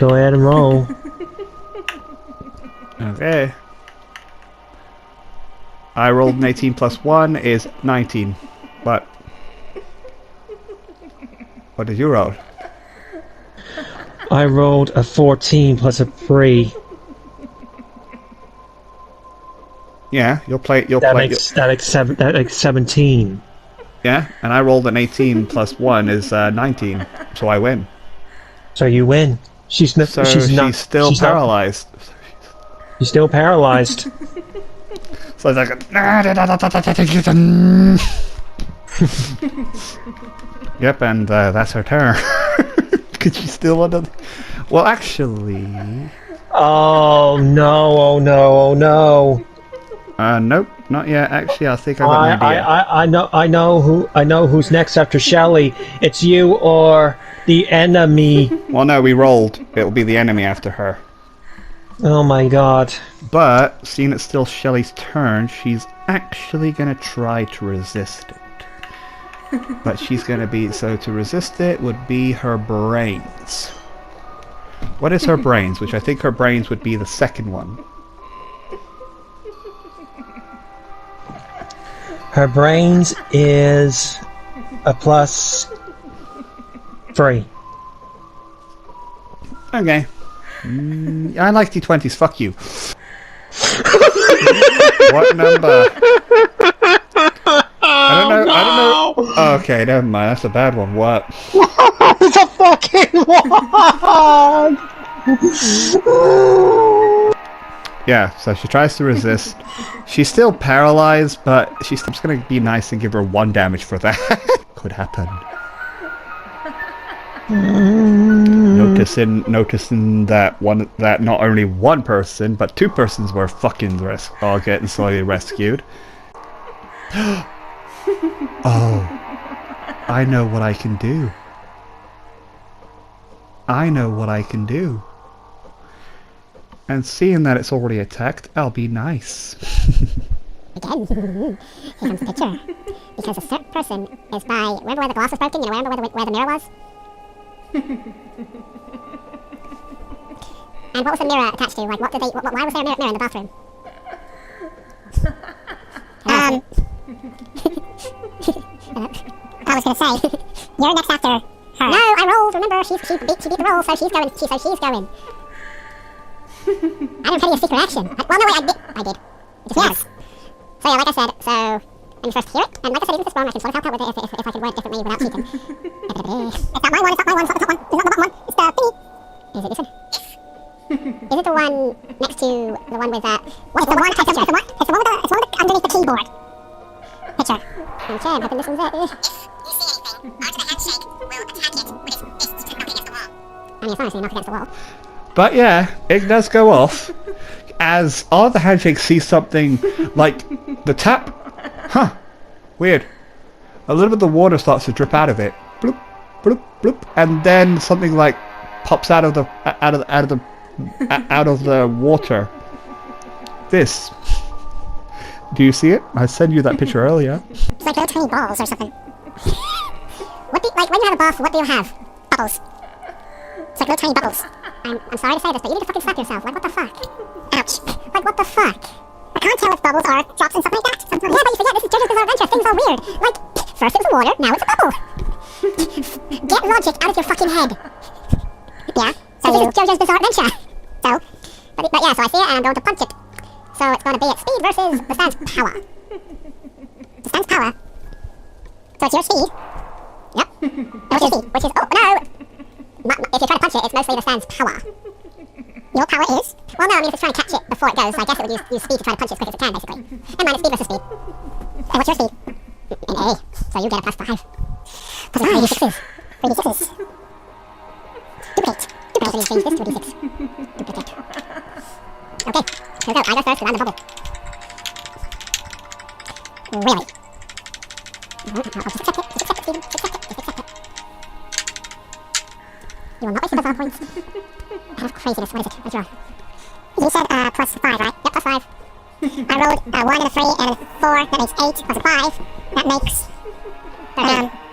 Go ahead and roll. Okay. I rolled an 18 plus 1 is 19. But what did you roll? I rolled a 14 plus a 3. Yeah, That makes 17. Yeah, and I rolled an 18 plus 1 is 19, so I win. So you win. She's still paralyzed. She's still paralyzed. So it's like yep, and that's her turn. Could she still want to? Well, actually. Oh no! Oh no! Oh no! Nope, not yet. Actually, I think I got an idea. I know who's next after Shelly. It's you or the enemy. Well, no, we rolled. It'll be the enemy after her. Oh my god. But, seeing it's still Shelly's turn, she's actually gonna try to resist it. But she's gonna be... So to resist it would be her brains. What is her brains? Which I think her brains would be the second one. Her brains is a +3. Okay. I like D20s, fuck you. What number? I don't know. Oh, okay, never mind, that's a bad one. What? It's a fucking one! Yeah, so she tries to resist. She's still paralyzed, but she's just gonna be nice and give her 1 damage for that. Could happen. Noticing that not only one person, but 2 persons were fucking getting slowly rescued. Oh, I know what I can do. And seeing that it's already attacked, I'll be nice. Again, here comes the picture. Because a certain person is by... Remember where the glass was broken? You know, remember where the mirror was? And what was the mirror attached to? Like, why was there a mirror in the bathroom? I was gonna say, you're next after her. No, I rolled. Remember, she beat the roll, so she's going. I didn't tell you a secret action. Well, no, wait, I did. Yes. So yeah, like I said, so when you first hear it, and like I said, even with this one, I can sort of help out with it if I could word it differently without cheating. It's not my one. It's not the top one. It's not the bottom one. It's the thingy. Is it this one? Is it the one next to the one with that? It's the one underneath the keyboard. Picture. Okay, I'm hoping this one's it. If you see anything, after the handshake, will attack it with its fists to knock against the wall. I mean, it's honestly knock against the wall. But yeah, it does go off. As all the handshakes see something like the tap. Huh. Weird. A little bit of the water starts to drip out of it. Bloop, bloop, bloop. And then something like pops out of the water. This. Do you see it? I sent you that picture earlier. It's like little tiny balls or something. Like when you have a bath, what do you have? Bubbles. It's like little tiny bubbles. I'm sorry to say this, but you need to fucking slap yourself. Like, what the fuck? Ouch. Like, what the fuck? I can't tell if bubbles are drops and stuff like that. Sometimes. Yeah, but you forget, this is JoJo's Bizarre Adventure. Things are weird. Like, first it was water, now it's a bubble. Get logic out of your fucking head. Yeah, so this is JoJo's Bizarre Adventure. So, but yeah, so I see it and I'm going to punch it. So it's going to be its speed versus the stand's power. The stand's power. So it's your speed. Yep. Which is, oh no! If you try to punch it, it's mostly the stand's power. Your power is? Well, no, I mean, if it's trying to catch it before it goes, I guess it would use speed to try to punch it as quick as it can, basically. Never mind, it's speed versus speed. And what's your speed? An A. So you get a +5. Plus 5 d6s. 3 d6s. Duplicate. So you change this to a d6. Duplicate. Okay, here we go. I go first, because I'm the bubble. Really? I'll just accept it. Just accept it, Steven. Just accept it. Just accept it. You will not waste your bizarre points. Out of craziness. What is it? What's wrong? You said +5, right? Yep, +5. I rolled a 1 and a 3 and a 4. That makes 8 plus a 5. That makes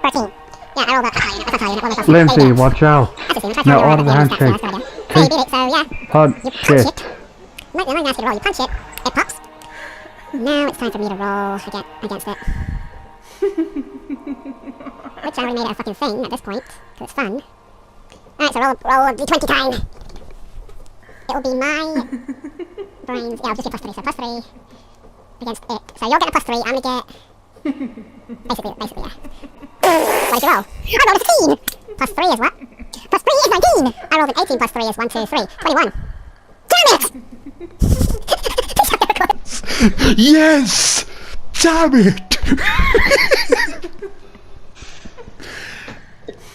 13. Yeah, I rolled that. That's not how you Lindsay, watch out. Now, order the handshake. Yeah, you beat it, so yeah. Punch You punch it. it. I'm not gonna ask you to roll. You punch it. It pops. Now it's time for me to roll against it. Which I already made it a fucking thing at this point, because it's fun. Alright, so roll d20 time. It will be my brains. Yeah, I'll just do +3, so +3 against it. So you're getting a +3, I'm gonna get... Basically, yeah. What did you roll? I rolled a 15! +3 is what? +3 is 19! I rolled an 18 +3 is 1, 2, 3. 21. Damn it! Yes! Damn it!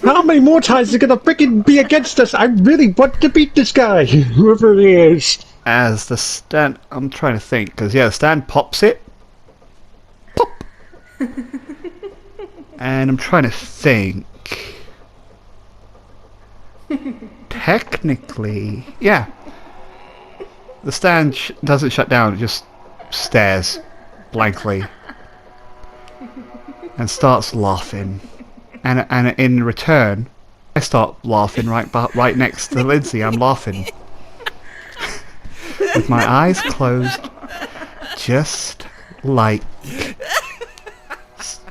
How many more times is it gonna freaking be against us? I really want to beat this guy, whoever it is. As the stand... I'm trying to think, because yeah, the stand pops it. Pop! And I'm trying to think... Technically... Yeah. The stand doesn't shut down, it just stares blankly. And starts laughing. And in return, I start laughing right next to Lindsay. I'm laughing. With my eyes closed, just like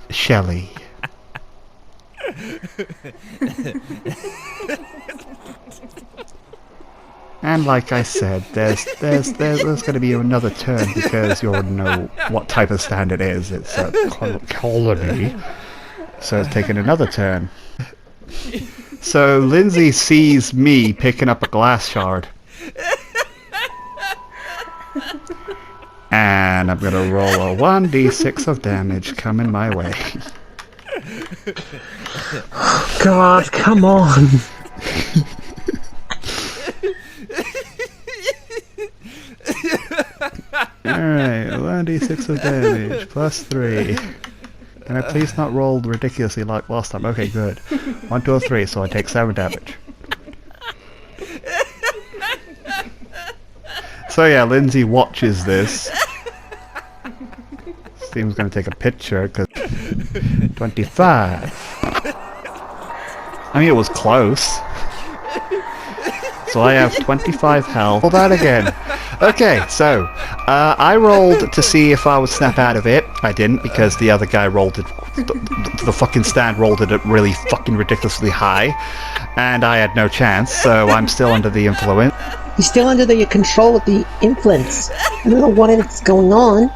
Shelley. And like I said, there's going to be another turn because you already know what type of stand it is. It's a colony. So it's taking another turn. So Lindsay sees me picking up a glass shard. And I'm going to roll a 1d6 of damage coming my way. God, come on. Alright, 1d6 of damage, +3. Can I please not roll ridiculously like last time? Okay, good. 1, 2, 3, so I take 7 damage. So yeah, Lindsay watches this. Steam's gonna take a picture, because... 25. I mean, it was close. So I have 25 health. Roll that again. Okay, so I rolled to see if I would snap out of it. I didn't because the other guy rolled it. The fucking stand rolled it at really fucking ridiculously high, and I had no chance. So I'm still under the influence. He's still under the control of the influence. I don't know what is going on.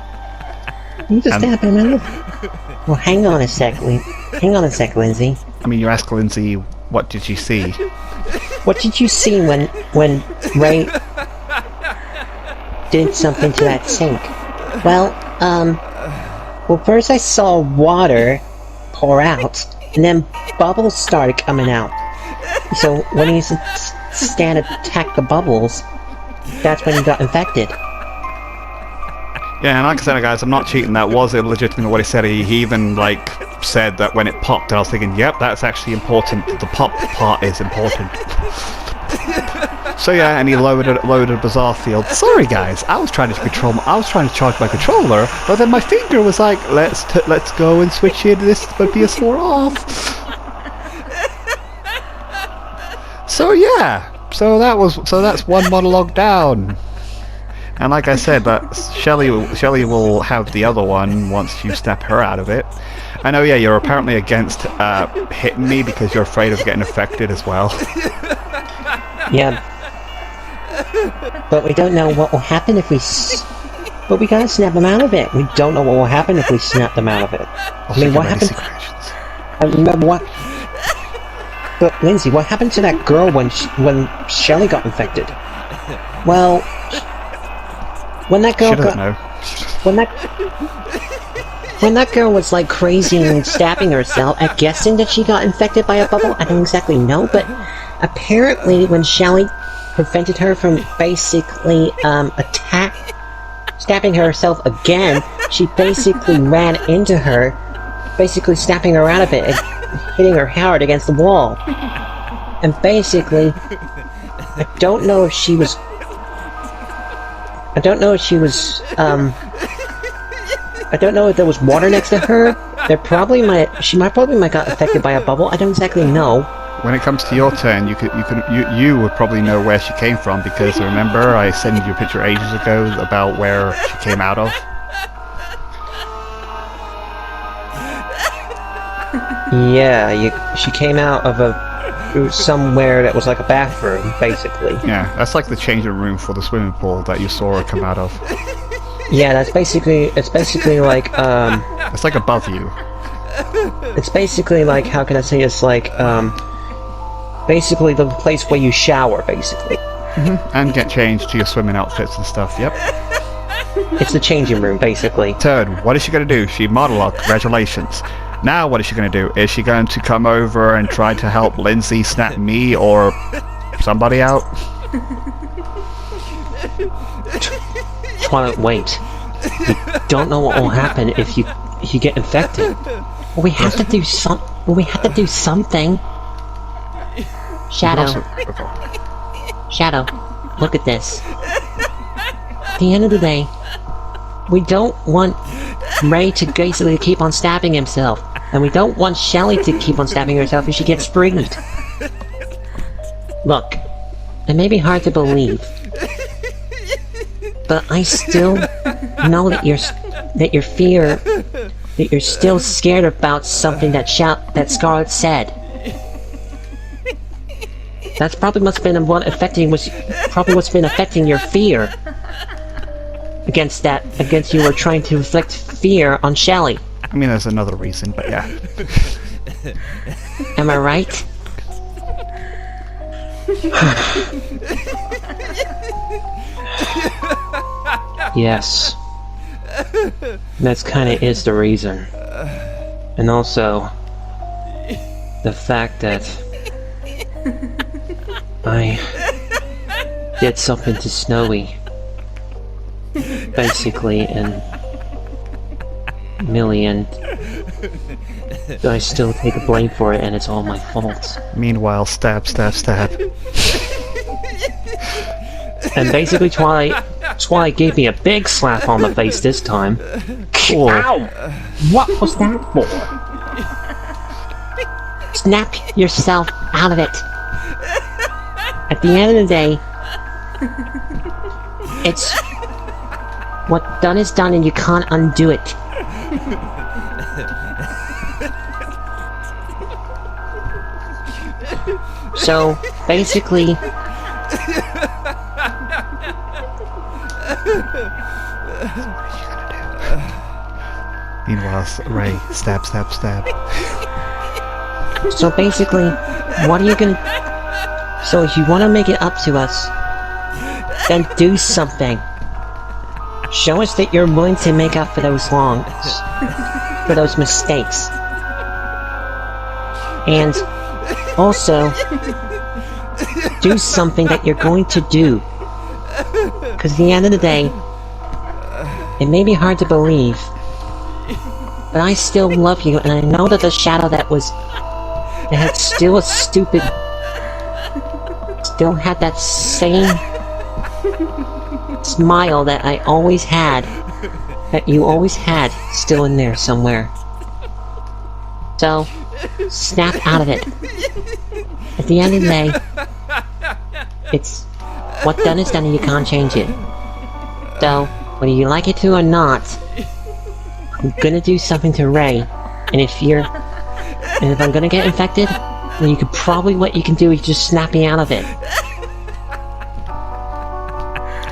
You just snap him out. Well, hang on a sec, Lindsay. I mean, you ask Lindsay, what did you see? What did you see when Ray did something to that sink? Well, first I saw water pour out, and then bubbles started coming out. So when he stand attacked the bubbles, that's when he got infected. Yeah, and like I said, guys, I'm not cheating. That was illegitimate what he said. He even, like, said that when it popped, and I was thinking, yep, that's actually important. The pop part is important. So yeah, and he loaded a bizarre field. Sorry, guys, I was trying to charge my controller, but then my finger was like, let's go and switch it. This PS4 off. So yeah, so that's one monologue down. And like I said, that Shelley will have the other one once you snap her out of it. I know, yeah, you're apparently against hitting me because you're afraid of getting affected as well. Yeah. But we don't know what will happen if we... But we gotta snap them out of it. We don't know what will happen if we snap them out of it. I mean, what happened... I remember what... But, Lindsay, what happened to that girl when Shelley got infected? Well... When that girl when that girl was like crazy and stabbing herself, I'm guessing that she got infected by a bubble. I don't exactly know, but apparently when Shelley prevented her from basically stabbing herself again, she basically ran into her, basically snapping her out of it and hitting her hard against the wall. And basically, I don't know if there was water next to her. She might got affected by a bubble. I don't exactly know. when it comes to your turn, you would probably know where she came from, because remember I sent you a picture ages ago about where she came out of. Yeah, she came out of somewhere that was like a bathroom, basically. Yeah, that's like the changing room for the swimming pool that you saw her come out of. Yeah, it's basically like, It's like above you. it's basically like, how can I say, it's like, basically the place where you shower, basically. And get changed to your swimming outfits and stuff, yep. It's the changing room, basically. Turn, what is she going to do? She monologued, congratulations. Now what is she going to do? Is she going to come over and try to help Lindsay snap me or somebody out? Twilight, wait. You don't know what will happen if you get infected. Well, we have to do something. Shadow. Shadow, look at this. At the end of the day, we don't want Ray to basically keep on stabbing himself. And we don't want Shelly to keep on stabbing herself if she gets freed. Look, it may be hard to believe, but I still know that you're still scared about something that Scarlet said. That's probably what's been affecting your fear against you, or trying to inflict fear on Shelly. I mean, there's another reason, but yeah. Am I right? Yes. That's kinda is the reason. And also, the fact that I did something to Snowy, basically, and Millie, and I still take the blame for it, and it's all my fault. Meanwhile, stab, stab, stab. And basically, Twilight gave me a big slap on the face this time. Cool. Ow! What was that for? Snap yourself out of it. At the end of the day, it's what done is done, and you can't undo it. So, basically, Meanwhile, Ray, stab, stab, stab. So basically, what are you gonna... So if you want to make it up to us, then do something. Show us that you're willing to make up for those for those mistakes. And also, do something that you're going to do. Because at the end of the day, it may be hard to believe, but I still love you, and I know that the shadow that had still a stupid... still had that same smile that I always had, that you always had, still in there somewhere. So, snap out of it. At the end of the day, it's what done is done and you can't change it. So, whether you like it to or not, I'm gonna do something to Ray, and if I'm gonna get infected, then you could probably, what you can do is just snap me out of it.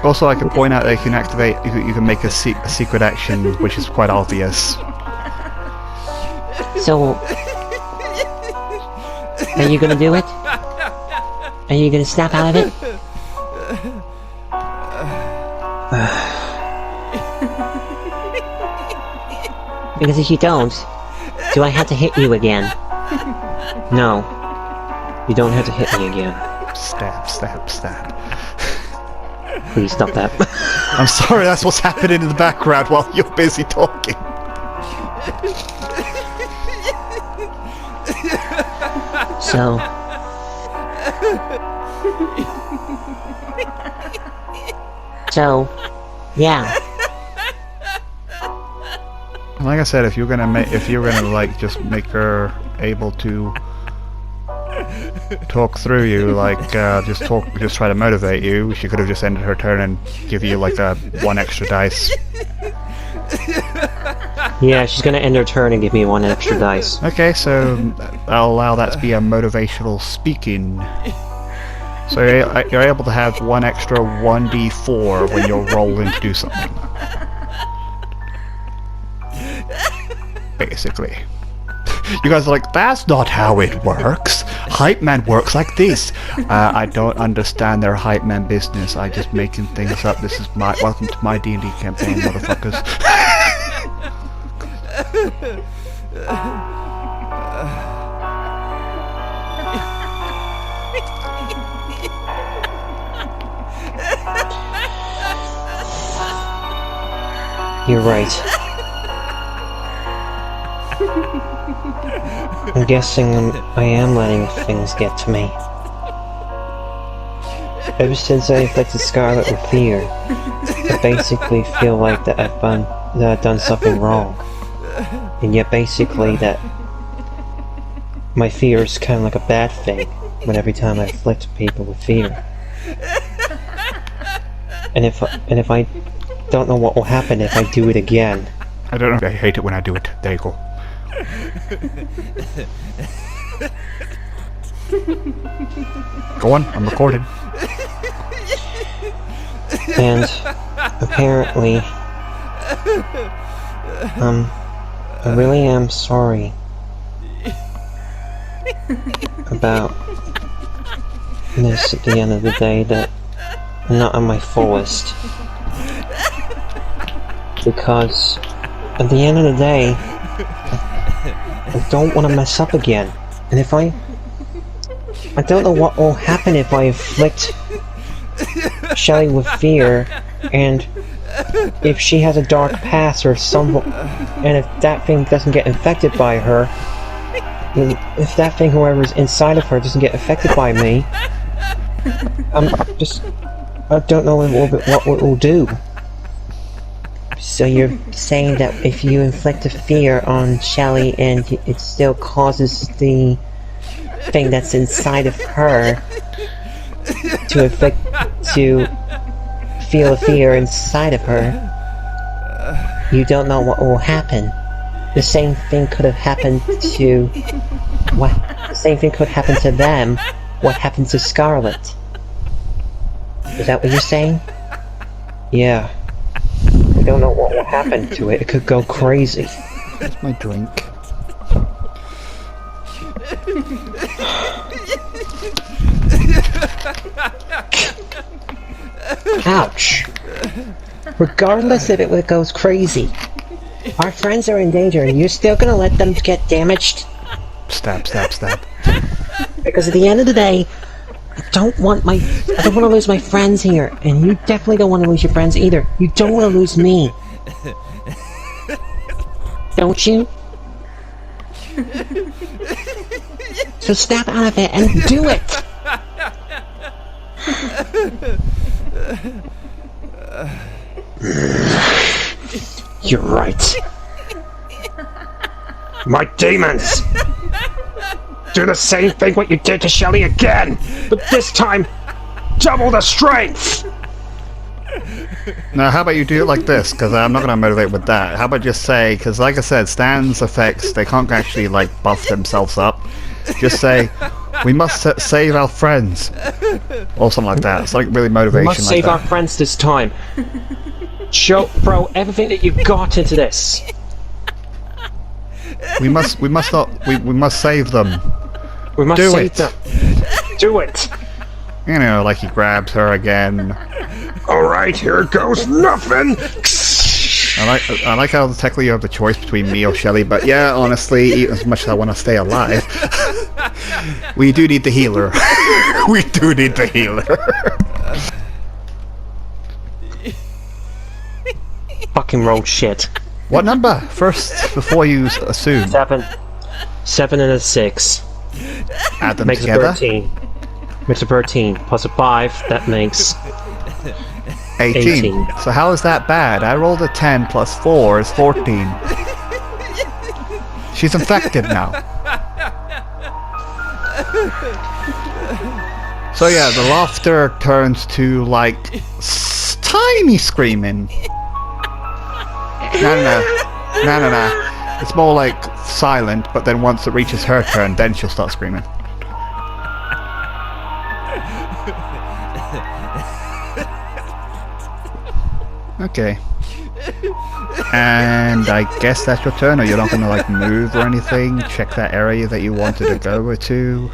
Also, I can point out that you can activate, you can make a secret action, which is quite obvious. So, are you gonna do it? Are you gonna snap out of it? Because if you don't, do I have to hit you again? No. You don't have to hit me again. Stab, stab, stab. Please stop that. I'm sorry, that's what's happening in the background while you're busy talking. So, yeah. Like I said, if you're gonna like just make her able to talk through you, like just try to motivate you. She could have just ended her turn and give you like one extra dice. Yeah, she's gonna end her turn and give me 1 extra dice. Okay, so I'll allow that to be a motivational speaking. So you're able to have 1 extra 1d4 when you're rolling to do something. Basically. You guys are like, that's not how it works. Hype man works like this. I don't understand their hype man business. I just making things up. This is my welcome to my D&D campaign, motherfuckers. You're right. I'm guessing I am letting things get to me. Ever since I infected Scarlet with fear, I basically feel like that I've done something wrong. And yet basically that my fear is kind of like a bad thing, when every time I afflict people with fear. And if I don't know what will happen if I do it again. I don't know. I hate it when I do it. There you go. Go on, I'm recording. And apparently, I really am sorry about this at the end of the day, that I'm not on my fullest. Because at the end of the day, I don't want to mess up again. And if I don't know what will happen if I afflict Shelly with fear, and if she has a dark past or and if that thing doesn't get infected by her, if that thing, whoever's inside of her, doesn't get affected by me, I don't know what it will do. So you're saying that if you inflict a fear on Shelly and it still causes the thing that's inside of her to feel a fear inside of her, you don't know what will happen. The same thing could have happened to the same thing could happen to them. What happened to Scarlet? Is that what you're saying? Yeah. I don't know what will happen to it. It could go crazy. That's my drink. Ouch. Regardless if it goes crazy, our friends are in danger and you're still gonna let them get damaged? Stab, stab, stab. Because at the end of the day, I don't want to lose my friends here, and you definitely don't want to lose your friends either. You don't want to lose me. Don't you? So snap out of it and do it! You're right. My demons! Do the same thing what you did to Shelly again! But this time, double the strength! Now, how about you do it like this? Because I'm not going to motivate with that. How about just say, because like I said, Stan's effects, they can't actually like buff themselves up. Just say, we must save our friends. Or something like that. It's like really motivation. We must save our friends this time. Throw everything that you've got into this. We must save them. We must save them. Do it. You know, like he grabs her again. Alright, here goes nothing! I like how technically you have the choice between me or Shelly, but yeah, honestly, even as much as I want to stay alive, we do need the healer. We do need the healer. Fucking roll shit. What number? First, before you assume. 7. 7 and a 6. Add them Makes together. A 13. Makes a 13. Plus a 5, that makes 18. So how is that bad? I rolled a 10 plus 4 is 14. She's infected now. So yeah, the laughter turns to like tiny screaming. No. It's more like silent, but then once it reaches her turn, then she'll start screaming. Okay. And I guess that's your turn, or you're not gonna like move or anything? Check that area that you wanted to go to?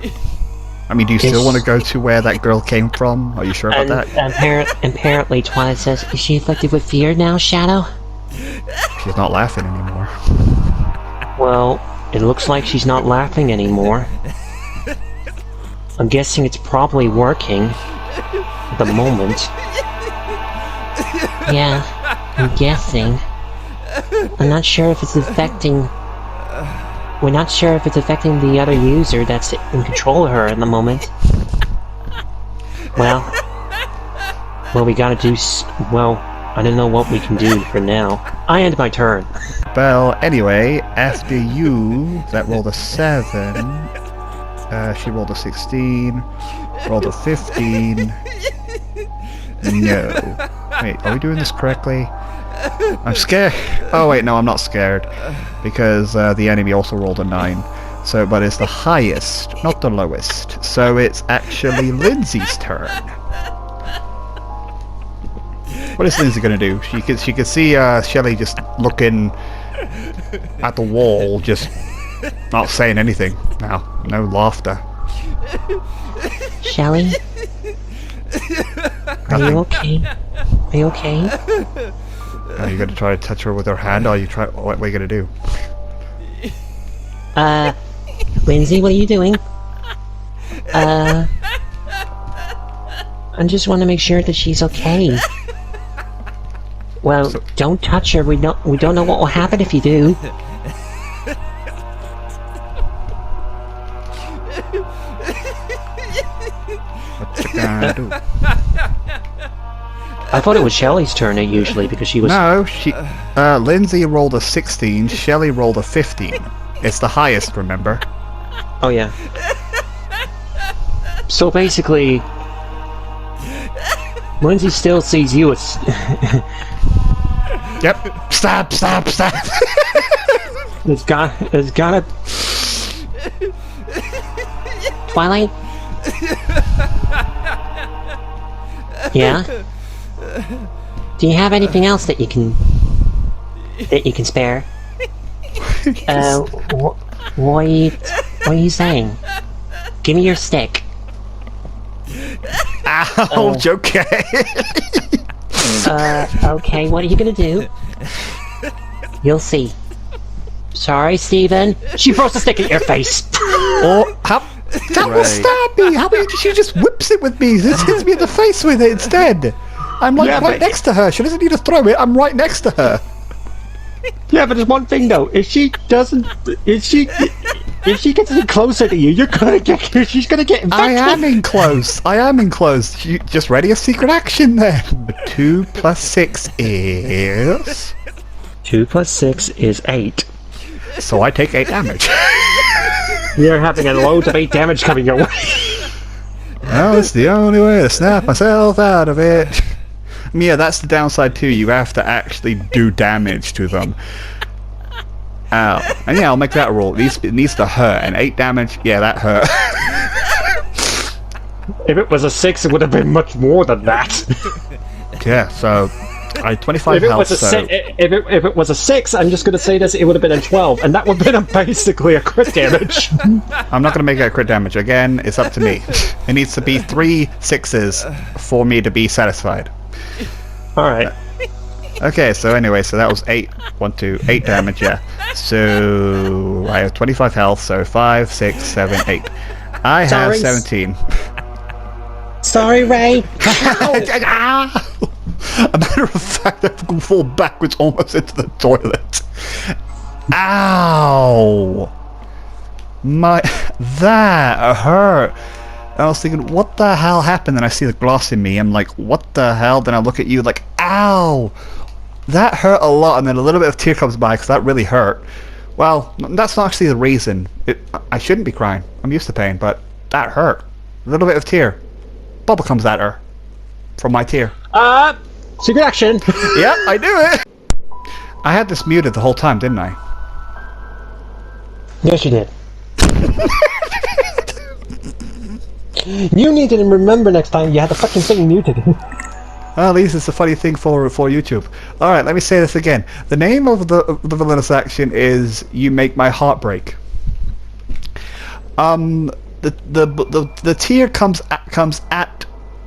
I mean, do you still want to go to where that girl came from? Are you sure about that? Apparently, Twilight says, is she afflicted with fear now, Shadow? She's not laughing anymore. Well, it looks like she's not laughing anymore. I'm guessing it's probably working at the moment. Yeah, I'm guessing. I'm not sure if it's affecting... We're not sure if it's affecting the other user that's in control of her at the moment. Well, we gotta do well, I don't know what we can do for now. I end my turn. Well, anyway, after you, that rolled a 7. She rolled a 16. Rolled a 15. No. Wait, are we doing this correctly? I'm scared. Oh wait, no, I'm not scared. Because the enemy also rolled a 9. So, but it's the highest, not the lowest. So it's actually Lindsay's turn. What is Lindsay gonna do? She could see Shelly just looking at the wall, just not saying anything. Now, no laughter. Shelly? Are you okay? Are you okay? Are you gonna try to touch her with her hand, or what are you gonna do? Lindsay, what are you doing? I just want to make sure that she's okay. Well, don't touch her. We don't know what will happen if you do. What you gonna do? I thought it was Shelly's turn usually because she was... No, Lindsay rolled a 16, Shelly rolled a 15. It's the highest, remember? Oh yeah. So basically, Lindsay still sees you as... Yep. Stop! It's gotta... Twilight? Yeah? Do you have anything else that you can spare? What are you saying? Give me your stick. Ouch, okay. Okay, what are you gonna do? You'll see. Sorry, Steven. She throws the stick at your face. Oh, that will stab me! How about she just whips it with me? This hits me in the face with it instead! I'm like right next to her. She doesn't need to throw it. I'm right next to her. Yeah, but there's one thing though. If she gets any closer to you, she's gonna get infected. I am in close. You just ready a secret action then. 2 + 6 is... 2 + 6 is 8. So I take 8 damage. You're having a load of 8 damage coming your way. Well, it's the only way to snap myself out of it. Yeah, that's the downside too. You have to actually do damage to them. Ow. And yeah, I'll make that roll. It needs to hurt. And 8 damage, yeah, that hurt. If it was a 6, it would have been much more than that. Yeah, so I 25 health, so... If it was a 6, I'm just going to say this, it would have been a 12, and that would have been basically a crit damage. I'm not going to make it a crit damage. Again, it's up to me. It needs to be 3 6s for me to be satisfied. Alright. Okay, so anyway, so that was 8 damage, yeah. So I have 25 health, so 5, 6, 7, 8. I have 17. Sorry, Ray. A matter of fact, I can fall backwards almost into the toilet. Ow! That hurt. And I was thinking, what the hell happened? And I see the glass in me. I'm like, what the hell? Then I look at you like, ow! That hurt a lot. And then a little bit of tear comes by because that really hurt. Well, that's not actually the reason. I shouldn't be crying. I'm used to pain, but that hurt. A little bit of tear. bubble comes at her from my tier. Secret action. Yep, I knew it. I had this muted the whole time, didn't I? Yes, you did. You need to remember next time you had the fucking thing muted. Well, at least it's a funny thing for YouTube. Alright, let me say this again. The name of the villainous action is You Make My Heart Break. The tier comes at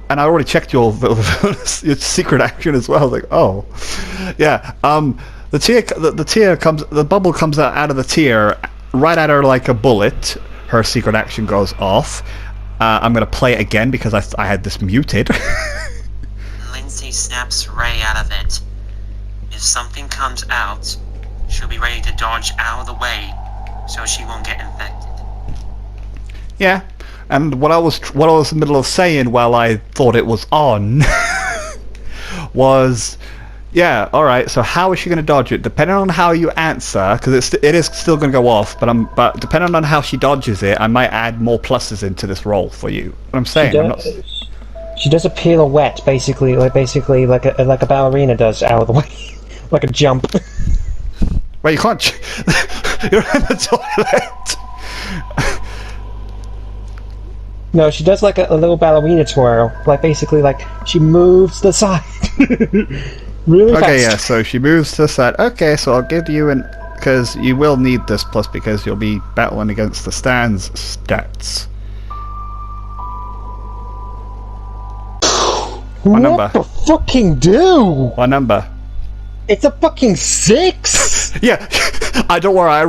and I already checked your secret action as well. I was like, oh. Yeah. The bubble comes out of the tier right at her like a bullet. Her secret action goes off. I'm gonna play it again because I had this muted. Lindsay snaps Ray out of it. If something comes out, she'll be ready to dodge out of the way so she won't get infected. Yeah. And what I was in the middle of saying while I thought it was on was, yeah, all right. So how is she going to dodge it? Depending on how you answer, because it is still going to go off. But depending on how she dodges it, I might add more pluses into this roll for you. What I'm saying, she does a pirouette, basically like a ballerina does out of the way, like a jump. Well, you can't. You're in the toilet. No, she does like a little ballerina twirl, like basically like she moves the side. Really fast. Okay, yeah, so she moves to the side. Okay, so I'll give you because you will need this plus because you'll be battling against the stands stats. What number? What the fucking do? What number? It's a fucking 6! Yeah, I don't worry, I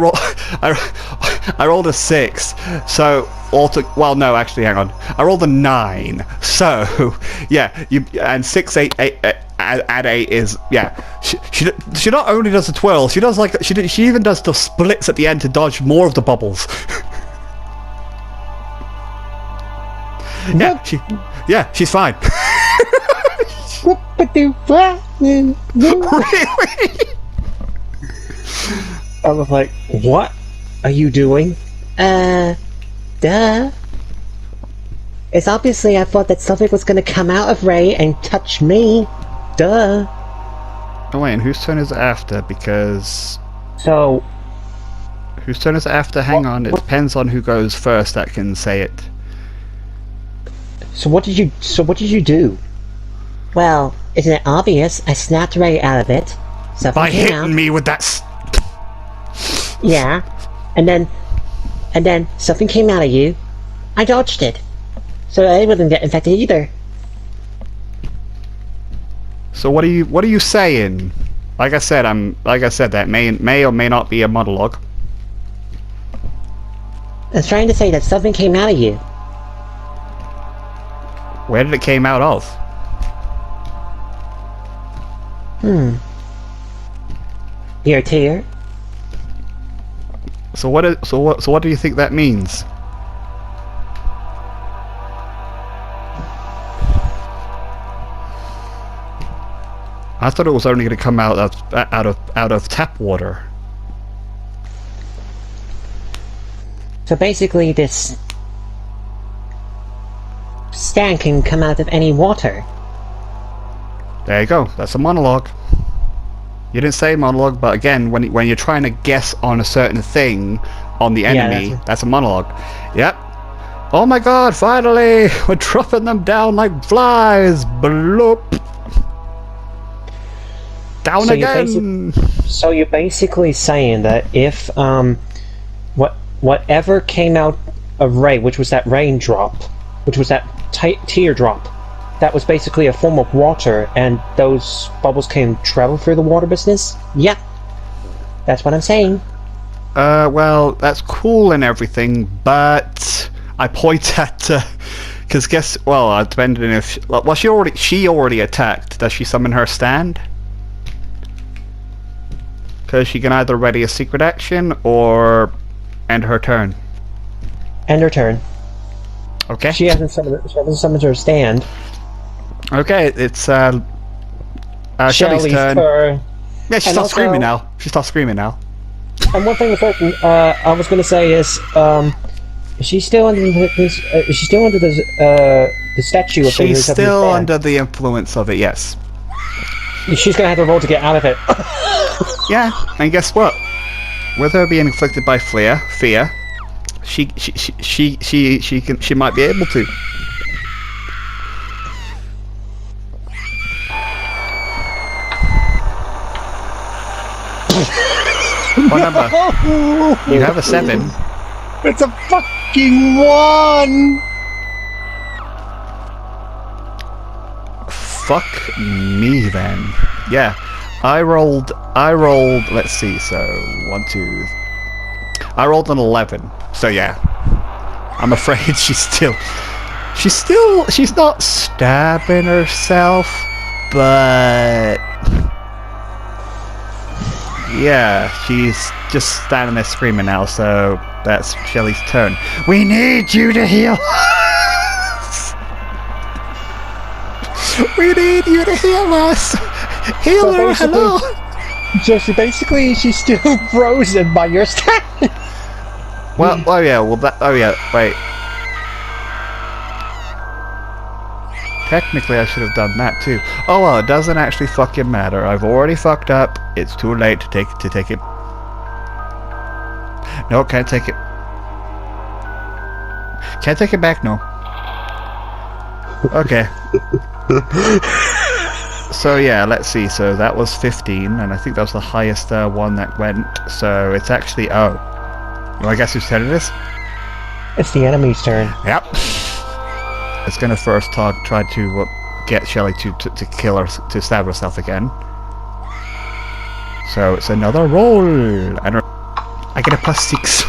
rolled a 6, so well, no, actually, hang on. I rolled a 9, so yeah, and 6, 8, add 8 is, yeah. She not only does the twirl, she does like she even does the splits at the end to dodge more of the bubbles. Yeah, she's fine. Really? I was like, what are you doing? Duh. It's obviously I thought that something was gonna come out of Ray and touch me. Duh. Oh wait, and whose turn is it after? Because So, whose turn is it after? Hang on, it depends on who goes first that can say it. so what did you do? Well, isn't it obvious? I snapped Ray out of it. Something By came hitting out. me with that Yeah. And then something came out of you. I dodged it. So I wouldn't get infected either. So what are you saying? Like I said, that may or may not be a monologue. I was trying to say that something came out of you. Where did it came out of? Your tier. So what do you think that means? I thought it was only going to come out of tap water. So basically this stand can come out of any water. There you go. That's a monologue. You didn't say monologue, but again, when you're trying to guess on a certain thing on the enemy, that's a monologue. Yep. Oh my God! Finally, we're dropping them down like flies. Bloop. Down again. So you're basically saying that if whatever came out of Ray, which was that raindrop, which was that teardrop, that was basically a form of water, and those bubbles can travel through the water business? Yep. That's what I'm saying. Well, that's cool and everything, but I point at because depending if she already attacked. Does she summon her stand? Because she can either ready a secret action or end her turn. End her turn. Okay. She hasn't summoned her stand. Okay, it's Shelly's turn. Yeah, she starts screaming now. She starts screaming now. And one thing I was going to say is, Is she still under is she still under the statue of She's the still under the influence of it, yes. She's gonna have to roll to get out of it. Yeah, and guess what? With her being inflicted by fear, she might be able to. What number? You have a 7. It's a fucking 1! Fuck me then. Yeah. I rolled, let's see, so 1, 2... I rolled an 11, so yeah. I'm afraid she's not stabbing herself, but... Yeah, she's just standing there screaming now, so that's Shelly's turn. We need you to heal us! We need you to heal us! Healer, hello! So basically, she's still frozen by your stat. Well, oh yeah, wait. Technically, I should have done that too. Oh well, it doesn't actually fucking matter. I've already fucked up. It's too late to take it. No, can't take it. Can't take it back. No. Okay. So yeah, let's see. So that was 15, and I think that was the highest one that went. So it's actually well, I guess whose turn it is? It's the enemy's turn. Yep. It's gonna first try to get Shelly to kill her, to stab herself again. So it's another roll, and I get a +6.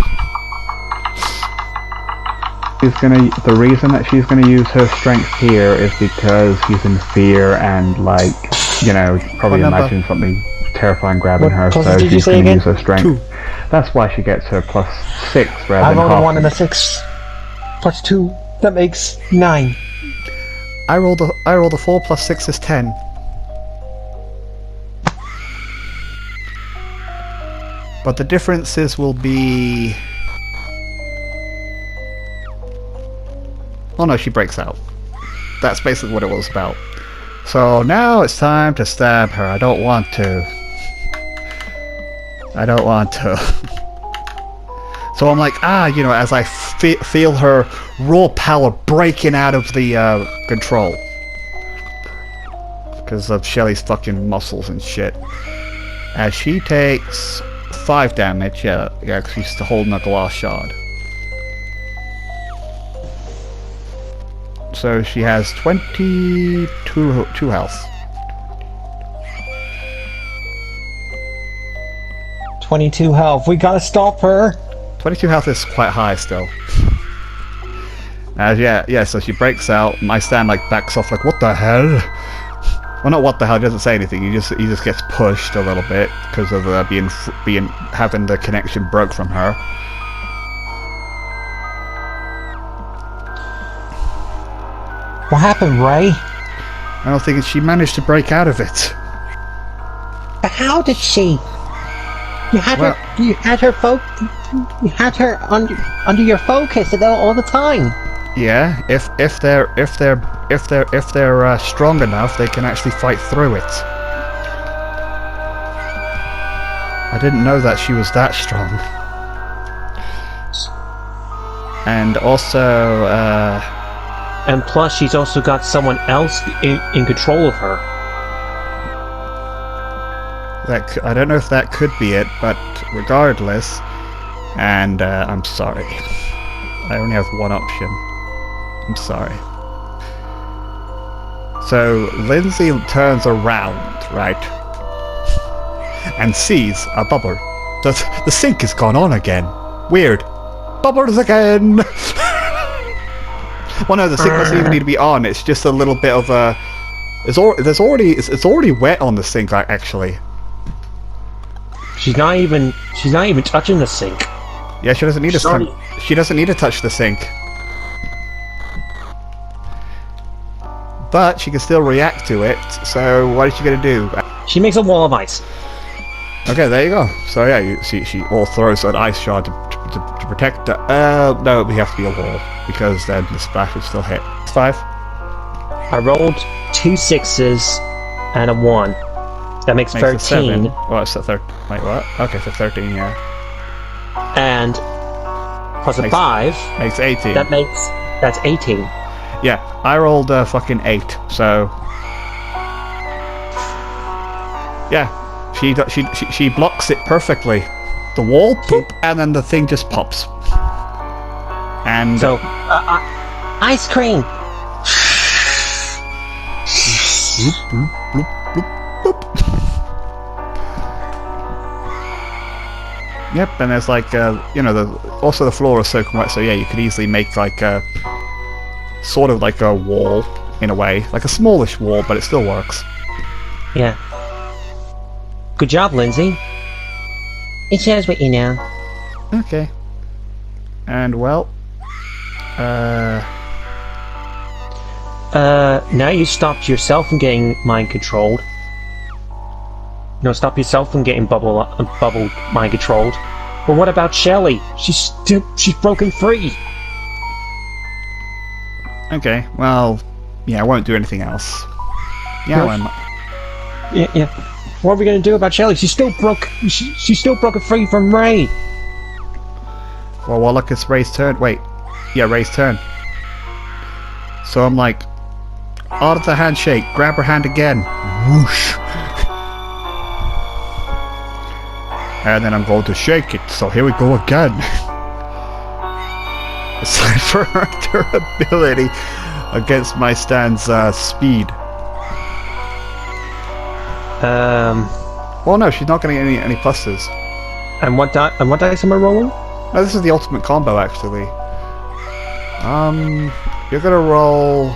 The reason that she's gonna use her strength here is because she's in fear and, like, you know, probably imagine something terrifying grabbing her, so she's gonna use her strength. 2. That's why she gets her +6 rather I than rolled a half. 1 and a 6. Plus 2. That makes 9. I rolled a 4 +6 is 10. But the differences will be... Oh no, she breaks out. That's basically what it was about. So now it's time to stab her. I don't want to. So I'm like, you know, as I feel her raw power breaking out of the control. Because of Shelly's fucking muscles and shit. As she takes 5 damage, yeah, because she's holding a glass shard. So she has 22 health. 22 health. We gotta stop her. 22 health is quite high still. Yeah, so she breaks out, my stand like backs off like, what the hell? Well, not what the hell, he doesn't say anything, he just gets pushed a little bit because of having the connection broke from her. What happened, Ray? I don't think she managed to break out of it. But how did she? You had her under your focus all the time. Yeah, if they're strong enough, they can actually fight through it. I didn't know that she was that strong. And also, And plus, she's also got someone else in control of her. I don't know if that could be it, but regardless, and I'm sorry. I only have one option. I'm sorry. So Lindsay turns around, right, and sees a bubble. The sink has gone on again. Weird. Bubbles again. Well, no, the sink doesn't even need to be on. It's just a little bit of a. It's already wet on the sink, actually. She's not even touching the sink. Yeah, she doesn't need to. She doesn't need to touch the sink. But she can still react to it. So what is she gonna do? She makes a wall of ice. Okay, there you go. So yeah, she all throws an ice shard to to protect the... no, we have to be a wall, because then the splash would still hit. 5. I rolled 2 6s and a 1. That makes 13. Oh, it's a third. Wait, what? Okay, so 13, yeah. And plus a 5. Makes 18. That's 18. Yeah, I rolled a fucking 8, so... Yeah, she blocks it perfectly. The wall, poop, and then the thing just pops. And... So, ice cream! Bloop, bloop, bloop, bloop, bloop. Yep, and there's like, you know, also the floor is soaking wet, so yeah, you could easily make like a... sort of like a wall, in a way. Like a smallish wall, but it still works. Yeah. Good job, Lindsay. It shows what you know. Okay. And, well... now you stopped yourself from getting mind controlled. No, stop yourself from getting bubble mind controlled. But what about Shelly? She's broken free. Okay, well... Yeah, I won't do anything else. Yeah, No. why not? Yeah. What are we gonna do about Shelly? She's still broken free from Ray. Well, look, it's Ray's turn. Wait. Yeah, Ray's turn. So I'm like... Out of the handshake, grab her hand again. Whoosh. And then I'm going to shake it, so here we go again. Aside for her durability against my stand's speed. Well, no, she's not going to get any pluses. And what dice am I rolling? No, this is the ultimate combo, actually. You're gonna roll...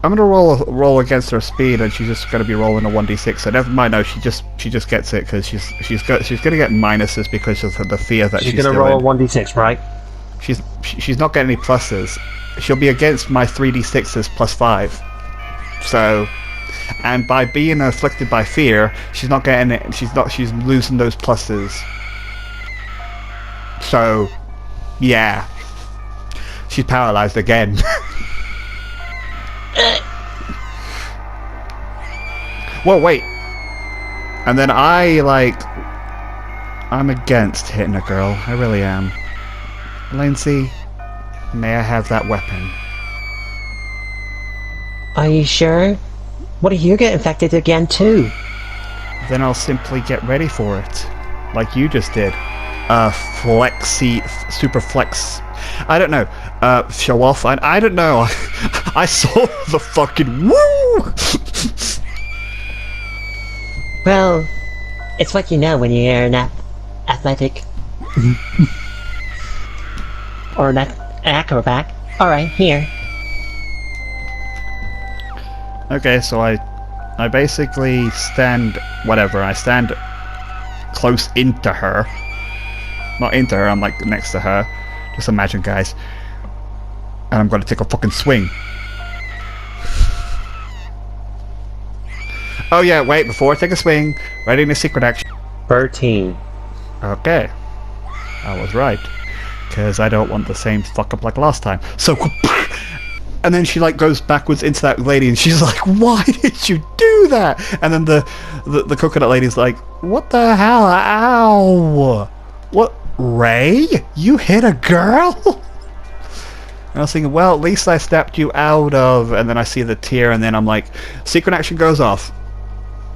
I'm gonna roll against her speed, and she's just gonna be rolling a 1d6. So never mind. No, she just gets it because she's gonna get minuses because of the fear that she's gonna roll a 1d6, right? She's not getting any pluses. She'll be against my 3d6s plus 5. So, and by being afflicted by fear, she's not getting it. She's losing those pluses. So, yeah, she's paralyzed again. Well, wait. And then I'm against hitting a girl. I really am. Lindsay, may I have that weapon? Are you sure? What if you get infected again too? Then I'll simply get ready for it. Like you just did. Super flex. I don't know. Show off. I don't know. I saw the fucking woo! Well, it's what you know when you're an athletic. Or an acrobat. Alright, here. Okay, so I basically stand... whatever, I stand close into her. Not into her, I'm like next to her. Just imagine, guys. And I'm gonna take a fucking swing. Oh yeah, wait, before I take a swing, ready in a secret action. 13. Okay. I was right. Because I don't want the same fuck up like last time. So, and then she like goes backwards into that lady and she's like, why did you do that? And then the coconut lady's like, what the hell? Ow! What? Ray? You hit a girl? And I was thinking, well, at least I snapped you out of... And then I see the tear and then I'm like, secret action goes off.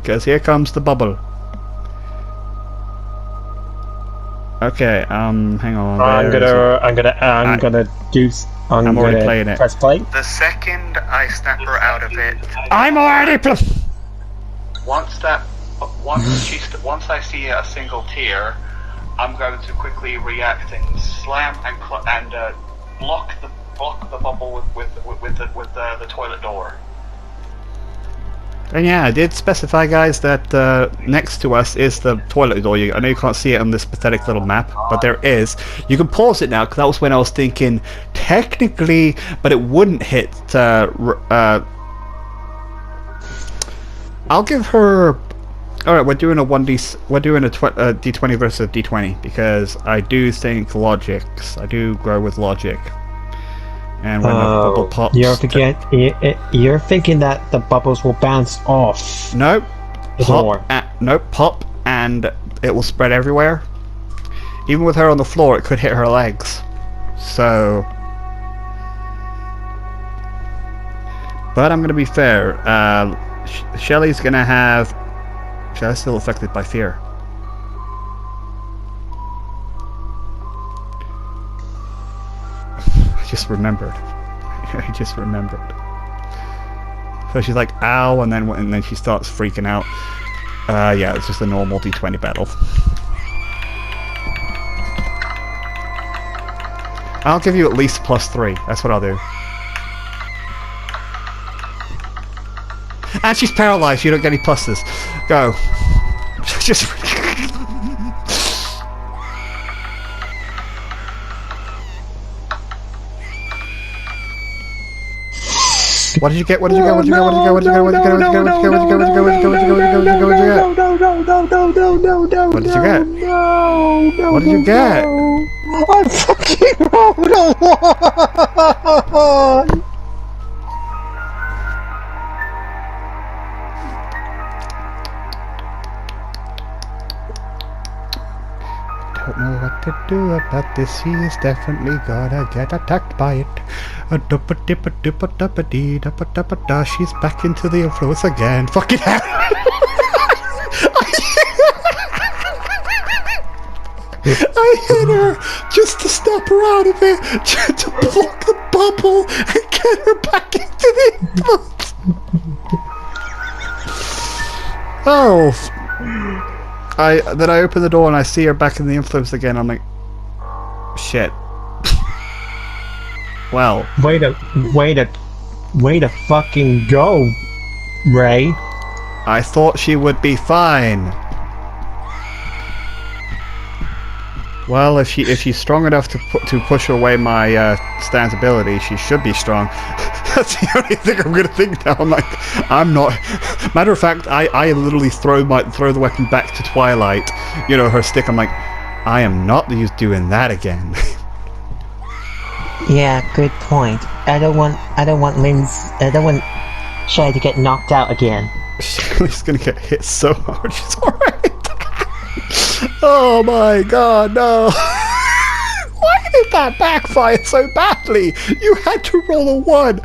Because here comes the bubble. Okay, hang on. I'm gonna already playing it. Press play. The second I snap her out of it, I'm already once I see a single tear, I'm going to quickly react and slam and block the bubble with the toilet door. And yeah, I did specify, guys, that next to us is the toilet door. I know you can't see it on this pathetic little map, but there is. You can pause it now, because that was when I was thinking, technically, but it wouldn't hit... I'll give her All right, we're doing a D20 versus D20 because I do think logics. I do go with logic. And when the bubble pops, you're thinking that the bubbles will bounce off. Nope. The door. Nope. Pop, and it will spread everywhere. Even with her on the floor, it could hit her legs. So, but I'm gonna be fair. Shelly's gonna have. Shelly's still affected by fear. I just remembered. I just remembered. So she's like, ow, and then she starts freaking out. Yeah, it's just a normal D20 battle. I'll give you at least +3. That's what I'll do. And she's paralyzed. You don't get any pluses. Go. Just. What did you get? What did you get? What did you get? What did you get? What did you get? What did you get? What did you get? What did you get? What did you get? What did you get? What did you get? What did you get? I fucking rolled a 1! Don't know what to do about this. He is definitely gonna get attacked by it. A she's back into the influence again. Fucking hell! I hit her just to stop her out of it, just to block the bubble and get her back into the influence. Oh. Then I open the door and I see her back in the influence again. I'm like, shit. Well, Way to fucking go, Ray. I thought she would be fine. Well, if she's strong enough to push away my stance ability, she should be strong. That's the only thing I'm gonna think now. I'm like, I'm not. Matter of fact, I literally throw the weapon back to Twilight. You know, her stick. I'm like, I am not doing that again. Yeah, good point. I don't want Shay to get knocked out again. She's gonna get hit so hard. She's alright. Oh my god, no. Why did that backfire so badly? You had to roll a 1.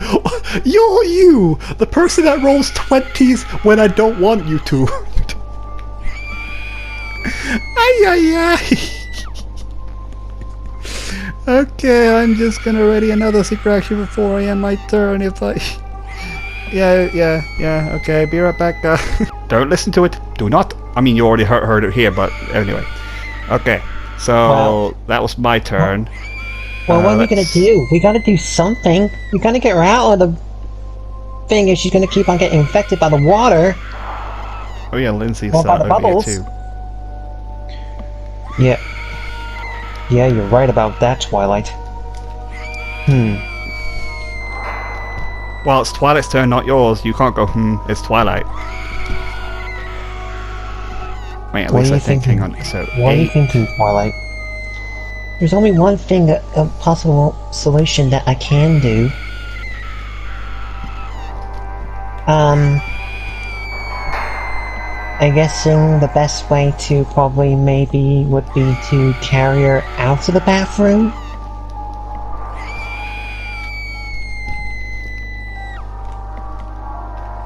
You're you, the person that rolls 20s when I don't want you to. Ay, ay, ay. Okay, I'm just gonna ready another secret action before I end my turn if I... Yeah, okay, be right back. Don't listen to it. Do not. I mean, you already heard it here, but anyway. Okay, so that was my turn. Well, what are we gonna do? We gotta do something. We gotta get her out of the thing if she's gonna keep on getting infected by the water. Oh yeah, Lindsay's by the over bubbles. here too. Yeah, you're right about that, Twilight. Well, it's Twilight's turn, not yours. You can't go, it's Twilight. Wait, at least I think, hang on, so... What are you thinking, Twilight? There's only one thing, a possible solution that I can do. I'm guessing the best way to probably maybe would be to carry her out to the bathroom.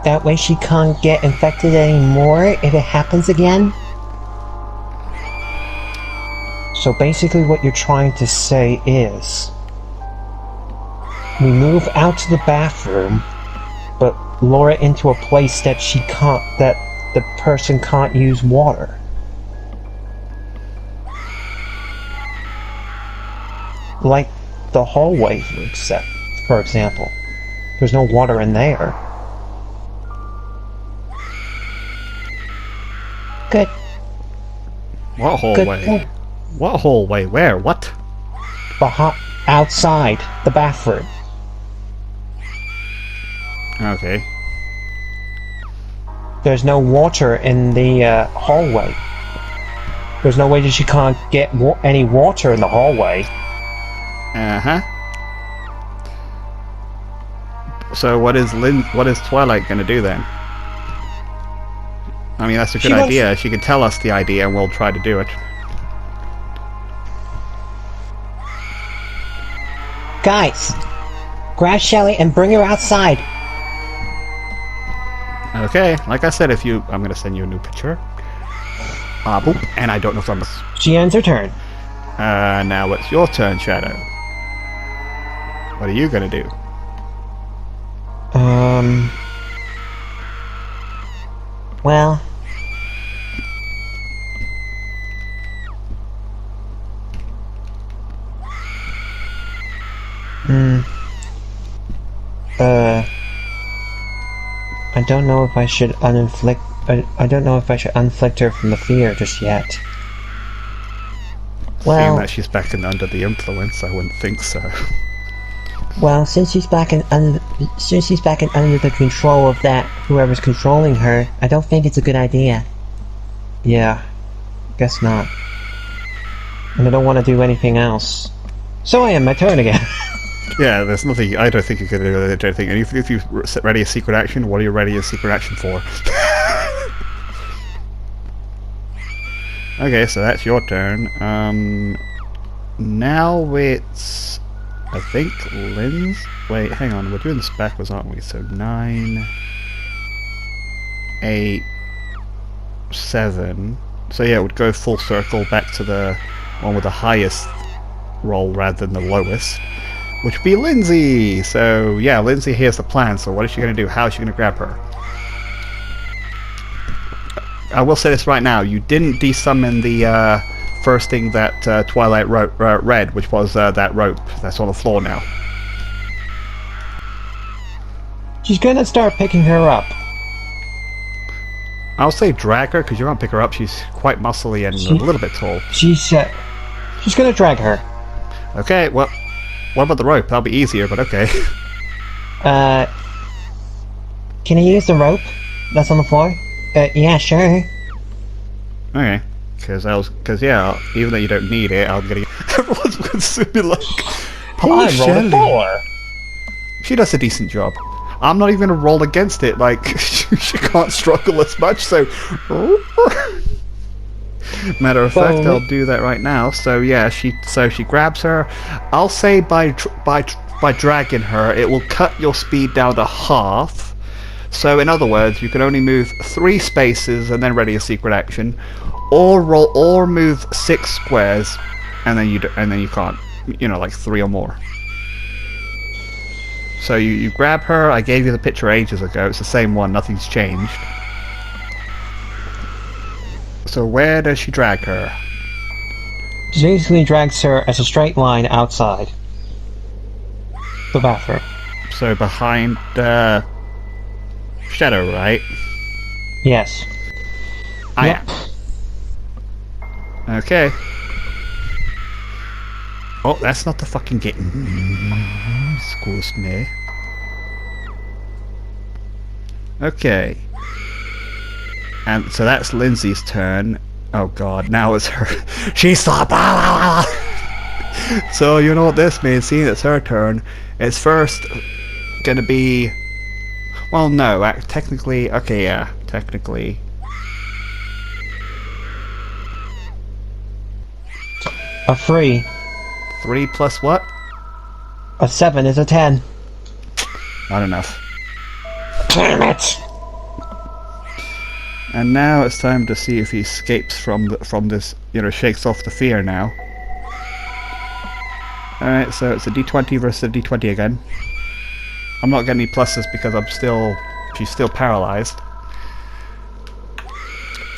That way she can't get infected anymore if it happens again. So basically what you're trying to say is, we move out to the bathroom, but lure it into a place that that the person can't use water. Like the hallway, for example. There's no water in there. Good. What hallway? Good. What hallway? Where? What? Outside the bathroom. Okay. there's no water in the hallway. There's no way that she can't get any water in the hallway. Uh-huh. So what is Twilight gonna do then? I mean, that's a good idea. She could tell us the idea and we'll try to do it. Guys, grab Shelly and bring her outside. Okay, like I said, I'm gonna send you a new picture. Boop, and I don't know if I'm... She ends her turn. Now it's your turn, Shadow. What are you gonna do? Well... I don't know if I should uninflict... I don't know if I should inflict her from the fear just yet. Seeing Well... that she's back in under the influence, I wouldn't think so. Well, since she's back in under the control of that whoever's controlling her, I don't think it's a good idea. Yeah, guess not. And I don't want to do anything else. So I end my turn again. Yeah, there's nothing. I don't think you could do anything. And if you ready a secret action, what are you ready a secret action for? Okay, so that's your turn. Now it's... I think Lynn's... Wait, hang on, we're doing this backwards, aren't we? So 9... 8... 7... So yeah, it would go full circle back to the one with the highest roll rather than the lowest, which would be Lindsay! So yeah, Lindsay here's the plan, so what is she going to do? How is she going to grab her? I will say this right now, you didn't desummon the first thing that Twilight read, which was that rope that's on the floor now. She's gonna start picking her up. I'll say drag her, because you won't pick her up, she's quite muscly and a little bit tall. She's gonna drag her. Okay, well, what about the rope? That'll be easier, but okay. Can I use the rope that's on the floor? Yeah, sure. Okay, because yeah, even though you don't need it, I'm gonna. Everyone's gonna be like, I rolled a 4. She does a decent job. I'm not even gonna roll against it. Like she can't struggle as much. So, matter of fact, I'll do that right now. So yeah, she grabs her. I'll say by dragging her, it will cut your speed down to half. So in other words, you can only move 3 spaces and then ready a secret action, or move 6 squares, and then you can't. You know, like 3 or more. So you grab her. I gave you the picture ages ago. It's the same one. Nothing's changed. So where does she drag her? She basically drags her as a straight line outside the bathroom. So behind Shadow, right? Yes. Yep. Okay. Oh, that's not the fucking gate. Excuse me. Okay. And so that's Lindsay's turn. Oh god, now it's her. She's So you know what this means, seeing it's her turn, it's first gonna be... Well, no, technically... Okay, yeah, technically... A 3. 3 plus what? A 7 is a 10. Not enough. Damn it! And now it's time to see if he escapes from this, you know, shakes off the fear now. Alright, so it's a d20 versus a d20 again. I'm not getting any pluses because she's still paralyzed.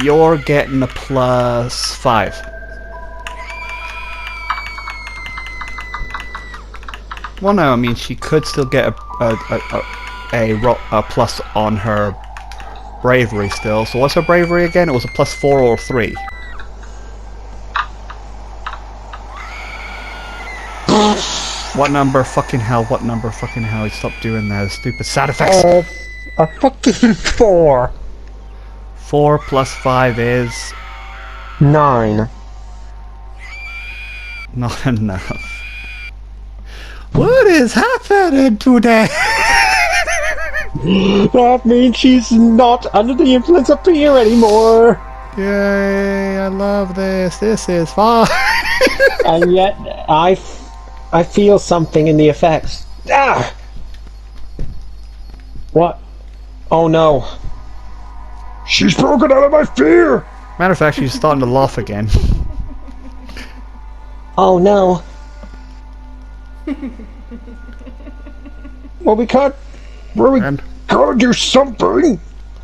You're getting a plus 5. Well, no, I mean, she could still get a plus on her bravery still. So what's her bravery again? It was a plus 4 or 3. What number? Fucking hell, what number? Fucking hell, stop doing those stupid sound effects. A fucking 4. 4 plus 5 is 9. not enough. What is happening today? That means she's not under the influence of fear anymore. Yay, I love this. This is fun. And yet, I feel something in the effects. Ah! What? Oh no. She's broken out of my fear! Matter of fact, she's starting to laugh again. Oh no. Well, we can't. And Gotta do something!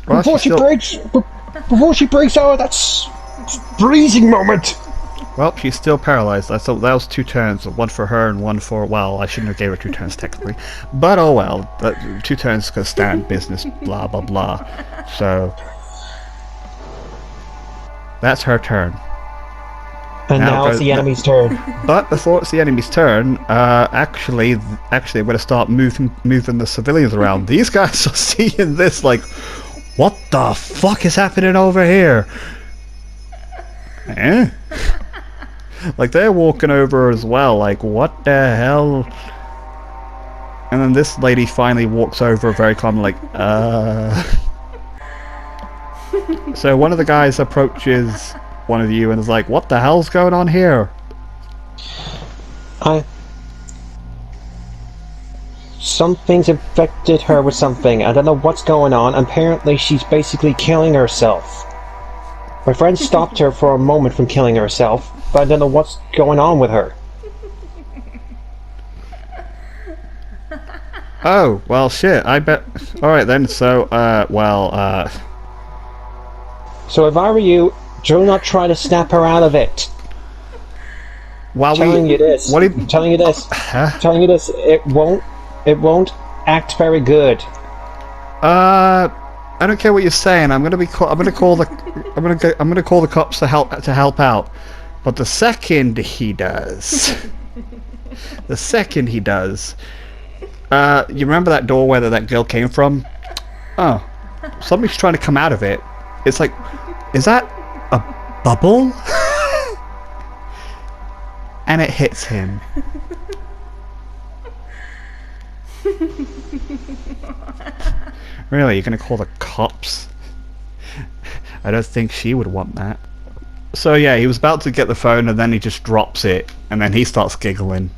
well, Before she's still, before she breaks out of that freezing moment. well, she's still paralyzed. I thought that was 2 turns, one for her and one for. Well, I shouldn't have gave her 2 turns technically, but oh well. 2 turns because stand business, blah blah blah. So that's her turn. And now it's the enemy's turn. But before it's the enemy's turn, actually, I'm going to start moving the civilians around. These guys are seeing this like, what the fuck is happening over here? Eh? Like they're walking over as well. Like what the hell? And then this lady finally walks over very calmly, like, So one of the guys approaches one of you and is like, what the hell's going on here? Something's infected her with something. I don't know what's going on. Apparently she's basically killing herself. My friend stopped her for a moment from killing herself, but I don't know what's going on with her. Oh, well shit, I bet. Alright then, so, So if I were you, do not try to snap her out of it. while Telling you this. What did, Telling you this. huh? Telling you this. It won't act very good. I don't care what you're saying. I'm gonna call the cops to help out. But the second he does, you remember that doorway that girl came from? Oh, somebody's trying to come out of it. It's like, is that a bubble? And it hits him. Really, you're gonna call the cops? I don't think she would want that. So yeah, he was about to get the phone and then he just drops it and then he starts giggling.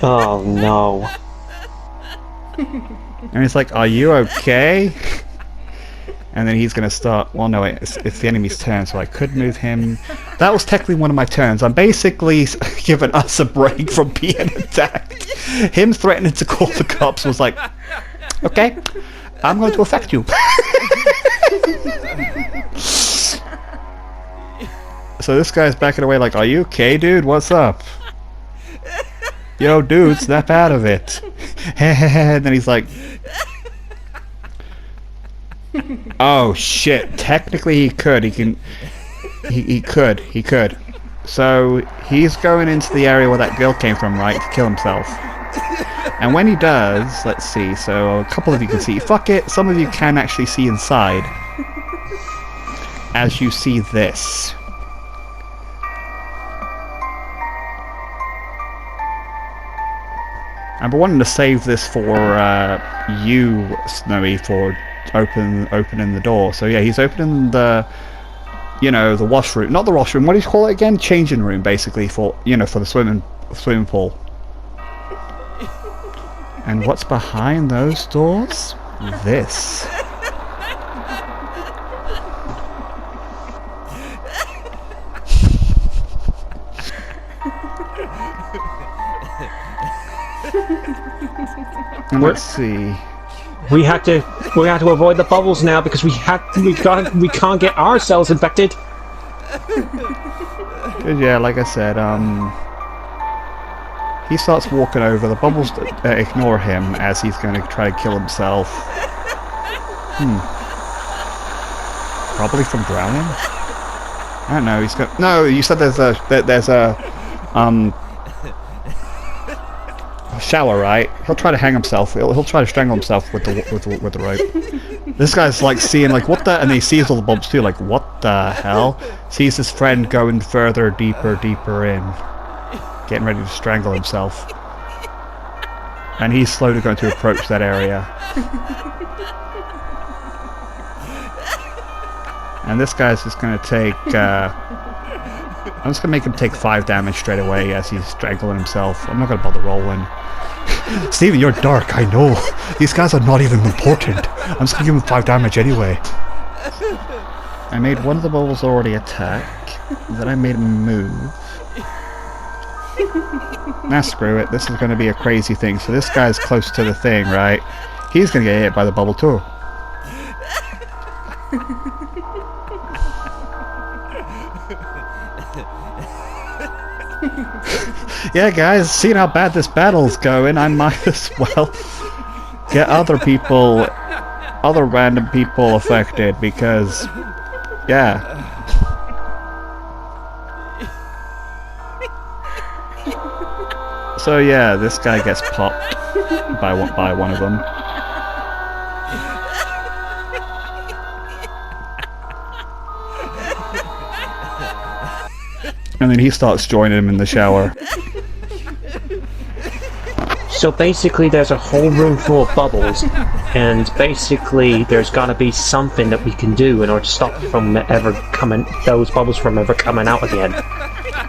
Oh no. And he's like, are you okay? And then he's gonna start, well no, it's the enemy's turn, so I could move him. That was technically one of my turns. I'm basically giving us a break from being attacked. Him threatening to call the cops was like, okay, I'm going to affect you. So this guy's backing away like, are you okay, dude? What's up? Yo, dude, snap out of it. And then he's like, oh shit, technically he could. He could. So he's going into the area where that girl came from, right, to kill himself. And when he does, let's see, so a couple of you can see, fuck it, some of you can actually see inside. As you see this. I'm wanting to save this for you, Snowy, for opening the door. So yeah, he's opening the, the washroom, not the washroom. What do you call it again? Changing room, basically, for for the swimming pool. And what's behind those doors? This. And let's see. We had to avoid the bubbles now because we can't get ourselves infected. Yeah, like I said, he starts walking over. The bubbles ignore him as he's going to try to kill himself. Probably from drowning. I don't know. He's got no. You said there's a shower, right? He'll try to hang himself. He'll try to strangle himself with the rope. This guy's like seeing like what the, and he sees all the bumps too. Like what the hell? Sees his friend going further, deeper in, getting ready to strangle himself, and he's slowly going to approach that area. And this guy's just going to take. I'm just going to make him take 5 damage straight away as he's strangling himself. I'm not going to bother rolling. Steven, you're dark, I know. These guys are not even important. I'm just going to give him 5 damage anyway. I made one of the bubbles already attack. Then I made him move. Nah, screw it. This is going to be a crazy thing. So this guy's close to the thing, right? He's going to get hit by the bubble too. Yeah, guys, seeing how bad this battle's going, I might as well get other random people affected, because, yeah. So yeah, this guy gets popped by one of them. And then he starts joining him in the shower. So basically there's a whole room full of bubbles, and basically there's gotta be something that we can do in order to stop those bubbles from ever coming out again.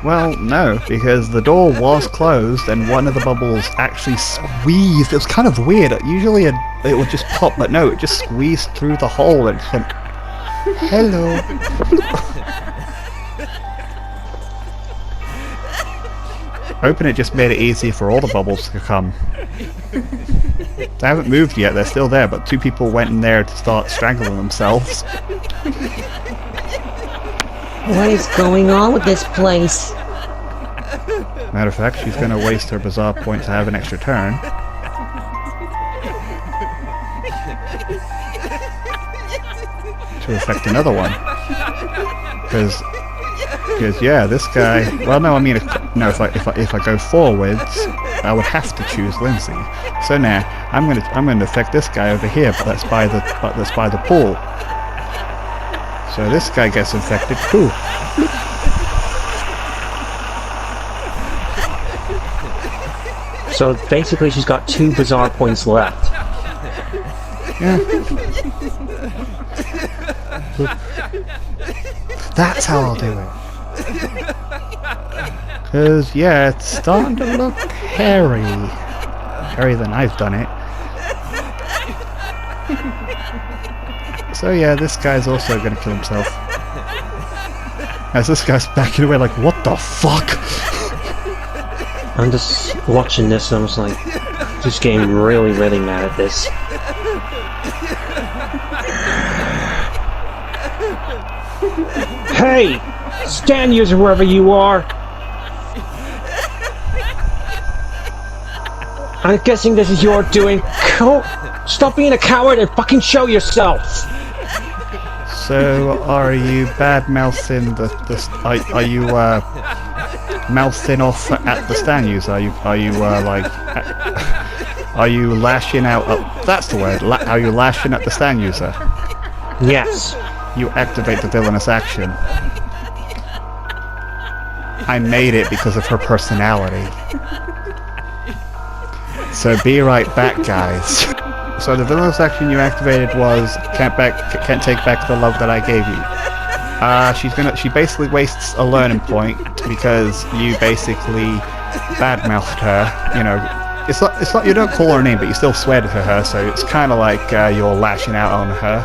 Well, no, because the door was closed and one of the bubbles actually squeezed. It was kind of weird. Usually it would just pop, but no, it just squeezed through the hole and it went, hello. Hoping it just made it easy for all the bubbles to come. They haven't moved yet, they're still there, but 2 people went in there to start strangling themselves. What is going on with this place? Matter of fact, she's going to waste her bizarre point to have an extra turn. To affect another one. Because yeah, this guy. Well, no, I mean, if I go forwards, I would have to choose Lindsay. So now I'm gonna affect this guy over here, but that's by the pool. So this guy gets infected too. So basically she's got 2 bizarre points left. Yeah. That's how I'll do it. Cause yeah, it's starting to look hairy. Hairier than I've done it. So yeah, this guy's also gonna kill himself. As this guy's backing away like, what the fuck? I'm just watching this and I was like, just getting really, really mad at this. Hey! Stand user wherever you are! I'm guessing this is your doing. Stop being a coward and fucking show yourself! So, are you bad-mouthing are you, mouthing off at the stand user? Are you lashing out, that's the word, are you lashing at the stand user? Yes. You activate the villainous action. I made it because of her personality. So be right back, guys. So the villainous action you activated was can't take back the love that I gave you. She basically wastes a learning point because you basically badmouthed her. You know, it's not you don't call her name, but you still swear to her. So it's kind of like you're lashing out on her.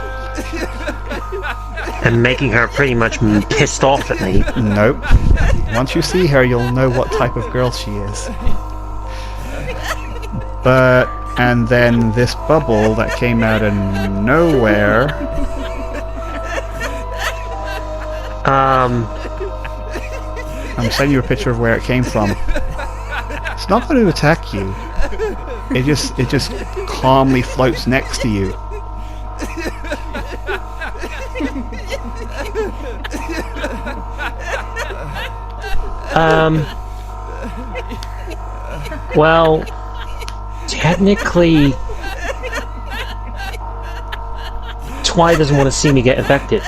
And making her pretty much pissed off at me. Nope. Once you see her, you'll know what type of girl she is. And then this bubble that came out of nowhere. I'm sending you a picture of where it came from. It's not going to attack you. It just calmly floats next to you. Well, Technically, Twy doesn't want to see me get infected.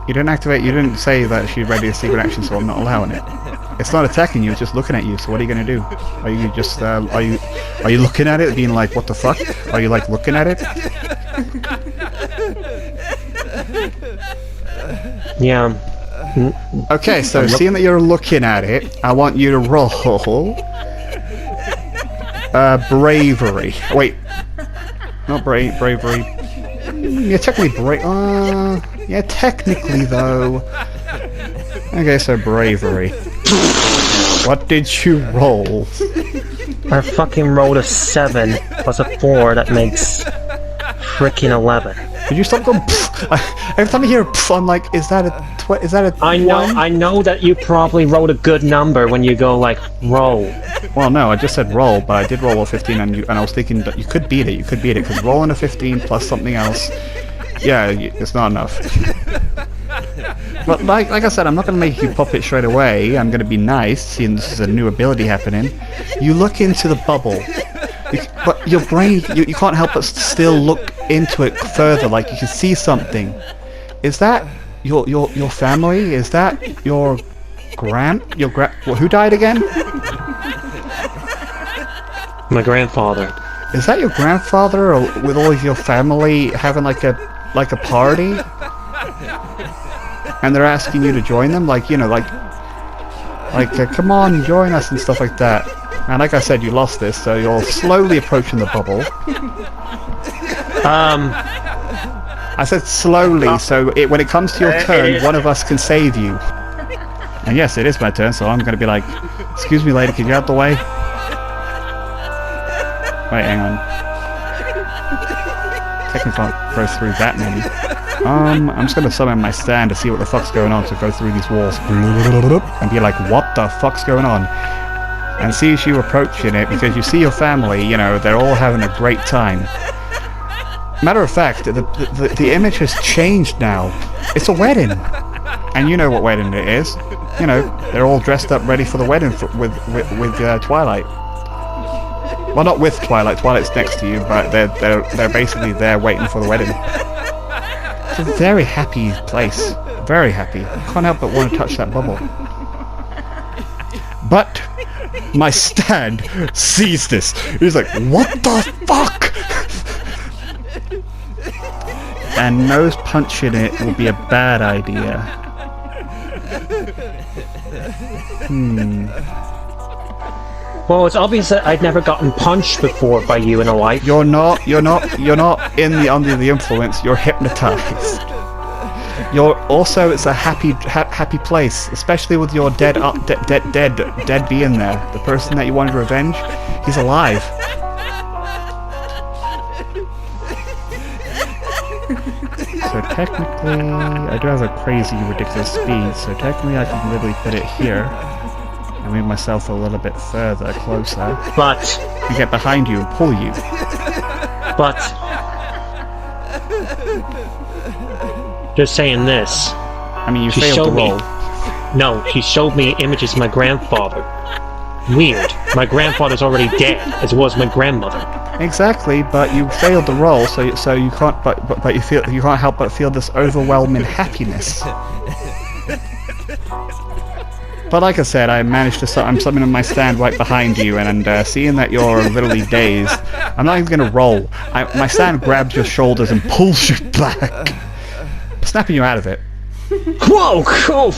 You didn't say that she's ready to secret action, so I'm not allowing it. It's not attacking you, it's just looking at you, so what are you gonna do? Are you just, are you looking at it, being like, what the fuck? Are you, like, looking at it? Yeah. Okay, so seeing that you're looking at it, I want you to roll... bravery. Wait. Not bravery. Yeah, technically yeah, technically though. Okay, so bravery. What did you roll? I fucking rolled a 7 plus a 4, that makes frickin' 11. Did you stop going pfft? Every time I hear pfft, I'm like, is that a I know that you probably rolled a good number when you go like, roll. Well, no, I just said roll, but I did roll a 15 and I was thinking that you could beat it, because rolling a 15 plus something else, yeah, it's not enough. But like I said, I'm not going to make you pop it straight away. I'm going to be nice, seeing this is a new ability happening. You look into the bubble, but your brain, you can't help but still look into it further, like you can see something. Is that your family? Is that your who died again? My grandfather. Is that your grandfather, or with all of your family having like a party? And they're asking you to join them, like, you know, like come on, join us and stuff like that. And like I said, you lost this, so you're slowly approaching the bubble. I said slowly, so when it comes to your turn, one of us can save you. And yes, it is my turn, so I'm going to be like, excuse me, lady, can you get out the way? Wait, hang on. Technically can't go through that many. I'm just gonna summon my stand to see what the fuck's going on, to go through these walls and be like, what the fuck's going on? And see you approaching it, because you see your family, you know, they're all having a great time. Matter of fact, the image has changed now. It's a wedding. And you know what wedding it is. You know, they're all dressed up ready for the wedding with Twilight. Well, not with Twilight. Twilight's next to you, but they're basically there waiting for the wedding. It's a very happy place. Very happy. You can't help but want to touch that bubble. But my stand sees this. He's like, what the fuck? And nose punching it will be a bad idea. Well, it's obvious that I'd never gotten punched before by you in a life. You're not under the influence, you're hypnotized. It's a happy place, especially with your dead being there. The person that you wanted to revenge, he's alive. So technically, I do have a crazy, ridiculous speed, so technically I can literally put it here. And move myself a little bit further, closer. But... and get behind you and pull you. But... just saying this. I mean, you failed the roll. No, he showed me images of my grandfather. Weird. My grandfather's already dead, as was my grandmother. Exactly, but you failed the roll, so you can't. But you can't help but feel this overwhelming happiness. But like I said, I managed to. I'm summoning my stand right behind you, and seeing that you're literally dazed, I'm not even gonna roll. My stand grabs your shoulders and pulls you back, snapping you out of it. Whoa! Cool.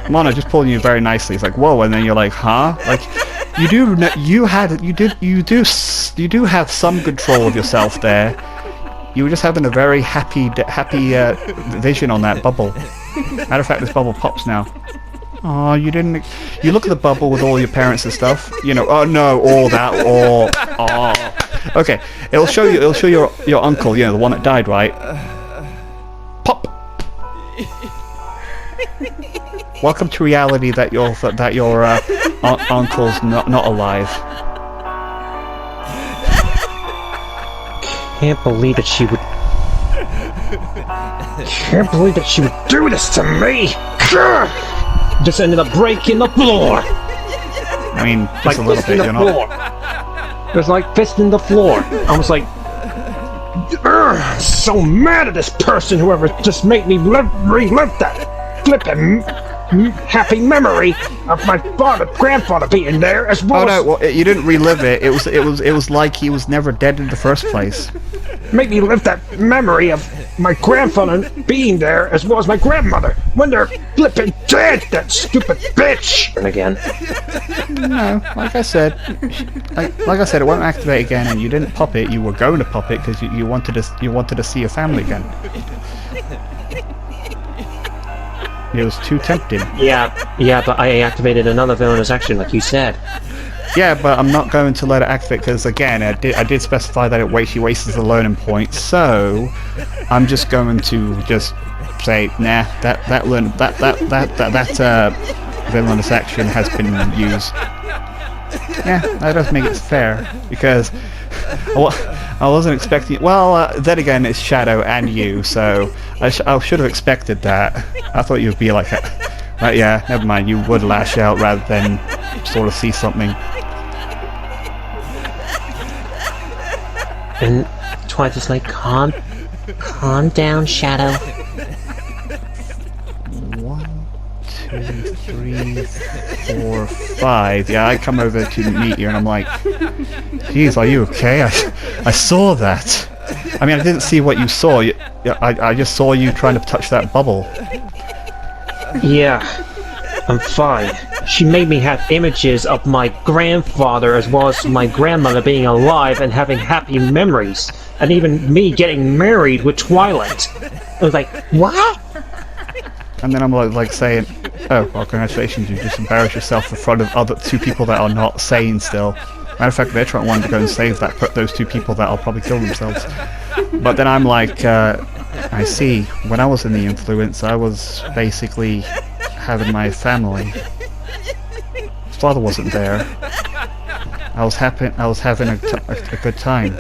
Mono just pulling you very nicely. It's like, whoa, and then you're like, huh? Like, you do have some control of yourself there. You were just having a very happy vision on that bubble. Matter of fact, this bubble pops now. Oh, you didn't. You look at the bubble with all your parents and stuff. You know. Oh no, all that. Oh. Okay. It'll show you. It'll show your uncle. You know, the one that died, right? Pop. Welcome to reality. That your uncle's not alive. Can't believe that she would. Can't believe that she would do this to me. Just ended up breaking the floor. I mean, just like a little bit. You're not. It was like fisting the floor. I was like, "Urgh, so mad at this person, whoever just made me relive that flippin' happy memory of my grandfather being there as well. Oh no, well, you didn't relive it. It was like he was never dead in the first place. Make me live that memory of my grandfather being there as well as my grandmother when they're flipping dead. That stupid bitch. And again. No, like I said, it won't activate again, and you didn't pop it. You were going to pop it because you wanted to see your family again. It was too tempting. Yeah, but I activated another villainous action, like you said. Yeah, but I'm not going to let it activate because, again, I did specify that she wastes the learning points. So I'm just going to say, nah, that villainous action has been used. Yeah, that does make it fair because I wasn't expecting. Well, then again, it's Shadow and you, so I should have expected that. I thought you'd be like, right, yeah, never mind. You would lash out rather than sort of see something. And Twilight is like, calm down, Shadow. 1, 2, 3, 4, 5. Yeah, I come over to meet you, and I'm like, "Geez, are you okay? I saw that. I mean, I didn't see what you saw. I just saw you trying to touch that bubble." Yeah, I'm fine. She made me have images of my grandfather as well as my grandmother being alive and having happy memories. And even me getting married with Twilight. I was like, what? And then I'm like saying, "Oh, well, congratulations, you just embarrassed yourself in front of other two people that are not sane still." Matter of fact, they're wanting to go and save those two people that will probably kill themselves. But then I'm like, I see. When I was in the influence, I was basically having my family. His father wasn't there. I was having a good time.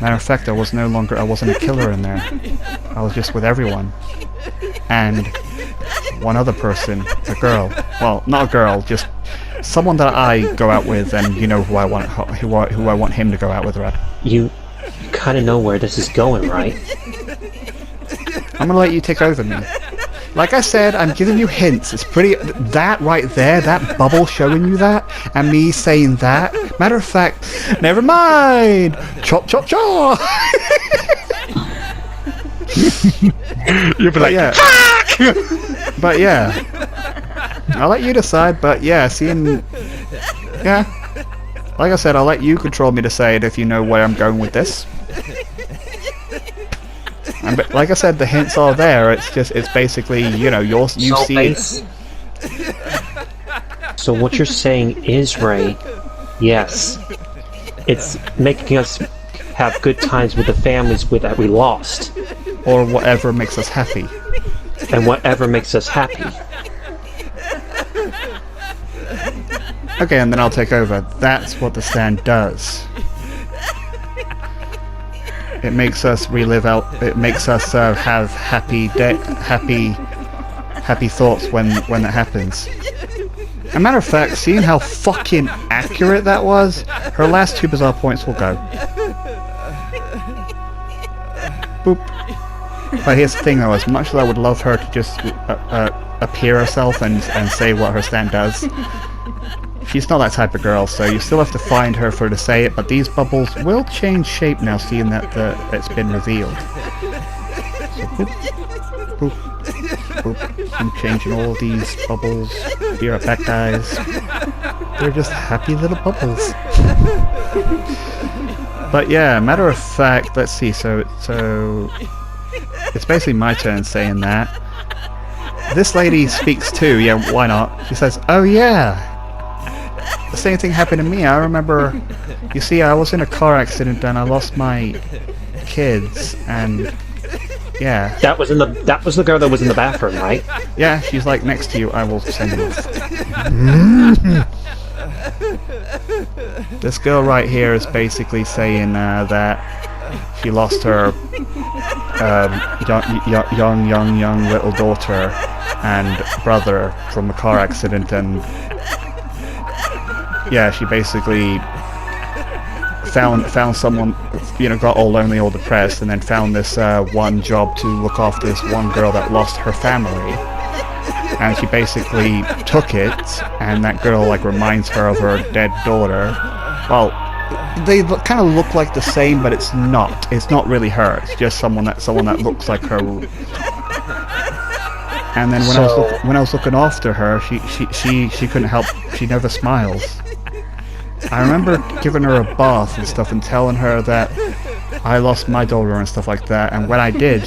Matter of fact, I wasn't a killer in there. I was just with everyone. And one other person, a girl. Well, not a girl, just someone that I go out with, and you know who I want him to go out with, right? You kind of know where this is going, right? I'm gonna let you take over me. Like I said, I'm giving you hints. It's pretty... That right there, that bubble showing you that, and me saying that. Matter of fact, never mind! Chop, chop, chop! You'll be like, yeah. But yeah. I'll let you decide, but yeah, seeing... Yeah. Like I said, I'll let you control me to say it if you know where I'm going with this. And like I said, the hints are there. It's basically, you know, you see it. So what you're saying is, Ray, yes, it's making us have good times with the families that we lost. Or whatever makes us happy. And whatever makes us happy. Okay, and then I'll take over. That's what the stand does. It makes us relive out. It makes us have happy thoughts when that happens. As a matter of fact, seeing how fucking accurate that was, her last 2 bizarre points will go. Boop. But here's the thing, though. As much as I would love her to just appear herself and say what her stand does, she's not that type of girl, so you still have to find her for her to say it, but these bubbles will change shape now, seeing that it's been revealed. So boop, boop, boop. I'm changing all these bubbles. Be right back, guys. They're just happy little bubbles. But yeah, matter of fact, let's see, so it's basically my turn saying that. This lady speaks too, yeah, why not? She says, "Oh yeah, the same thing happened to me. I remember, you see, I was in a car accident and I lost my kids, and yeah." That was the girl that was in the bathroom, right? Yeah, she's like next to you. I will send you off. This girl right here is basically saying that she lost her young little daughter and brother from a car accident, and yeah, she basically found someone, you know, got all lonely, all depressed, and then found this one job to look after this one girl that lost her family. And she basically took it, and that girl like reminds her of her dead daughter. Well, they kind of look like the same, but it's not. It's not really her. It's just someone that looks like her. And then when I was looking after her, she couldn't help. She never smiles. I remember giving her a bath and stuff, and telling her that I lost my daughter and stuff like that. And when I did,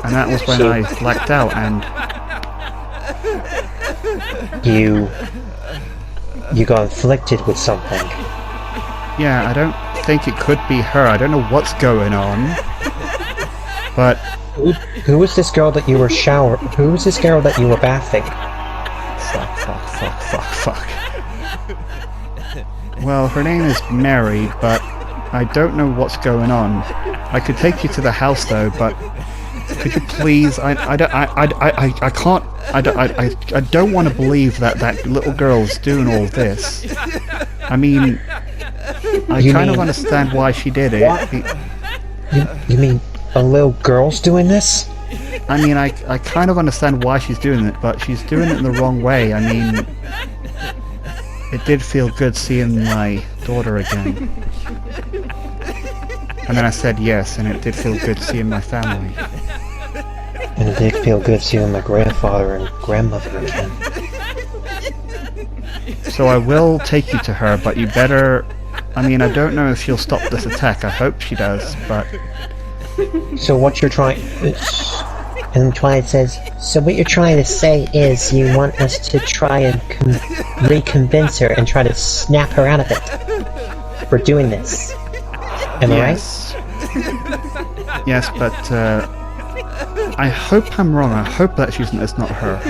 and that was when I blacked out. And you got inflicted with something. yeah, I don't think it could be her. I don't know what's going on, but Who was this girl that you were Who was this girl that you were bathing? Fuck. Well, her name is Mary, but I don't know what's going on. I could take you to the house though, but could you please? I can't. I don't want to believe that little girl's doing all this. I mean, I kind of understand why she did it. What? You mean a little girl's doing this? I mean, I kind of understand why she's doing it, but she's doing it in the wrong way. I mean, it did feel good seeing my daughter again. And then I said yes, and it did feel good seeing my family. And it did feel good seeing my grandfather and grandmother again. So I will take you to her, but you better... I mean, I don't know if she'll stop this attack. I hope she does, but... So what you're trying... And Twilight says, so what you're trying to say is you want us to try and reconvince her and try to snap her out of it for doing this. Am I right? Yes, but I hope I'm wrong. I hope that it's not her.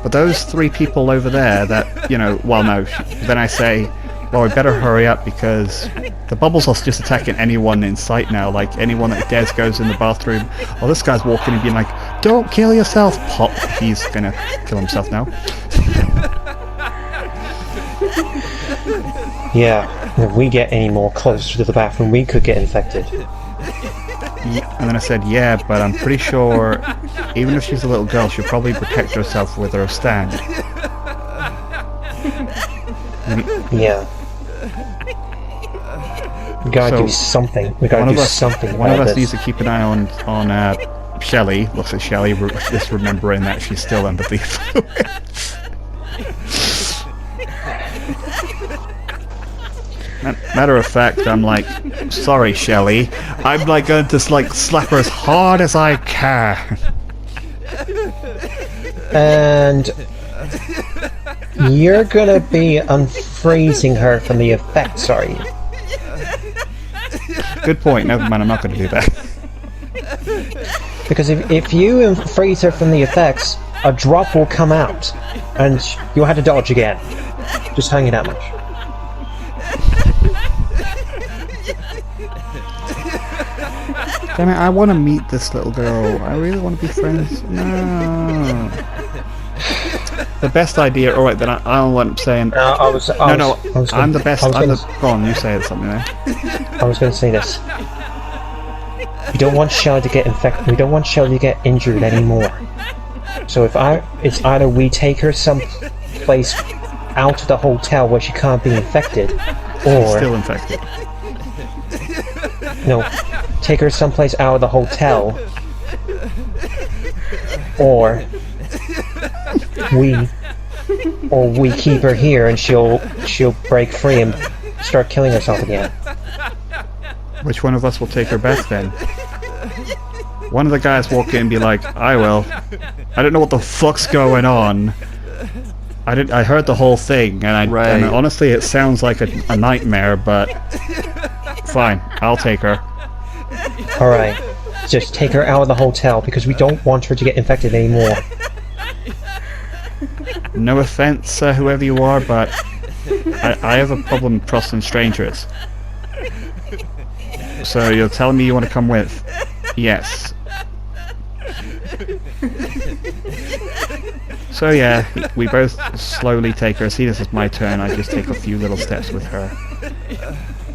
But those three people over there that, you know, well no, then I say, well, we better hurry up because the bubbles are just attacking anyone in sight now, like anyone that dares goes in the bathroom. Oh, this guy's walking and being like, don't kill yourself, pop. He's gonna kill himself now. Yeah, if we get any more closer to the bathroom, we could get infected. And then I said, yeah, but I'm pretty sure even if she's a little girl, she'll probably protect herself with her stand. Yeah. We gotta do something. We gotta do something about One of us this. needs to keep an eye on Shelley. Looks at Shelley, just remembering that she's still under the Matter of fact, I'm like, sorry, Shelley. I'm like going to like slap her as hard as I can. And you're gonna be unfreezing her from the effects, are you? Good point. Never mind. I'm not going to do that. Because if you freeze her from the effects, a drop will come out, and you'll have to dodge again. Just telling you that much. Damn it! I want to meet this little girl. I really want to be friends. No. The best idea. All right, then I'll what I'm saying. I'm the best. Go on, you say it something there. I was going to say this. We don't want Shelley to get infected. We don't want Shelley to get injured anymore. So it's either we take her someplace out of the hotel where she can't be infected, or still infected. No, take her someplace out of the hotel, or we keep her here and she'll break free and start killing herself again. Which one of us will take her back then? One of the guys walk in and be like, I will. I don't know what the fuck's going on. I heard the whole thing, and and honestly it sounds like a nightmare, but fine, I'll take her. Alright, just take her out of the hotel because we don't want her to get infected anymore. No offense, whoever you are, but I have a problem trusting strangers. So you're telling me you want to come with? Yes. So yeah, we both slowly take her. As soon as it's my turn, I just take a few little steps with her.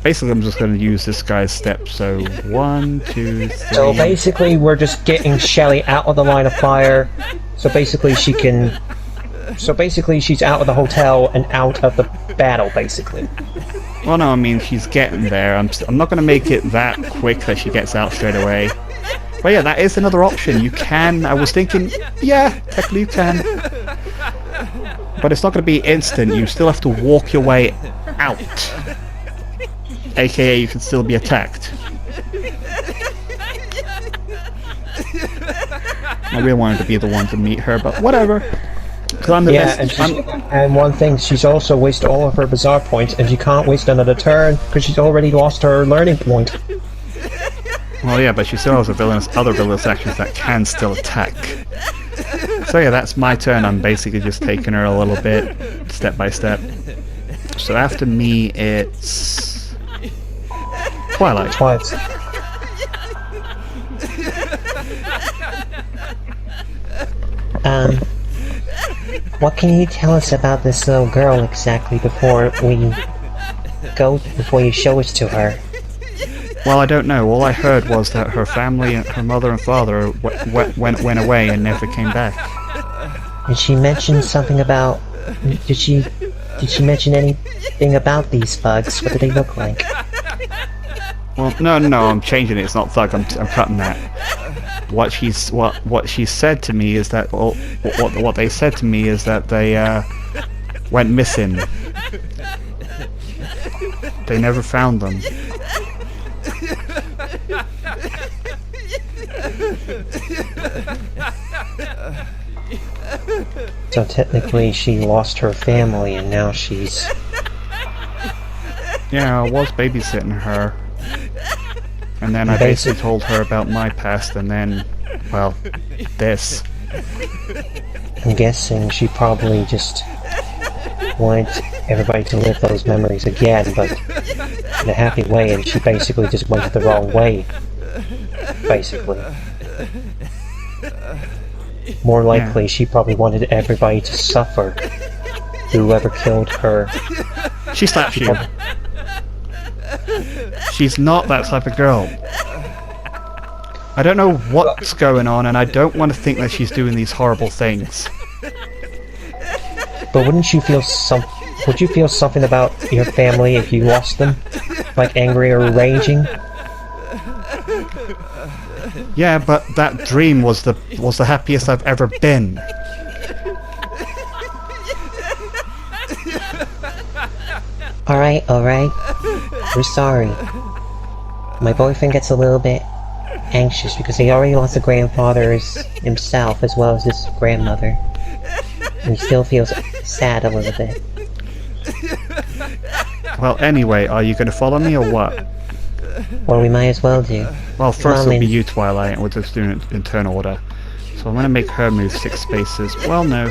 Basically, I'm just going to use this guy's steps. So 1, 2, 3. So basically, we're just getting Shelly out of the line of fire. So basically, she can. So basically, she's out of the hotel and out of the battle, basically. Well, no, I mean she's getting there. I'm not going to make it that quick that she gets out straight away. But yeah, that is another option. You can. I was thinking, yeah, technically you can. But it's not going to be instant. You still have to walk your way out. AKA, you can still be attacked. I really wanted to be the one to meet her, but whatever. Because I'm the best. And one thing, she's also wasted all of her bizarre points, and she can't waste another turn because she's already lost her learning point. Well, yeah, but she still has other villainous actions that can still attack. So yeah, that's my turn. I'm basically just taking her a little bit, step by step. So after me, it's Twilight. What can you tell us about this little girl exactly before you show us to her? Well, I don't know. All I heard was that her family, her mother and father, went away and never came back. And she mentioned something about... Did she mention anything about these bugs? What do they look like? Well, no, I'm changing it. It's not thug. I'm cutting that. What she said to me is that what they said to me is that they went missing. They never found them. So technically she lost her family and now she's... Yeah, I was babysitting her. And then I basically told her about my past and then, well, this. I'm guessing she probably just wanted everybody to live those memories again, but in a happy way, and she basically just went the wrong way. Basically. More likely, she probably wanted everybody to suffer. Whoever killed her. She slaps you. She's not that type of girl. I don't know what's going on, and I don't want to think that she's doing these horrible things. But wouldn't you feel would you feel something about your family if you lost them? Like angry or raging? Yeah, but that dream was the happiest I've ever been. Alright. We're sorry. My boyfriend gets a little bit anxious because he already lost a grandfather himself as well as his grandmother. And he still feels sad a little bit. Well, anyway, are you going to follow me or what? Well, we might as well do. Well, first it'll be you, Twilight, and we'll just do it in turn order. So I'm going to make her move 6 spaces. Well, no.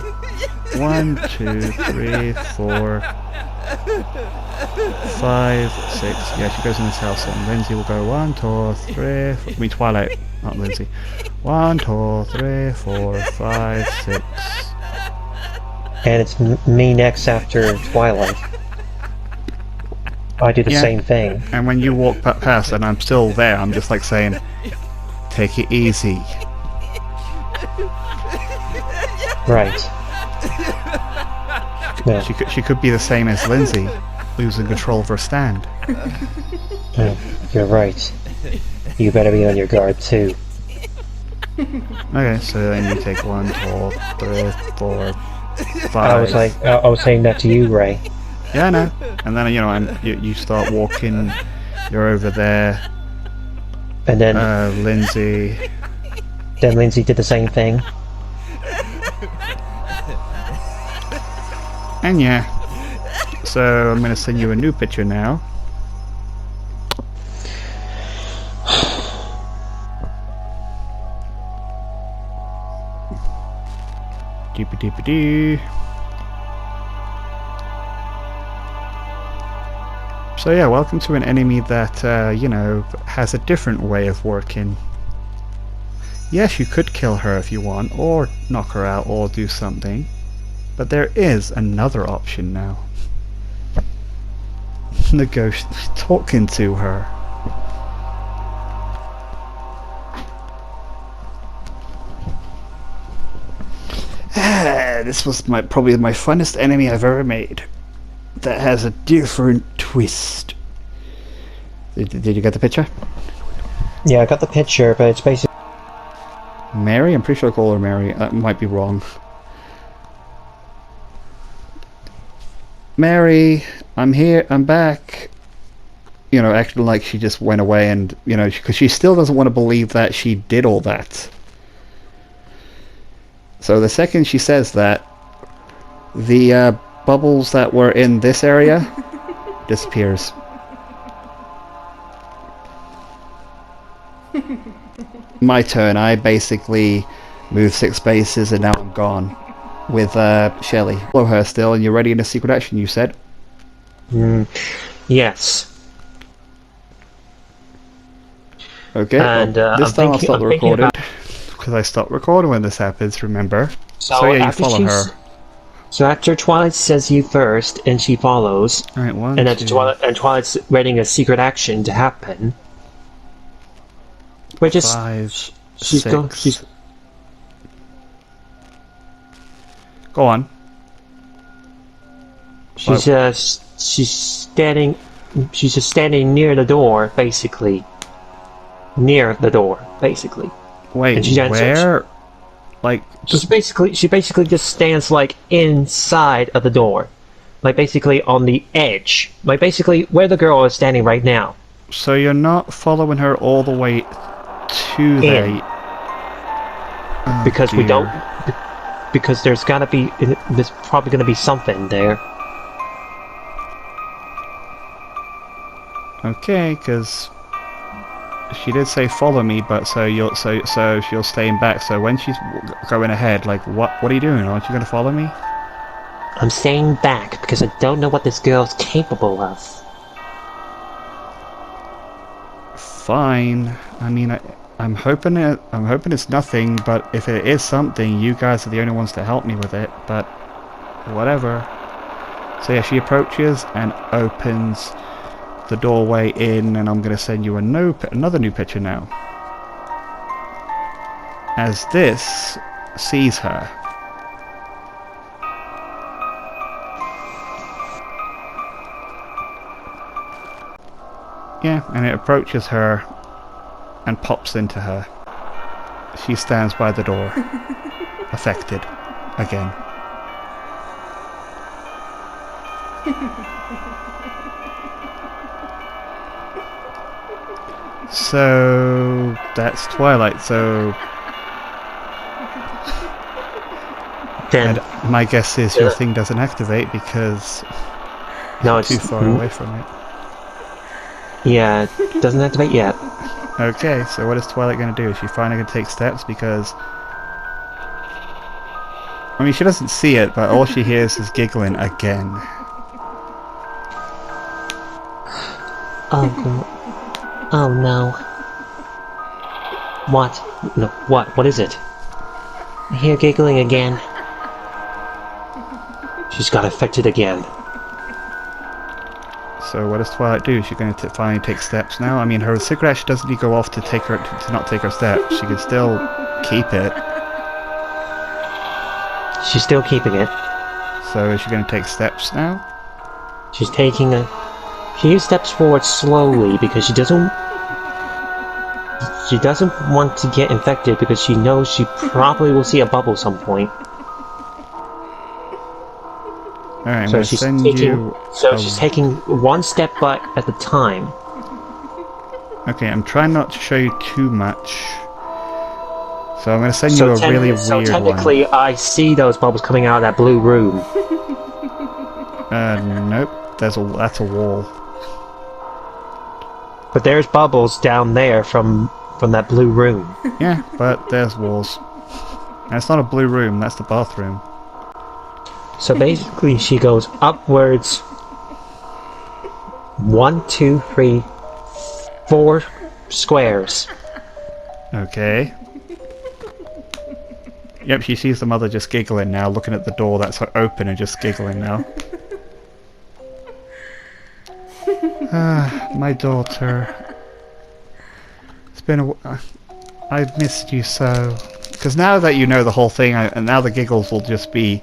1, 2, 3, 4, 5, 6. Yeah, she goes in this house, and Lindsay will go 1, 2, 3. I mean, Twilight, not Lindsay. 1, 2, 3, 4, 5, 6. And it's me next after Twilight. I do the same thing. And when you walk past and I'm still there, I'm just like saying, take it easy. Right. Yeah. She could be the same as Lindsay, losing control of her stand. You're right. You better be on your guard too. Okay, so then you take 1, 2, 3, 4, 5. I was saying that to you, Ray. Yeah, I know. And then you start walking. You're over there. And then Lindsay. Then Lindsay did the same thing. And yeah. So I'm gonna send you a new picture now. Doopy-doopy-doo. So yeah, welcome to an enemy that, has a different way of working. Yes, you could kill her if you want, or knock her out, or do something. But there is another option now. The ghost is talking to her. This was probably my funnest enemy I've ever made. That has a different twist. Did you get the picture? Yeah, I got the picture, but it's basically... Mary? I'm pretty sure I call her Mary. That might be wrong. Mary, I'm here, I'm back. You know, acting like she just went away and, you know, because she still doesn't want to believe that she did all that. So the second she says that, the bubbles that were in this area disappears. My turn. I basically moved 6 spaces and now I'm gone with Shelley. Follow her still, and you're ready in a secret action, you said? Yes. Okay, And, well, this time I'll stop the thinking recording. Because I stopped recording when this happens, remember? So yeah, you after follow her. So after Twilight says you first, and she follows, Alright, one, and then two. Twilight's readying a secret action to happen. We're just... 5, she's 6. Go on. She's just standing near the door, basically. Near the door, basically. Wait, And she answers. where? Like, She basically just stands like inside of the door, like basically on the edge, like basically where the girl is standing right now. so you're not following her all the way to there? Oh, Because we dear. don't, because there's probably gonna be something there. Okay, because she did say follow me, but so she'll staying back. So when she's going ahead, like what are you doing? Aren't you gonna follow me? I'm staying back because I don't know what this girl's capable of. Fine. I mean, I'm hoping it's nothing. But if it is something, you guys are the only ones to help me with it. But whatever. So yeah, she approaches and opens the doorway in, and I'm going to send you another new picture now. As this sees her. Yeah, and it approaches her and pops into her. She stands by the door, affected again. So that's Twilight. So Then and my guess is your thing doesn't activate because no, you're it's too far away from it. Yeah, it doesn't activate yet. Okay, so what is Twilight going to do? Is she finally going to take steps? Because I mean, she doesn't see it, but all she hears is giggling again. Oh no. What? No, what? What is it? I hear giggling again. She's got affected again. So what does Twilight do? Is she going to finally take steps now? I mean, her secret action doesn't need to go off to not take her steps. She can still keep it. She's still keeping it. So is she going to take steps now? She's taking a few steps forward slowly because she doesn't want to get infected because she knows she probably will see a bubble some point. Alright, I'm So going to send you... she's taking one step back at a time. Okay, I'm trying not to show you too much. So I'm going to send you a really So weird technically, I see those bubbles coming out of that blue room. one. Nope. That's a wall. But there's bubbles down there from that blue room. Yeah, but there's walls. And it's not a blue room, that's the bathroom. So basically, she goes upwards 1, 2, 3, 4 squares. Okay. Yep, she sees the mother just giggling now, looking at the door that's open and just giggling now. Ah, my daughter. It's been I've missed you so. Because now that you know the whole thing, and now the giggles will just be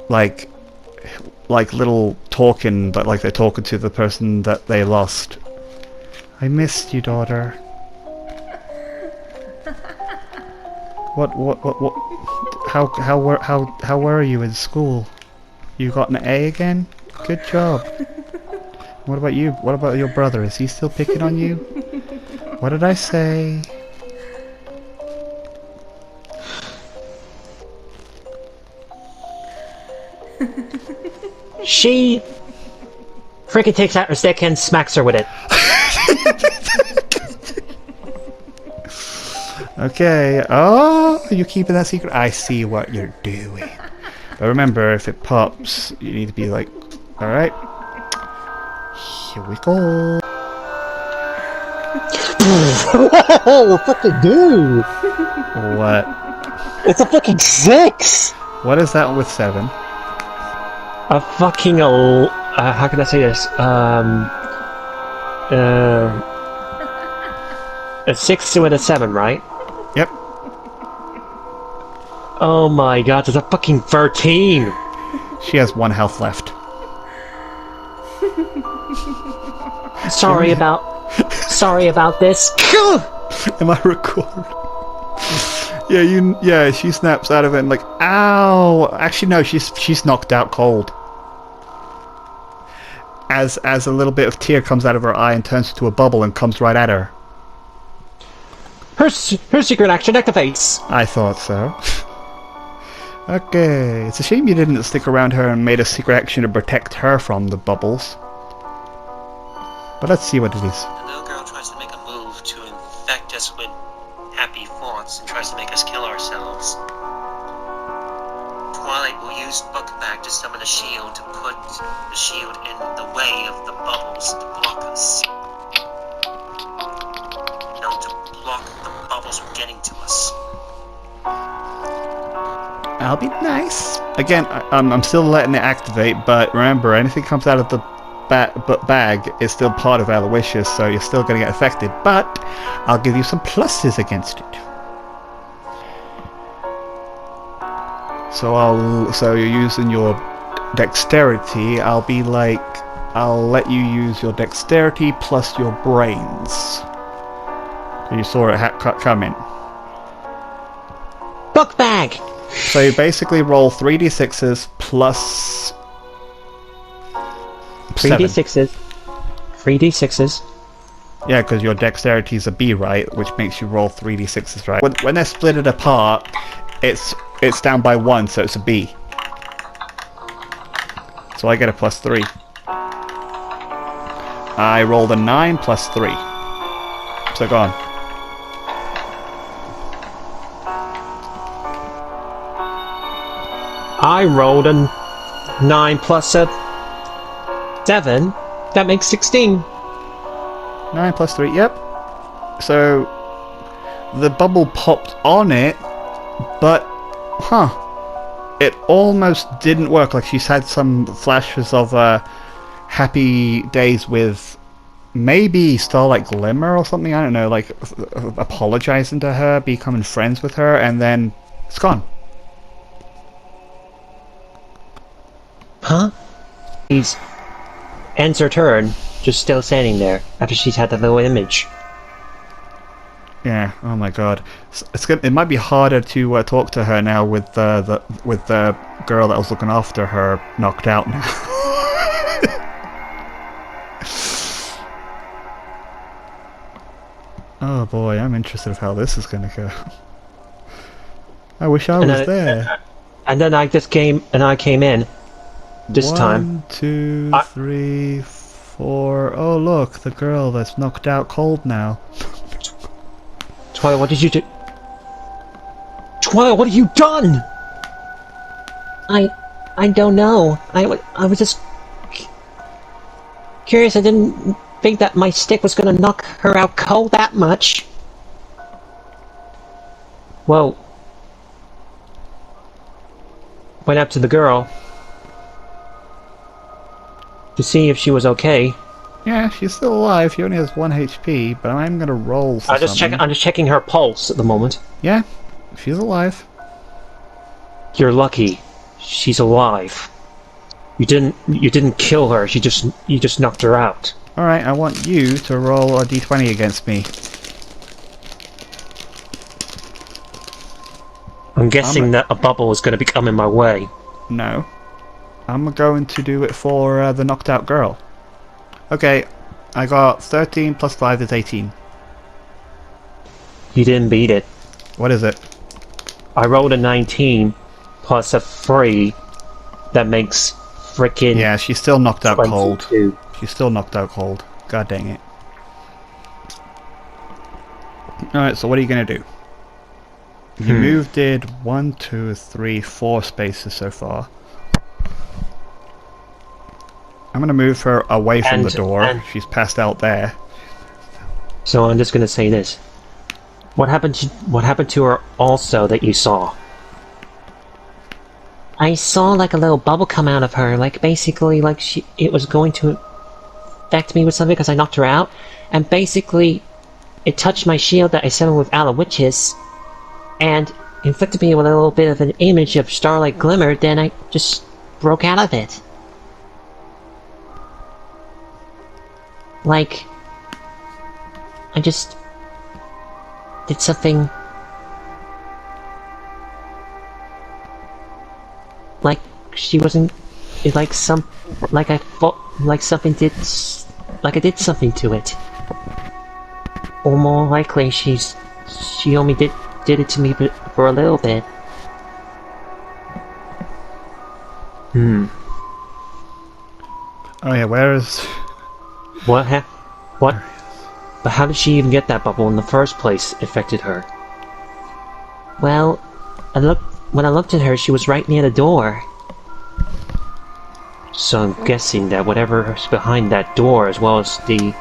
like little talking, but like they're talking to the person that they lost. I missed you, daughter. What? How were you in school? You got an A again? Good job. What about you? What about your brother? Is he still picking on you? What did I say? She freaking takes out her stick and smacks her with it. Okay. Oh, you're keeping that secret? I see what you're doing. But remember, if it pops, you need to be like, alright. Here we go. Whoa, fucking dude! What? It's a fucking 6! What is that with 7? A fucking how can I say this? A 6 with a 7, right? Yep. Oh my god, it's a fucking 13! She has 1 health left. Sorry about this. Am I recording? Yeah, she snaps out of it and like, ow! Actually, no, she's knocked out cold. As a little bit of tear comes out of her eye and turns into a bubble and comes right at her. Her secret action activates. I thought so. Okay, it's a shame you didn't stick around her and made a secret action to protect her from the bubbles. But let's see what it is. The little girl tries to make a move to infect us with happy thoughts and tries to make us kill ourselves. Twilight will use Bookbag to summon a shield to put the shield in the way of the bubbles to block us. You know, to block the bubbles from getting to us. I'll be nice. Again, I'm still letting it activate, but remember, anything comes out of the bag is still part of Aloysius, so you're still going to get affected, but I'll give you some pluses against it. So you're using your dexterity. I'll let you use your dexterity plus your brains. You saw it coming. Book bag! So you basically roll 3d6s plus 3d6s. 3d6s. Yeah, because your dexterity is a B, right? Which makes you roll 3d6s, right? When they're split it apart, it's down by 1, so it's a B. So I get a plus 3. I rolled a 9 plus 3. So go on. I rolled a 9 plus a 7. That makes 16. 9 plus 3, yep. So the bubble popped on it, but it almost didn't work. Like she's had some flashes of happy days with maybe Starlight Glimmer or something, I don't know, like apologizing to her, becoming friends with her, and then it's gone. Huh? He's ends her turn, just still standing there after she's had the little image. Yeah. Oh my god. It might be harder to talk to her now with the girl that was looking after her knocked out now. Oh boy, I'm interested in how this is gonna go. I wish I was there. And then I came in. This time. 1, 2, 3, 4. Oh look, the girl that's knocked out cold now. Twilight, what did you do? Twilight, what have you done? I don't know. I was just curious. I didn't think that my stick was gonna knock her out cold that much. Well, went up to the girl to see if she was okay. Yeah, she's still alive. She only has 1 HP, but I'm gonna roll for I'm just checking her pulse at the moment. Yeah, she's alive. You're lucky. She's alive. You didn't kill her. You just knocked her out. All right, I want you to roll a d20 against me. I'm guessing that a bubble is going to become in my way. No, I'm going to do it for the knocked out girl. Okay, I got 13 plus 5 is 18. You didn't beat it. What is it? I rolled a 19 plus a 3. That makes frickin' Yeah, she's still knocked out 22. cold. She's still knocked out cold. God dang it. Alright, so what are you going to do? You moved it 1, 2, 3, 4 spaces so far. I'm going to move her away from the door. She's passed out there. So I'm just going to say this. What happened to her also that you saw? I saw like a little bubble come out of her, like basically like it was going to affect me with something because I knocked her out, and basically it touched my shield that I summoned with Ala Witches, and inflicted me with a little bit of an image of Starlight Glimmer, then I just broke out of it. Like, I just did something. Like, she wasn't. It like some. Like I fought. Like something did. Like I did something to it. Or more likely, she only did it to me for a little bit. Oh yeah, where is... What? But how did she even get that bubble in the first place? Affected her. Well, when I looked at her, she was right near the door. So I'm guessing that whatever's behind that door, as well as the...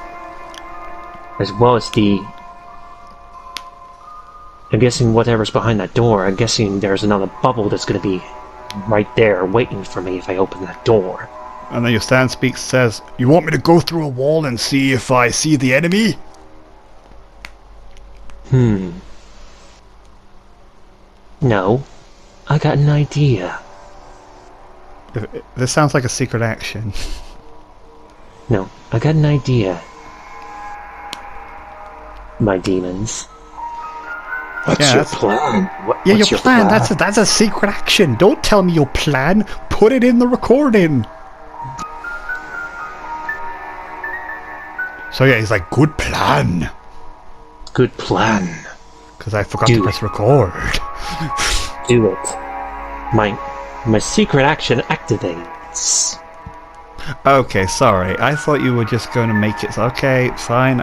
I'm guessing whatever's behind that door, I'm guessing there's another bubble that's gonna be right there waiting for me if I open that door. And then your stand speaks says, "You want me to go through a wall and see if I see the enemy?" No. I got an idea. This sounds like a secret action. No, I got an idea. My demons. What's your plan? Yeah, what's your plan. That's a secret action. Don't tell me your plan. Put it in the recording. So yeah, he's like, good plan. Good plan. Because I forgot to press record. Do it. My secret action activates. Okay, sorry. I thought you were just going to make it. Okay, fine.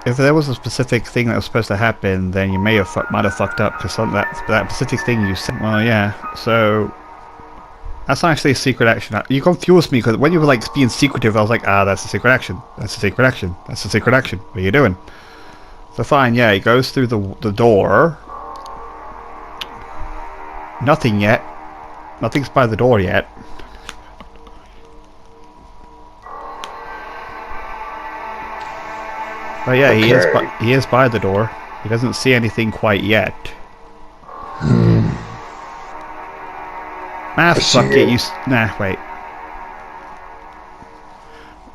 If there was a specific thing that was supposed to happen, then you might have fucked up because that specific thing you said. Well, yeah. So that's not actually a secret action. You confused me because when you were like being secretive, I was like, that's a secret action. That's a secret action. That's a secret action. What are you doing? So fine, yeah. He goes through the door. Nothing yet. Nothing's by the door yet. But yeah, okay. He is by the door. He doesn't see anything quite yet. Fuck it. Nah, wait.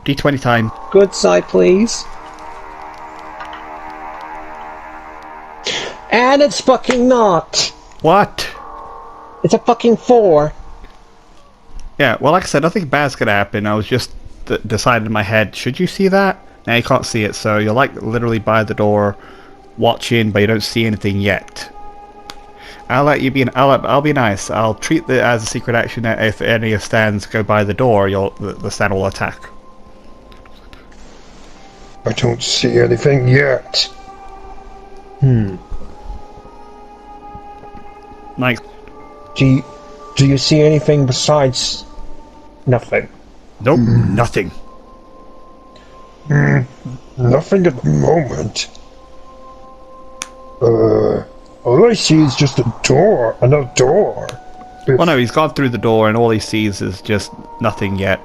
D20 time. Good side, please. And it's fucking not. What? It's a fucking 4. Yeah, well, like I said, nothing bad's gonna happen. I was just decided in my head, should you see that? Now you can't see it, so you're like literally by the door, watching, but you don't see anything yet. I'll let you be. I'll be nice. I'll treat it as a secret action. That if any of stands go by the door, the stand will attack. I don't see anything yet. Like, do you see anything besides nothing? Nope, nothing. Nothing at the moment. All I see is just a door, another door. Well, no, he's gone through the door and all he sees is just nothing yet.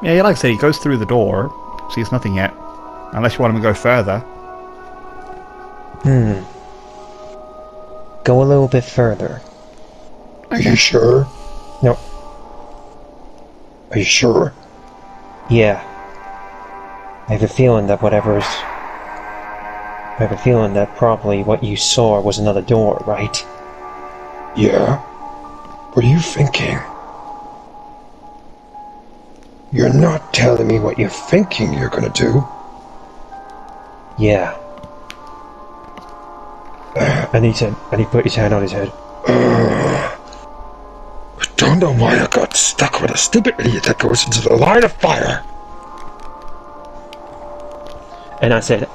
Yeah, like I said, he goes through the door, sees nothing yet. Unless you want him to go further. Go a little bit further. Are you sure? No. Are you sure? Yeah. I have a feeling that I have a feeling that probably what you saw was another door, right? Yeah. What are you thinking? You're not telling me what you're thinking you're gonna do. Yeah. And he put his hand on his head. I don't know why I got stuck with a stupid idiot that goes into the line of fire. And I said,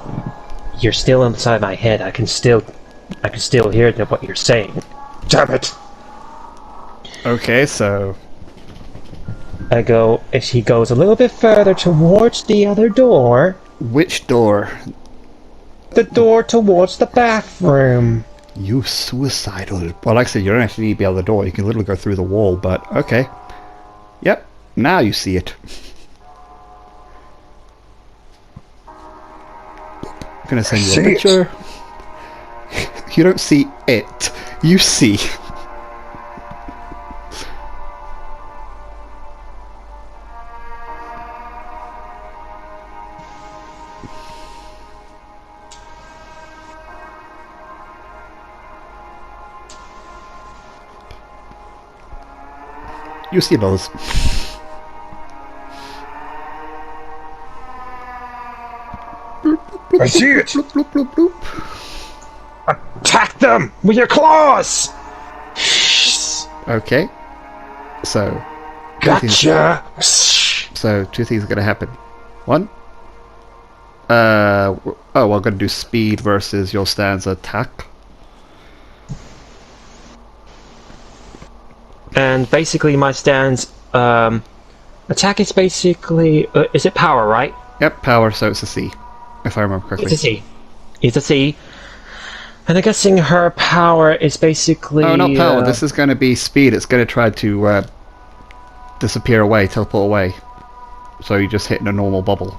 "You're still inside my head. I can still hear what you're saying." Damn it! Okay, so... I go, as he goes a little bit further towards the other door. Which door? The door towards the bathroom. You suicidal. Well, like I said, you don't actually need to be out the door. You can literally go through the wall, but okay. Yep, now you see it. I'm gonna send you a picture. You don't see it. You see. You see those. I see it! Bloop, bloop, bloop, bloop. Attack them with your claws! Okay. So. Gotcha! So, two things are going to happen. One. Oh, we're going to do speed versus your stance attack. And basically my stance, attack is basically, is it power, right? Yep, power, so it's a C. If I remember correctly. It's a C. It's a C. And I'm guessing her power is basically... Oh, not power, this is going to be speed. It's going to try to disappear away, teleport away. So you're just hitting a normal bubble.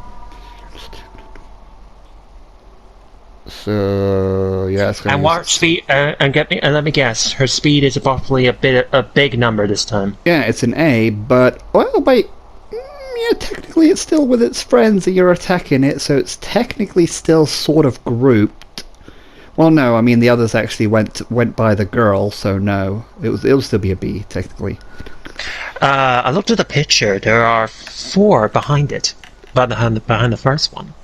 So yeah, it's going And what speed? And let me guess. Her speed is probably a big number this time. Yeah, it's an A, but well, wait. Yeah, technically it's still with its friends that you're attacking it, so it's technically still sort of grouped. Well, no, I mean the others actually went by the girl, so no, it'll still be a B technically. I looked at the picture. There are 4 behind it, behind the first one.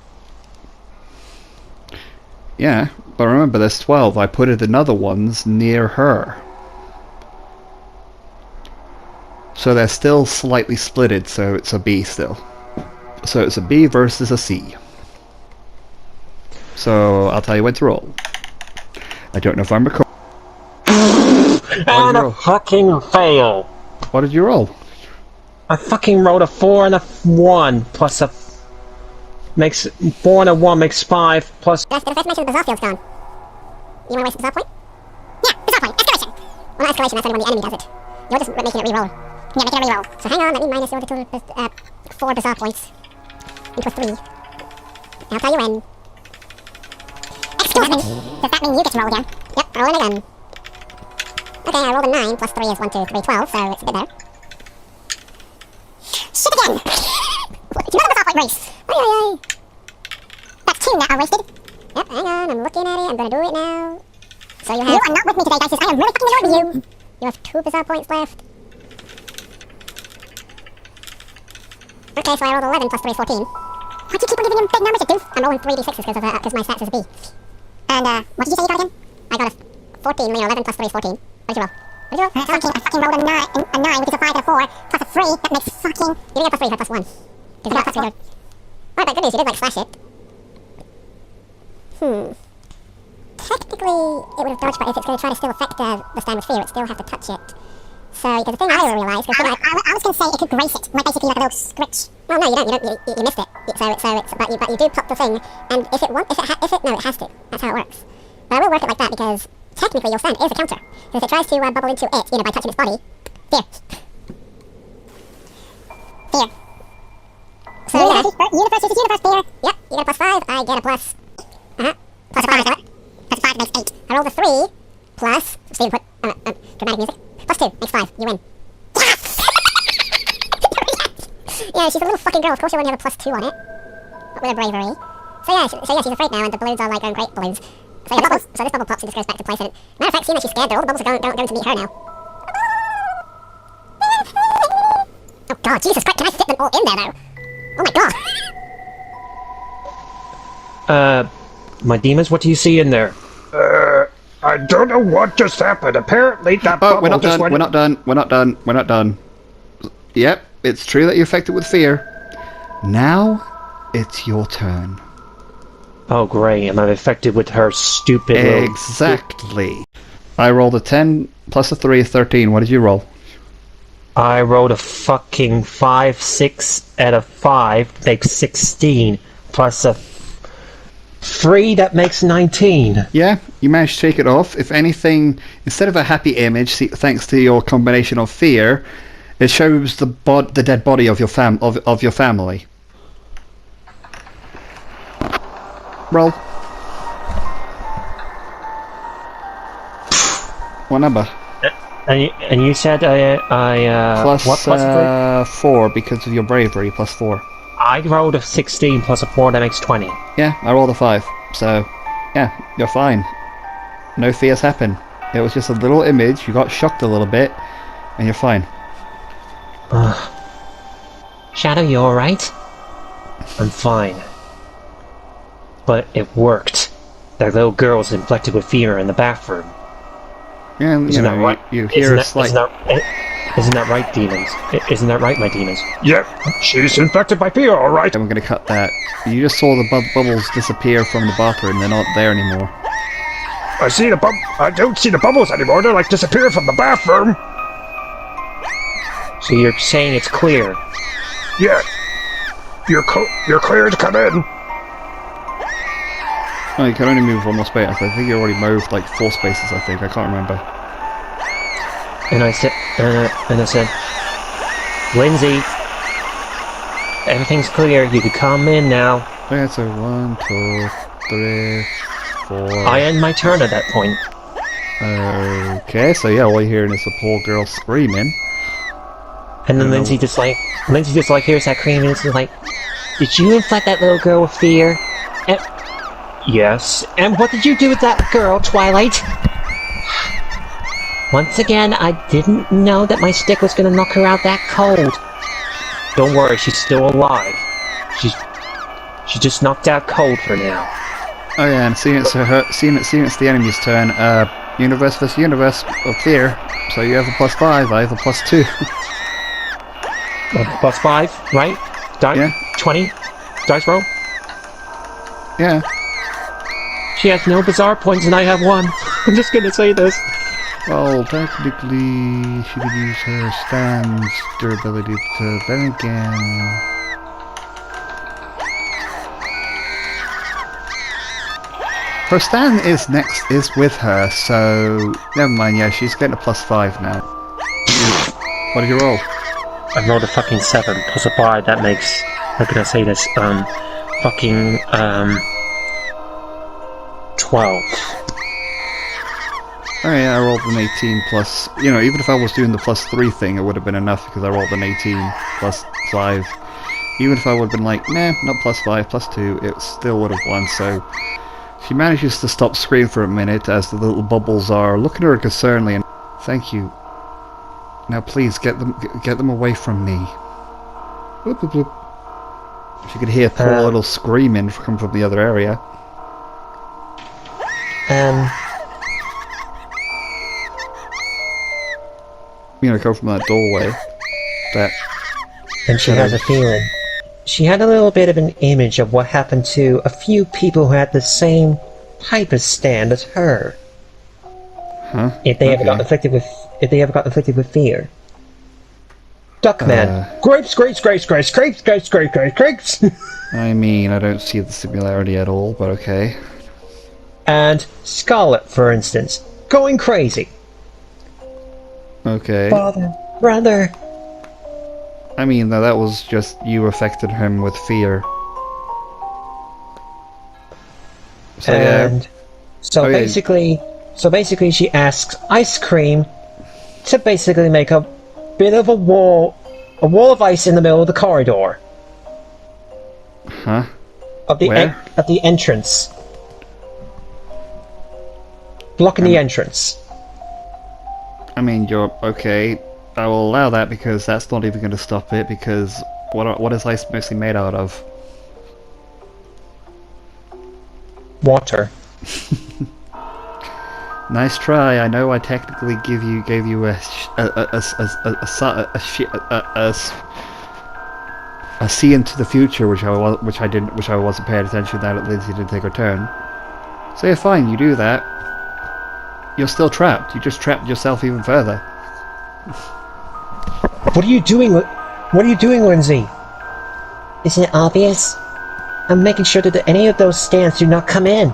Yeah, but remember there's 12. I put it in other ones near her. So they're still slightly splitted, so it's a B still. So it's a B versus a C. So I'll tell you when to roll. I don't know if I'm recording. And a fucking fail. What did you roll? I fucking rolled a 4 and a 1 plus a... Makes 4 and a 1 makes 5 plus... Did I first mention the Bazaar field's gone? You wanna waste the Bazaar point? Yeah, Bazaar point, escalation! Well, not escalation, that's only when the enemy does it. You're just making it reroll. Yeah, making it reroll. So hang on, let me minus your total 4 Bazaar points into a 3. And I'll tell you when. Excuse me! Does that mean you get to roll again? Yep, rolling again. Okay, I rolled a 9 plus 3 is 1, 2, 3, 12, so it's a bit better. Shit again! It's another Bazaar point race! Ay. That's 2 that are wasted. Yep, hang on, I'm looking at it, I'm gonna do it now. So you have... You are not with me today, guys, I am really fucking annoyed with you! You have 2 Bazaar points left. Okay, so I rolled 11 plus 3 is 14. Why do you keep on giving him big numbers, you doof? I'm rolling 3d6s because my stats is a B. And, what did you say you got again? I got a 14, 11 plus 3 is 14. What did you roll? What did you roll? I fucking rolled a 9, which is a 5 and a 4, plus a 3, that makes fucking... You didn't get plus 3, you had plus 1. Because you got plus 3, oh, but good news, you did, like, slash it. Technically, it would have dodged, but if it's going to try to still affect the stand with fear, it still have to touch it. So the thing I realised was that I was going to say it could grace it, like basically like a little scritch. Well, no, you don't. You missed it. But you do pop the thing, and if it has to. That's how it works. But I will work it like that because technically your stand is a counter. Because if it tries to bubble into it, by touching its body, fear. So yeah, universe versus universe fear. Yep, you get a +5. I get a plus. Plus a 5. Plus 5 makes 8. I roll the 3 plus. Steven put dramatic music. Plus 2 makes 5. You win. Yes! Yeah, she's a little fucking girl. Of course, you only have a +2 on it. But with her bravery. So yeah, she's afraid now, and the balloons are like great balloons. So yeah, bubbles. So this bubble pops and just goes back to place. And matter of fact, seeing that she's scared, all the bubbles are going to meet her now. Oh god, Jesus Christ! Can I fit them all in there though? Oh my god. My demons, what do you see in there? I don't know what just happened. Apparently that bubble we're not just done. went... We're not done. Yep, it's true that you're affected with fear. Now, it's your turn. Oh great, am I affected with her stupid little... Exactly. I rolled a 10 plus a 3 is 13. What did you roll? I rolled a fucking 5, 6 out of 5, makes 16, plus a 3, that makes 19. Yeah, you managed to take it off. If anything, instead of a happy image, thanks to your combination of fear, it shows the dead body of your family. Roll. What number? And you said Plus, what plus 4 because of your bravery, plus 4. I rolled a 16 plus a 4, that makes 20. Yeah, I rolled a 5. So, yeah, you're fine. No fears happen. It was just a little image, you got shocked a little bit, and you're fine. Shadow, you alright? I'm fine. But it worked. That little girl was infected with fear in the bathroom. Yeah, Isn't that right? You hear a slight... Isn't that right, demons? Isn't that right, my demons? Yep, she's infected by fear, alright. And we're going to cut that. You just saw the bubbles disappear from the bathroom. They're not there anymore. I don't see the bubbles anymore. They're like disappeared from the bathroom. So you're saying it's clear? Yeah. You're clear to come in. Oh, you can only move one more space. I think you already moved like 4 spaces, I think. I can't remember. And I said, Lindsay, everything's clear. You can come in now. Okay, so 1, 2, 3, 4... I end my turn at that point. Okay, so yeah, all you're hearing is the poor girl screaming. And then Lindsay just like hears that scream and it's like, did you infect that little girl with fear? And, yes. And what did you do with that girl, Twilight? Once again, I didn't know that my stick was gonna knock her out that cold. Don't worry, she's still alive. She just knocked out cold for now. Oh yeah, and seeing it's the enemy's turn, universe versus universe of fear. So you have a +5, I have a +2. +5, right? Yeah. 20? Dice roll? Yeah. She has no bizarre points and I have 1. I'm just gonna say this. Well, technically, she could use her stand's durability to then again. Her stand is with her, so never mind. Yeah, she's getting a +5 now. What did you roll? I rolled a fucking 7 plus a 5. That makes, how can I say this? Fucking 12. Oh yeah, I rolled an 18 plus, even if I was doing the +3 thing, it would have been enough because I rolled an 18 plus 5. Even if I would have been like, nah, not +5, +2, it still would have won, so... She manages to stop screaming for a minute as the little bubbles are looking at her concernedly and... Thank you. Now please, get them away from me. Bloop, bloop, bloop. She could hear poor little screaming come from the other area. Come from that doorway. And she has a feeling. She had a little bit of an image of what happened to a few people who had the same type of stand as her. Huh? If they ever got Okay. afflicted with fear. Duckman. Grapes, grapes, grapes, grapes, grapes, grapes, grapes, grapes, grapes. I mean, I don't see the similarity at all, but okay. And Scarlet, for instance, going crazy. Okay. Father, brother. I mean, that was just you affected him with fear. So And so Okay. basically she asks Ice Cream to basically make a bit of a wall of ice in the middle of the corridor Huh? of the Where? of the entrance, blocking the entrance. I mean, you're okay. I will allow that because that's not even going to stop it. Because what is ice mostly made out of? Water. Nice try. I know I technically gave you a see into the future, which I wasn't paying attention to that Lindsay didn't take her turn. So yeah, fine. You do that. You're still trapped. You just trapped yourself even further. What are you doing? What are you doing, Lindsay? Isn't it obvious? I'm making sure that any of those stands do not come in.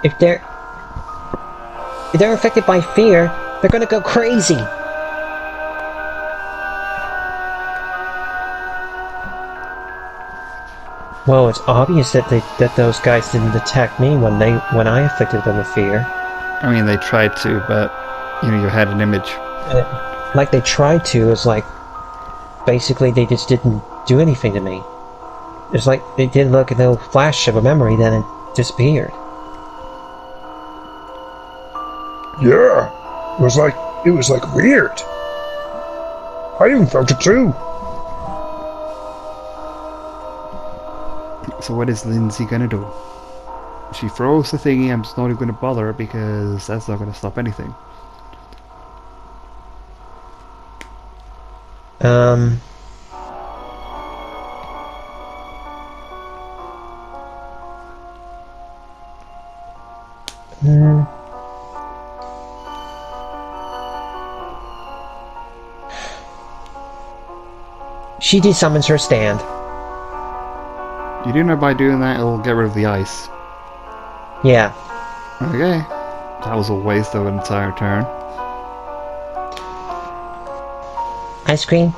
If they're affected by fear, they're gonna go crazy. Well, it's obvious that those guys didn't attack me when I afflicted them with fear. I mean, they tried to, but you know, you had an image. Like they tried to, is like basically they just didn't do anything to me. It's like they did look at a little flash of a memory, then it disappeared. Yeah, it was like weird. I even felt it too. So what is Lindsay gonna do? She throws the thingy. I'm just not even gonna bother because that's not gonna stop anything. She desummons her stand. You do know by doing that it'll get rid of the ice. Yeah. Okay. That was a waste of an entire turn. Ice Cream,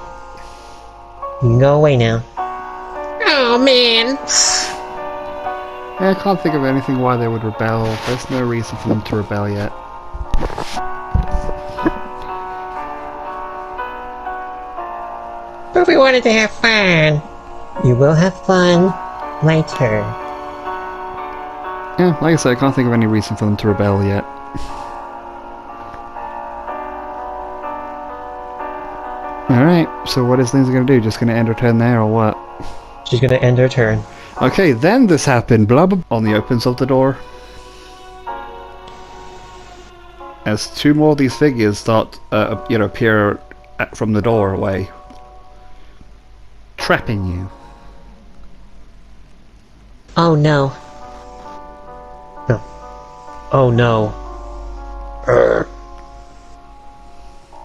you can go away now. Oh man. Yeah, I can't think of anything why they would rebel. There's no reason for them to rebel yet. But we wanted to have fun. You will have fun later. Yeah, like I said, I can't think of any reason for them to rebel yet. Alright, so what is Lindsay gonna do? Just gonna end her turn there or what? She's gonna end her turn. Okay, then this happened. Blah blah. On the opens of the door. As two more of these figures start, appear from the doorway, trapping you. Oh no. Oh no.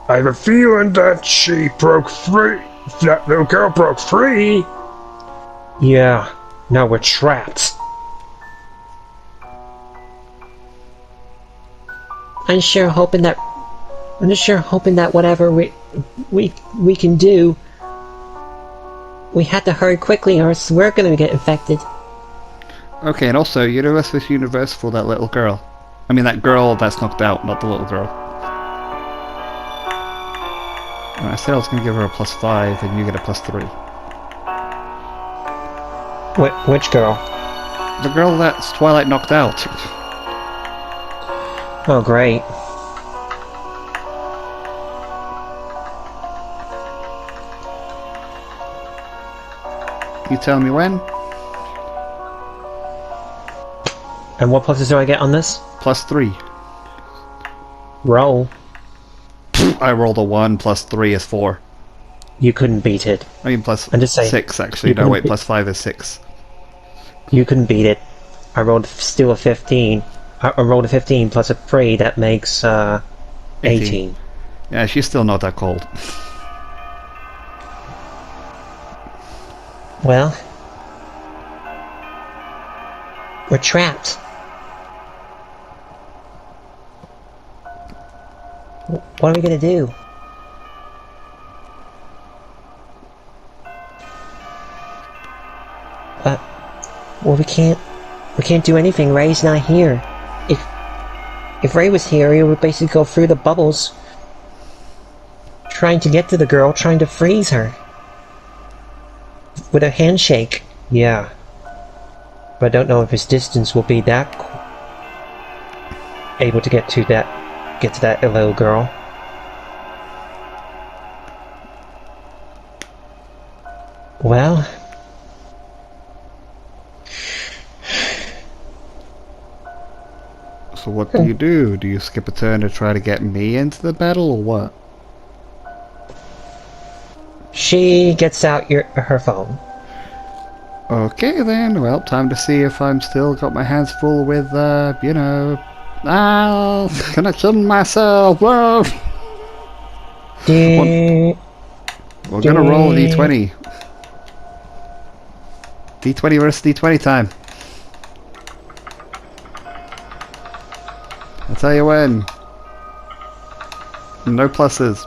I have a feeling that she broke free. That little girl broke free. Yeah. Now we're trapped. I'm just sure hoping that whatever we can do, we have to hurry quickly or else we're gonna get infected. Okay, and also, you know what's this universe for that little girl? I mean, that girl that's knocked out, not the little girl. I said I was going to give her a +5, and you get a +3. Which girl? The girl that's Twilight knocked out. Oh, great. You tell me when? And what pluses do I get on this? +3. Roll. I rolled a 1, +3 is 4. You couldn't beat it. I mean, plus I'm just saying, 6, actually. you No, couldn't wait, beat- +5 is 6. You couldn't beat it. I rolled still a 15. I rolled a 15 plus a 3, that makes 18. Yeah, she's still not that cold. Well, we're trapped. What are we gonna do? Well, we can't do anything. Ray's not here. If Ray was here, he would basically go through the bubbles, trying to get to the girl, trying to freeze her with a handshake. Yeah, but I don't know if his distance will be that able to get to that little girl. Well. So what do you do? Do you skip a turn to try to get me into the battle, or what? She gets out her phone. Okay then, well, time to see if I'm still got my hands full with, you know... gonna kill myself, whoa! We're gonna roll a d20. D20 versus D20 time. I'll tell you when. No pluses.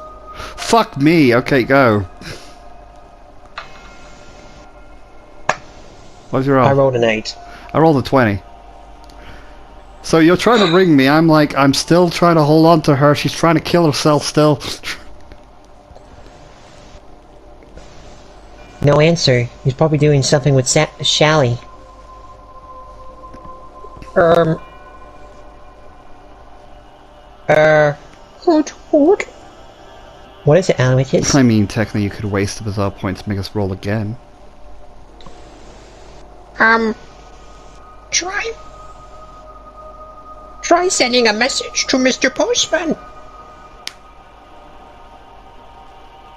Fuck me! Okay, go. What's your roll? I rolled an 8. I rolled a 20. So you're trying to ring me, I'm still trying to hold on to her, she's trying to kill herself still. No answer. He's probably doing something with Shally. What is it, Aloysius? I mean, technically you could waste a bizarre point to make us roll again. Try sending a message to Mr. Postman.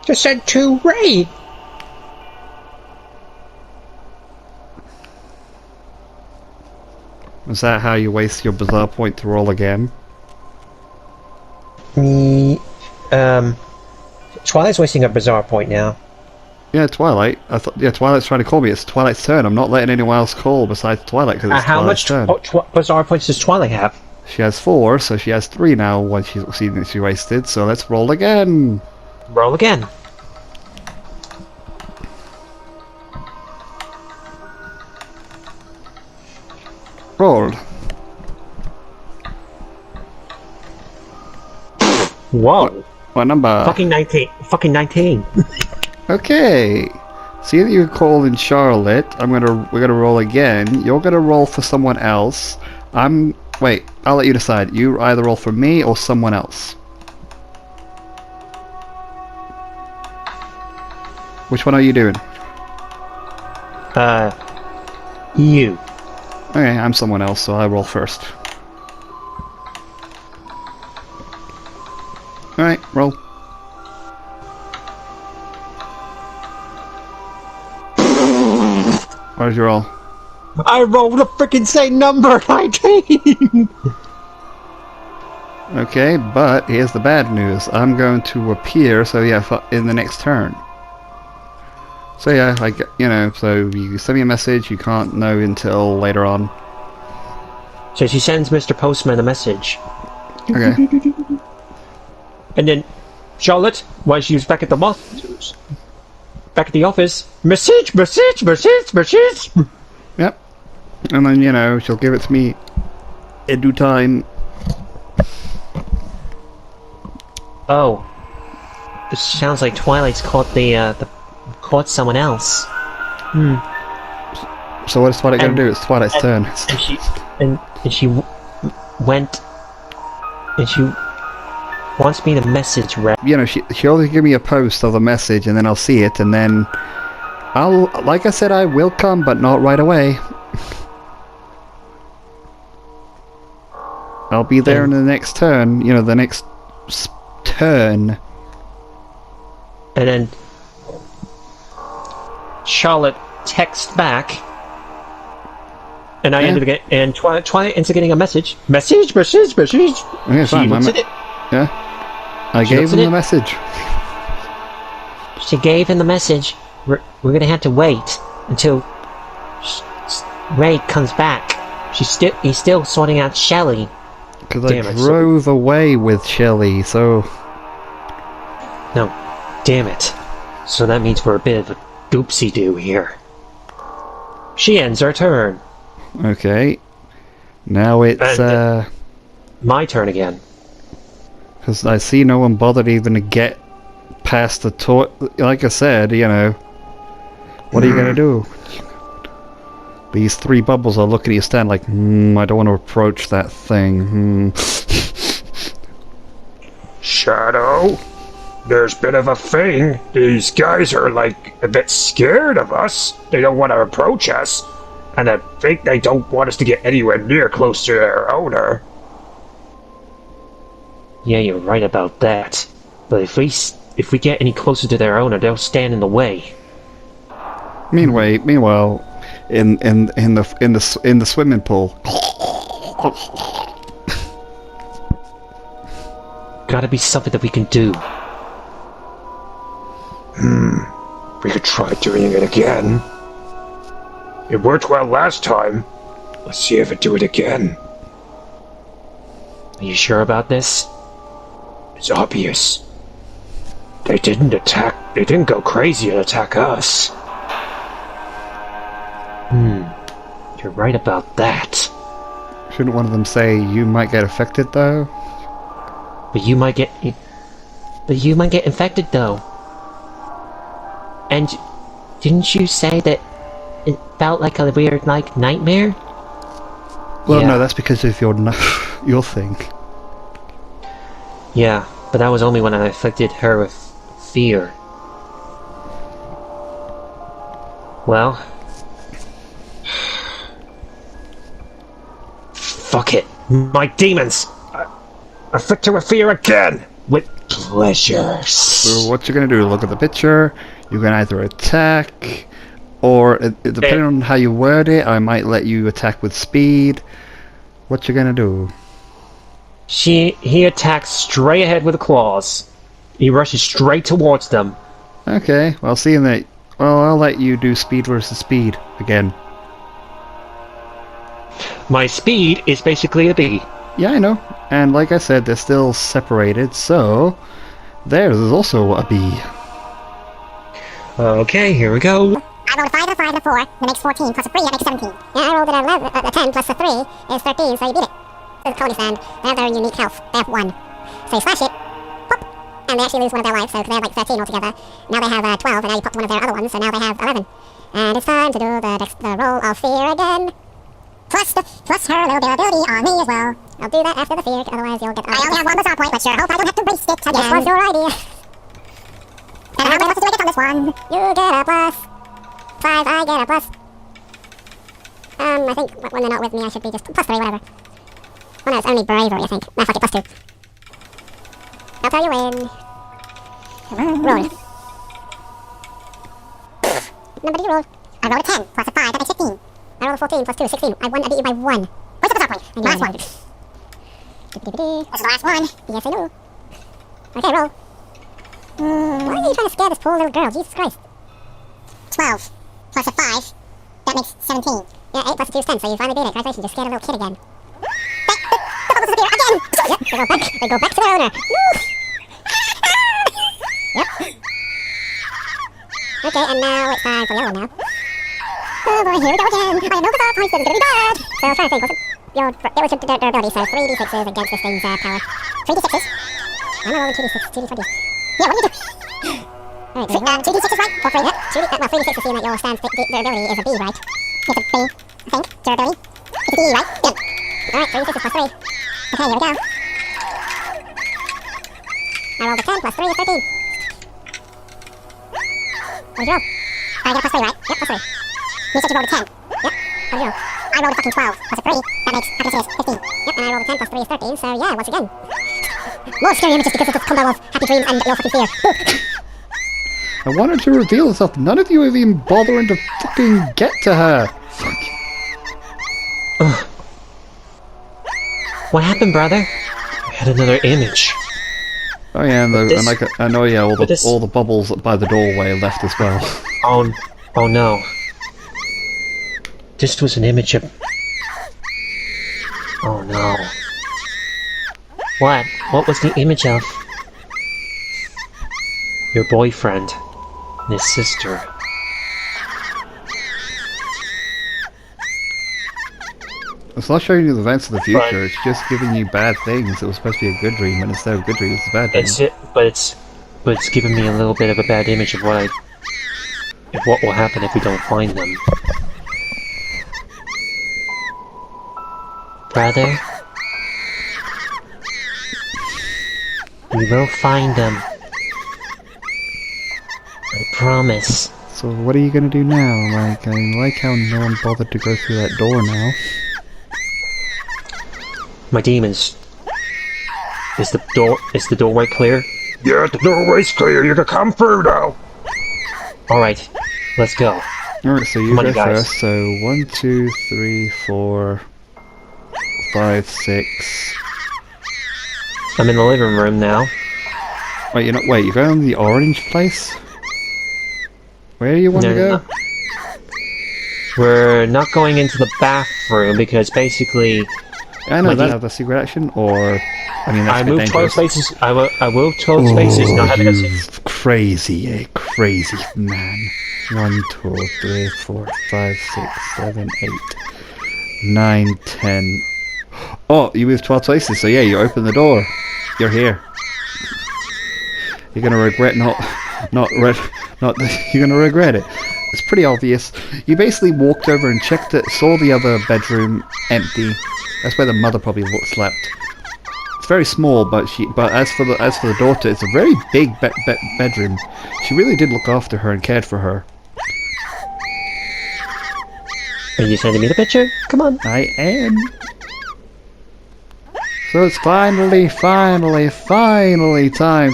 To send to Ray. Is that how you waste your bizarre point to roll again? Twilight's wasting a bizarre point now. Yeah, Twilight. I thought. Yeah, Twilight's trying to call me. It's Twilight's turn. I'm not letting anyone else call besides Twilight because it's how Twilight's much turn. bizarre points does Twilight have? She has 4, so she has 3 now. Once she wasted. So let's roll again. Roll again. Rolled. Whoa. What number? Fucking 19. Fucking 19. Okay. See that you called in Charlotte. We're gonna roll again. You're gonna roll for someone else. Wait, I'll let you decide. You either roll for me or someone else. Which one are you doing? You. Okay, I'm someone else, so I roll first. Alright, roll. What did you roll? I rolled a freaking same number, 19! Okay, but here's the bad news. I'm going to appear, so yeah, in the next turn. So yeah, so you send me a message, you can't know until later on. So she sends Mr. Postman a message. Okay. And then, Charlotte, while she was back at the office, message. Yep. And then, she'll give it to me in due time. Oh. This sounds like Twilight's caught someone else. So what is Twilight gonna do? It's Twilight's turn. And she went... And she wants me to message Ray. She'll always give me a post of a message, and then I'll see it, and then like I said, I will come, but not right away. I'll be there in the next turn, the next turn. And then Charlotte texts back, And I ended up and Twilight ends up getting a message. Message. Okay, She fine. looks at it. Yeah. I She gave looks him at the it. message. She gave him the message. We're gonna have to wait until Ray comes back. He's still sorting out Shelly. Because I Damn it, so- drove away with Shelly, so... No, damn it. So that means we're a bit of a doopsie-doo here. She ends her turn. Okay. Now it's, And- My turn again. because I see no one bothered even to get past the like I said, you know, what are you gonna do? These three bubbles are looking at you stand like, I don't want to approach that thing. Shadow, there's a bit of a thing. These guys are like a bit scared of us. They don't want to approach us. And I think they don't want us to get anywhere near close to their owner. Yeah, you're right about that. But if we get any closer to their owner, they'll stand in the way. Meanwhile, in the swimming pool. Gotta be something that we can do. We could try doing it again. It worked well last time. Let's see if it do it again. Are you sure about this? It's obvious. They didn't go crazy and attack us. You're right about that. Shouldn't one of them say you might get affected though? But you might get infected though. And didn't you say that it felt like a weird nightmare? Well, Yeah. no, that's because of your your thing. Yeah, but that was only when I afflicted her with fear. Well, fuck it. My demons! Afflict her with fear again! With pleasure. So what you're gonna do? Look at the picture. You can either attack, or depending on how you word it, I might let you attack with speed. What you gonna do? He attacks straight ahead with the claws. He rushes straight towards them. Okay, well, seeing that, well, I'll let you do speed versus speed again. My speed is basically a bee. Yeah, I know. And like I said, they're still separated, so theirs is also a B. Okay, here we go. I rolled a 5 and a 5 and a 4, that makes 14, plus a 3, that makes 17. Yeah, I rolled an 11, a 10 plus a 3 is 13, so you beat it. This is Colony Stand. They have their unique health. They have 1. So you slash it, pop, and they actually lose one of their lives, so they have like 13 altogether. Now they have 12, and now you popped one of their other ones, so now they have 11. And it's time to do the roll of fear again. Plus her little bit of ability on me as well. I'll do that after the fear, otherwise you'll get... I only have 1 bizarre point, but sure hope I don't have to waste it again. This was your idea. And how many pluses do I get on this one? You get a plus. 5, I get a plus. I think when they're not with me, I should be just plus 3, whatever. Oh no, it's only bravery, I think. Nah, fuck it, plus 2. That's how you win. Roll. Number did you roll? I rolled a 10 plus a 5, that makes 15. I rolled a 14 plus 2 is 16. I beat you by 1. Where's the bizarre point? Last one. This is the last one. Yes, I know. Okay, roll. Why are you trying to scare this poor little girl? Jesus Christ. 12 plus a 5, that makes 17. Yeah, 8 plus a 2 is 10, so you finally beat it. Congratulations, you scared a little kid again. The bubbles disappear again! Yep, they go back to their owner. Woo! Yep. Okay, and now it's time for the other one now. Oh boy, here we go again. I know bizarre points, this is gonna be bad. So I was trying to think, it was your ability, so 3d6s against this thing's power. 3d6s. I'm rolling 2d6, 2d20s. Yeah, what do you do? Alright, 2d6 is right, for free. Yep, 3d6 is seeing that your stance durability is a B, right? It's a B, I think, durability. It's a B, right? Good. Alright, 3d6 is plus 3. Okay, here we go. I rolled a 10 plus 3 is 13. What did you roll? I get a plus 3, right? Yep, plus 3. You said you rolled a 10. Yep, how did you roll? I rolled a fucking 12 plus a 3. That makes, I can say it's 15. Yep, and I rolled a 10 plus 3 is 13, so yeah, once again. More scary images because of this combo of happy dreams and your fucking fear. I wanted to reveal stuff. None of you are even bothering to fucking get to her. Fuck. What happened, brother? I had another image. Oh yeah, and, But this- and like I know, yeah, all but this- the bubbles by the doorway left as well. Oh no. This was an image of... Oh no. What? What was the image of? Your boyfriend. And his sister. It's not showing you the events of the future. It's just giving you bad things. It was supposed to be a good dream, and instead of a good dream, it's a bad dream. But it's giving me a little bit of a bad image of what will happen if we don't find them. Brother, we will find them. I promise. So what are you gonna do now? Like, I like how no one bothered to go through that door now. My demons. Is the doorway clear? Yeah, the doorway's clear. You can come through now. Alright, let's go. Alright, so you Come on, go you guys. first. So 1, 2, 3, 4, 5, 6. I'm in the living room now. Wait, you're going to the orange place? Where do you want to go? No. We're not going into the bathroom because basically I know my that. Have a secret action, or I mean, that's I a bit moved 12 dangerous. spaces. I moved 12 spaces. Not having you crazy man. 1, 2, 3, 4, 5, 6, 7, 8, 9, 10. Oh, you moved 12 places, so yeah, you open the door. You're here. You're gonna regret you're gonna regret it. It's pretty obvious. You basically walked over and checked it, saw the other bedroom empty. That's where the mother probably slept. It's very small, but as for the daughter, it's a very big bedroom. She really did look after her and cared for her. Are you sending me the picture? Come on. I am. So it's finally time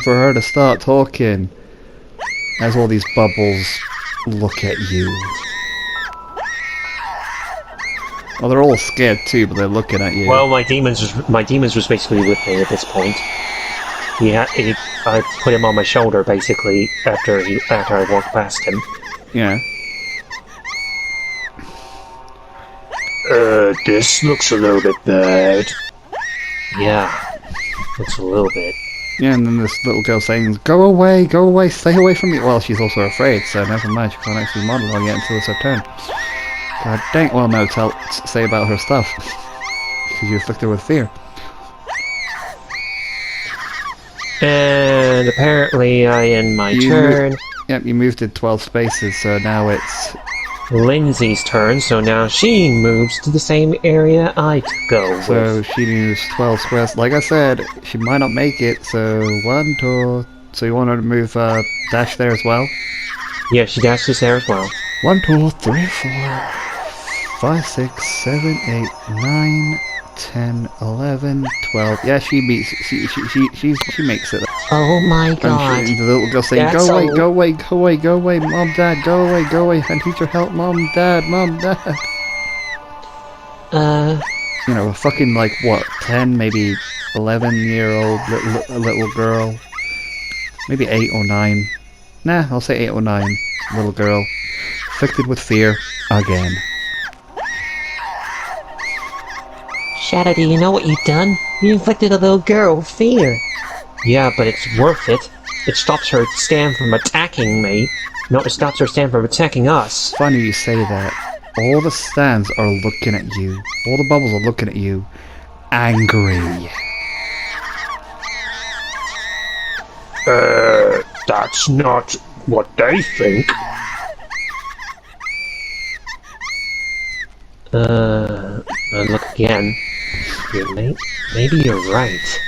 for her to start talking. As all these bubbles look at you. Oh, they're all scared too, but they're looking at you. Well, my demons was basically with me at this point. I put him on my shoulder basically after I walked past him. Yeah. This looks a little bit bad. Yeah, looks a little bit. Yeah, and then this little girl saying, go away, stay away from me. Well, she's also afraid, so never mind, she can't actually monologue yet until it's her turn. God dang, well no, say about her stuff. Because you afflict her with fear. And apparently I end my turn. Yep, you moved it 12 spaces, so now it's Lindsay's turn, so now she moves to the same area I go so with. she moves 12 squares. Like I said, she might not make it, so 1, 2... So you want her to move dash there as well? Yeah, she dashes there as well. 1, 2, 3, 4, 5, 6, 7, 8, 9, 10, 11, 12. Yeah, she beats. She makes it. Oh my god. And the little girl saying, That's go away, mom, dad, go away, I need your help, mom, dad. You know, a fucking, like, what, 10, maybe 11-year-old little girl. Maybe 8 or 9. Nah, I'll say 8 or 9. Little girl. Afflicted with fear. Again. Shadow, do you know what you've done? You inflicted a little girl with fear. Yeah, but it's worth it. It stops her stand from attacking me. No, it stops her stand from attacking us. Funny you say that. All the stands are looking at you. All the bubbles are looking at you. Angry. That's not what they think. Look again. Maybe you're right.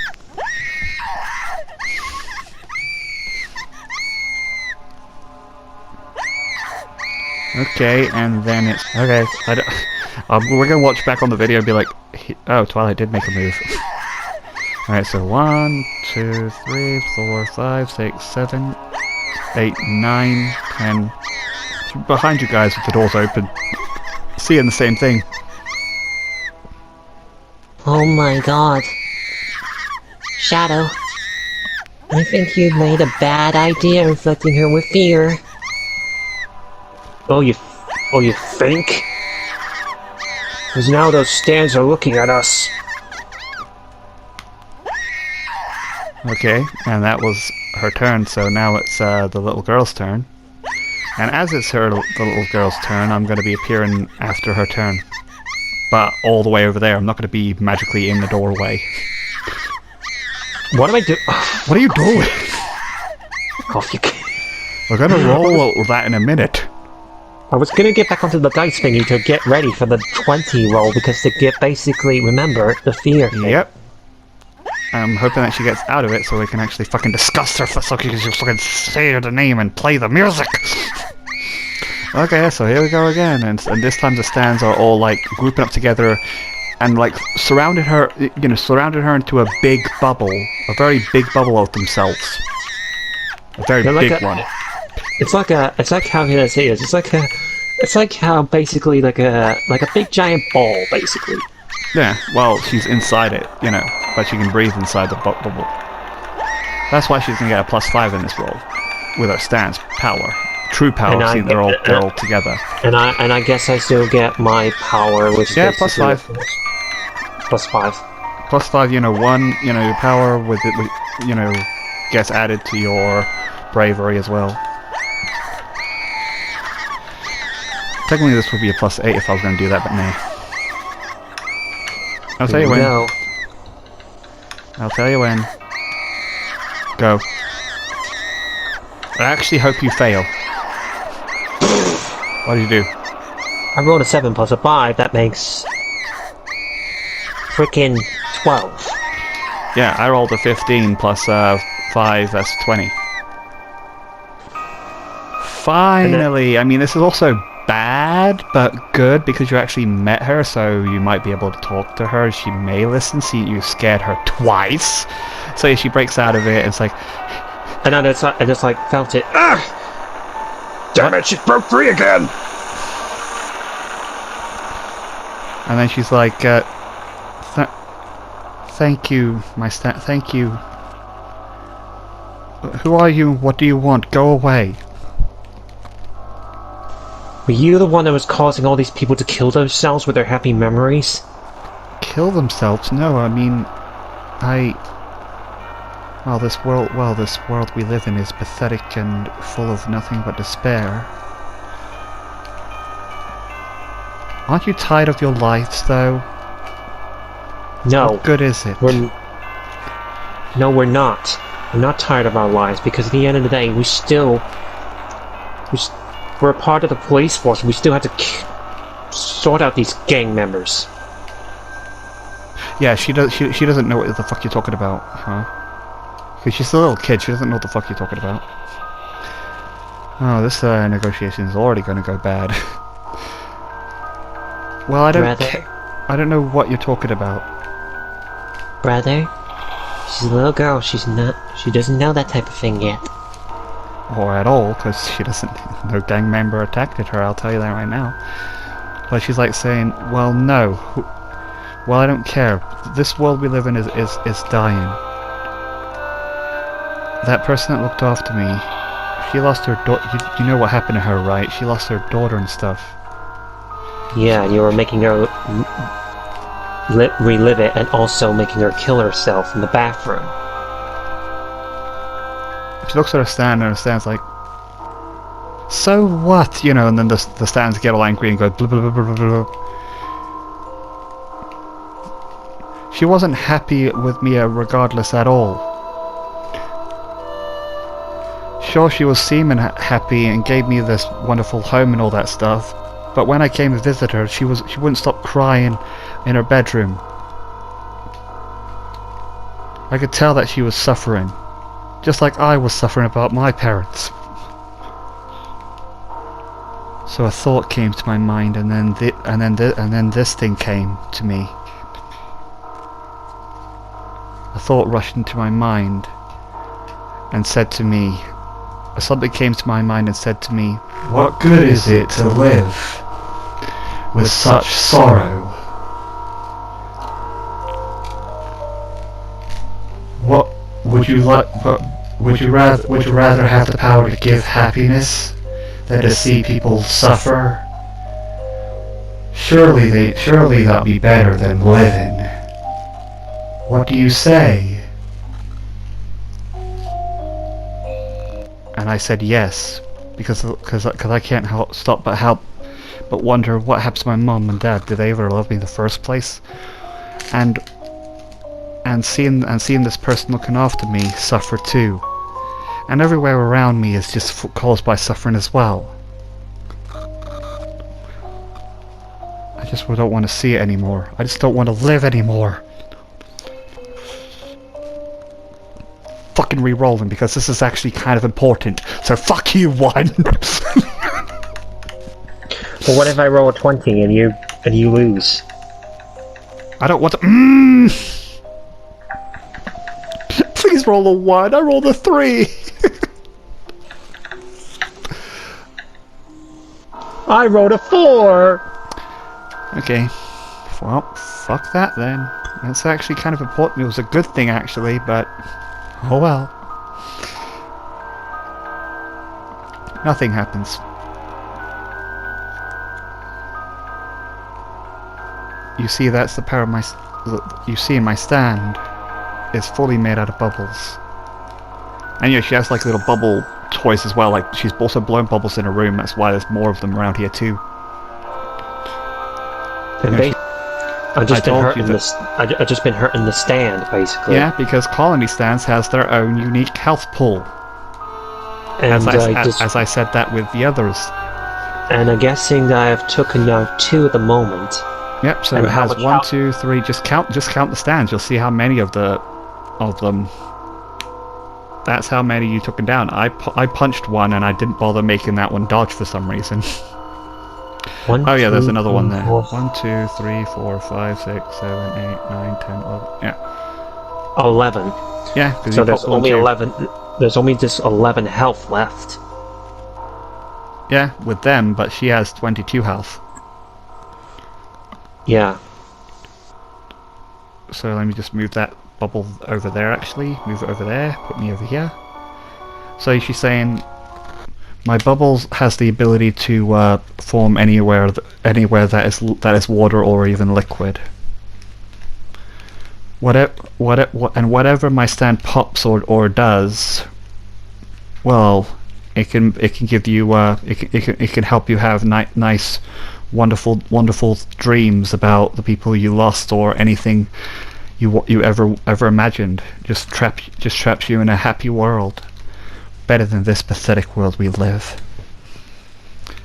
Okay, and then it's... Okay, we're gonna watch back on the video and be like, oh, Twilight did make a move. Alright, so 1, 2, 3, 4, 5, 6, 7, 8, 9, 10. Behind you guys with the doors open. Seeing the same thing. Oh my god. Shadow. I think you made a bad idea inflicting her with fear. Oh, you think? Because now those stands are looking at us. Okay, and that was her turn, so now it's the little girl's turn. And as it's the little girl's turn, I'm going to be appearing after her turn. But all the way over there, I'm not going to be magically in the doorway. What am I doing? What are you doing? Off you. We're going to roll that in a minute. I was gonna get back onto the dice thingy to get ready for the 20 roll because to get basically, remember, the fear thing. Yep. I'm hoping that she gets out of it so we can actually fucking discuss her so she can fucking say her name and play the music. Okay, so here we go again, and this time the stands are all like grouping up together and like surrounded her into a big bubble, a very big bubble of themselves. A very big one. It's like how can I say this? It's like how basically like a big giant ball basically. Yeah, well, she's inside it, you know, but she can breathe inside the bubble. That's why she's gonna get a +5 in this roll, with her stance power, true power. See, they're all together. And I guess I still get my power, which yeah, is +5. +5. +5. You know, your power with it, gets added to your bravery as well. Technically, this would be a +8 if I was going to do that, but nah. I'll tell you when. No. I'll tell you when. Go. I actually hope you fail. What do you do? I rolled a 7 plus a 5. That makes frickin' 12. Yeah, I rolled a 15 plus 5. That's 20. Finally, I mean, this is also bad, but good because you actually met her, so you might be able to talk to her. She may listen. See, you scared her twice, so she breaks out of it. It's like, and I just felt it. Ah! Damn it! She broke free again. And then she's like, "Thank you, thank you. Who are you? What do you want? Go away." Were you the one that was causing all these people to kill themselves with their happy memories? Kill themselves? No, I mean, this world we live in is pathetic and full of nothing but despair. Aren't you tired of your lives, though? No. What good is it? No, we're not. We're not tired of our lives because at the end of the day, we're a part of the police force. We still have to sort out these gang members. Yeah, she doesn't know what the fuck you're talking about, huh? Because she's a little kid. She doesn't know what the fuck you're talking about. Oh, this negotiation is already going to go bad. Well, I don't know what you're talking about. Brother, she's a little girl. She doesn't know that type of thing yet. Or at all, because she doesn't. No gang member attacked her. I'll tell you that right now. But she's like saying, "Well, no. Well, I don't care. This world we live in is dying. That person that looked after me, she lost her daughter. You know what happened to her, right? She lost her daughter and stuff. Yeah, you were making her relive it and also making her kill herself in the bathroom." She looks at her stand and her stand's like, "So what?" You know, and then the stands get all angry and go blah blah blah blah blah. She wasn't happy with me regardless at all. Sure, she was seeming happy and gave me this wonderful home and all that stuff, but when I came to visit her, she wouldn't stop crying in her bedroom. I could tell that she was suffering. Just like I was suffering about my parents. So a thought came to my mind, and then this thing came to me. A thought rushed into my mind and said to me, something came to my mind and said to me, "What good is it to live with such sorrow?" What would you like? Would you rather have the power to give happiness than to see people suffer? Surely that'd be better than living. What do you say? And I said yes, because I can't stop but wonder what happened to my mom and dad. Did they ever love me in the first place? And seeing this person looking after me suffer too, and everywhere around me is just caused by suffering as well. I just don't want to see it anymore. I just don't want to live anymore. Fucking re-rolling because this is actually kind of important. So fuck you, one. Well, what if I roll a 20 and you lose? I don't want to. Please roll a 1. I rolled a 3. I rolled a 4. Okay. Well, fuck that then. That's actually kind of important. It was a good thing actually, but oh well. Nothing happens. You see, that's the power of my... You see, my stand is fully made out of bubbles. And yeah, she has like little bubble toys as well. Like, she's also blown bubbles in her room. That's why there's more of them around here too. And I've just been hurting the stand, basically. Yeah, because colony stands has their own unique health pool. And as I said that with the others. And I'm guessing that I've taken now 2 at the moment. Yep, so and it has 1, 2, 3. Just count the stands. You'll see how many of them. That's how many you took down. I punched one and I didn't bother making that one dodge for some reason. Oh yeah, there's another one there. 1, 2, 3, 4, 5, 6, 7, 8, 9, 10, 11. Yeah. 11. Yeah, so there's only 11. There's only just 11 health left. Yeah, with them, but she has 22 health. Yeah. So let me just move that bubble over there actually. Move it over there, put me over here. So she's saying my bubbles has the ability to form anywhere that is water or even liquid. Whatever my stand pops or does, well, it can give you it can help you have nice, wonderful dreams about the people you lost or anything you ever imagined. Just traps you in a happy world, better than this pathetic world we live.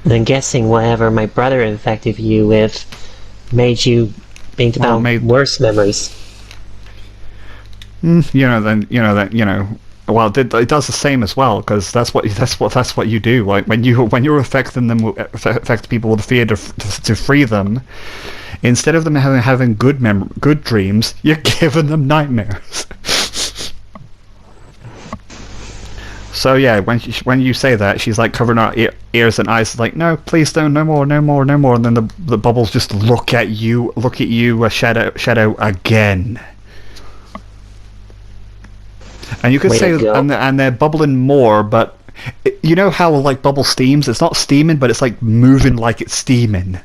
And I'm guessing whatever my brother infected you with made you think about worse memories. Well, it does the same as well, because that's what you do. Like when you're affect people with fear to free them, instead of them having good dreams, you're giving them nightmares. So yeah, when you say that, she's like covering her ears and eyes, like, no, please don't, no more, and then the bubbles just look at you, shadow again. And you could say, and they're bubbling more, but you know how like bubble steams? It's not steaming, but it's like moving like it's steaming.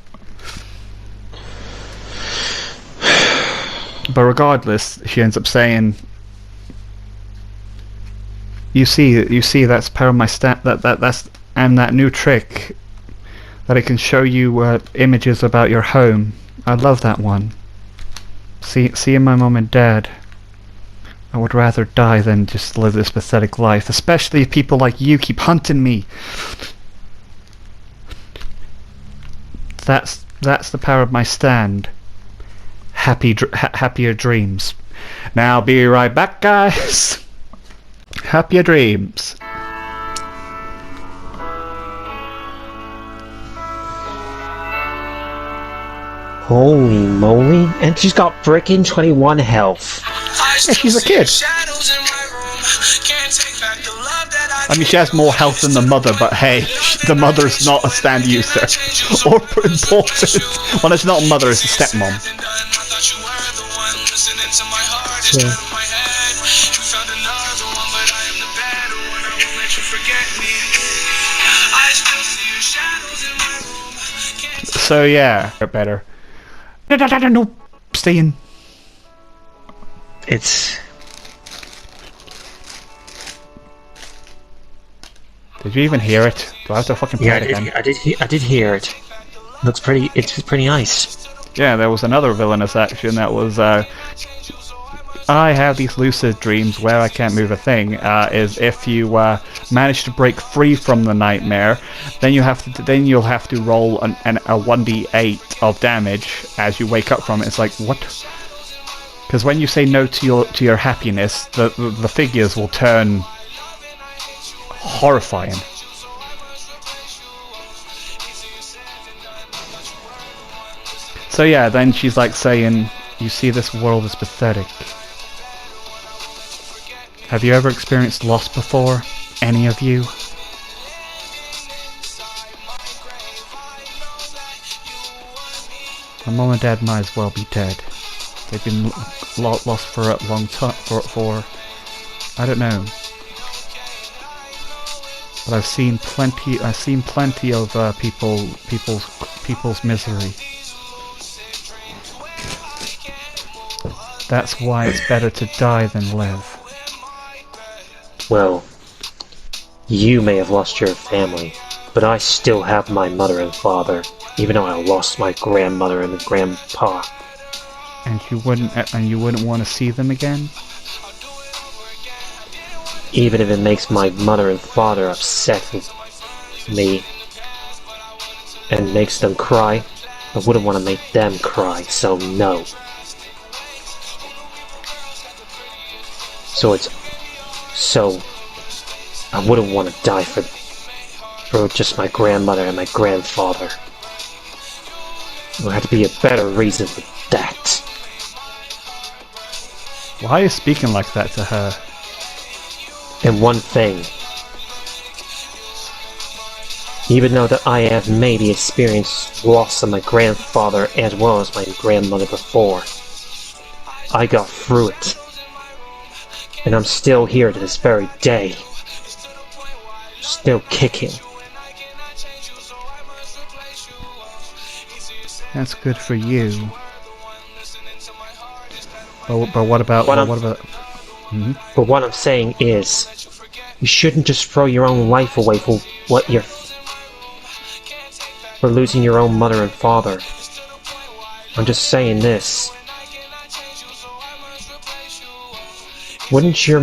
But regardless, she ends up saying, "You see, that's power of my that's and that new trick that it can show you images about your home. I love that one. Seeing my mom and dad." I would rather die than just live this pathetic life, especially if people like you keep hunting me. That's the power of my stand. Happier dreams. Now be right back, guys. Happier dreams. Holy moly! And she's got frickin' 21 health. Yeah, she's a kid. I mean, she has more health than the mother, but hey, the mother's not a stand user. Or important. Well, it's not a mother, it's a stepmom. Yeah. So yeah, better. No, stay in. It's... Did you even hear it? Do I have to fucking play Yeah, it again? I did hear it. Looks pretty... It's pretty nice. Yeah, there was another villainous action that was, I have these lucid dreams where I can't move a thing, is if you, manage to break free from the nightmare, then you'll have to roll a 1d8 of damage as you wake up from it. It's like, what? Because when you say no to your happiness, the figures will turn horrifying. So yeah, then she's like saying, you see, this world is pathetic. Have you ever experienced loss before? Any of you? My mom and dad might as well be dead. They've been lost for a long time, for I don't know. But I've seen plenty of people's misery. That's why it's better to die than live. Well, you may have lost your family, but I still have my mother and father, even though I lost my grandmother and grandpa. And you wouldn't want to see them again? Even if it makes my mother and father upset with me and makes them cry, I wouldn't want to make them cry, so no. So I wouldn't want to die for just my grandmother and my grandfather. There would have to be a better reason for that. Why are you speaking like that to her? And one thing. Even though that I have maybe experienced loss of my grandfather as well as my grandmother before, I got through it. And I'm still here to this very day. Still kicking. That's good for you. But what about... But what I'm saying is, you shouldn't just throw your own life away for losing your own mother and father. I'm just saying this. Wouldn't your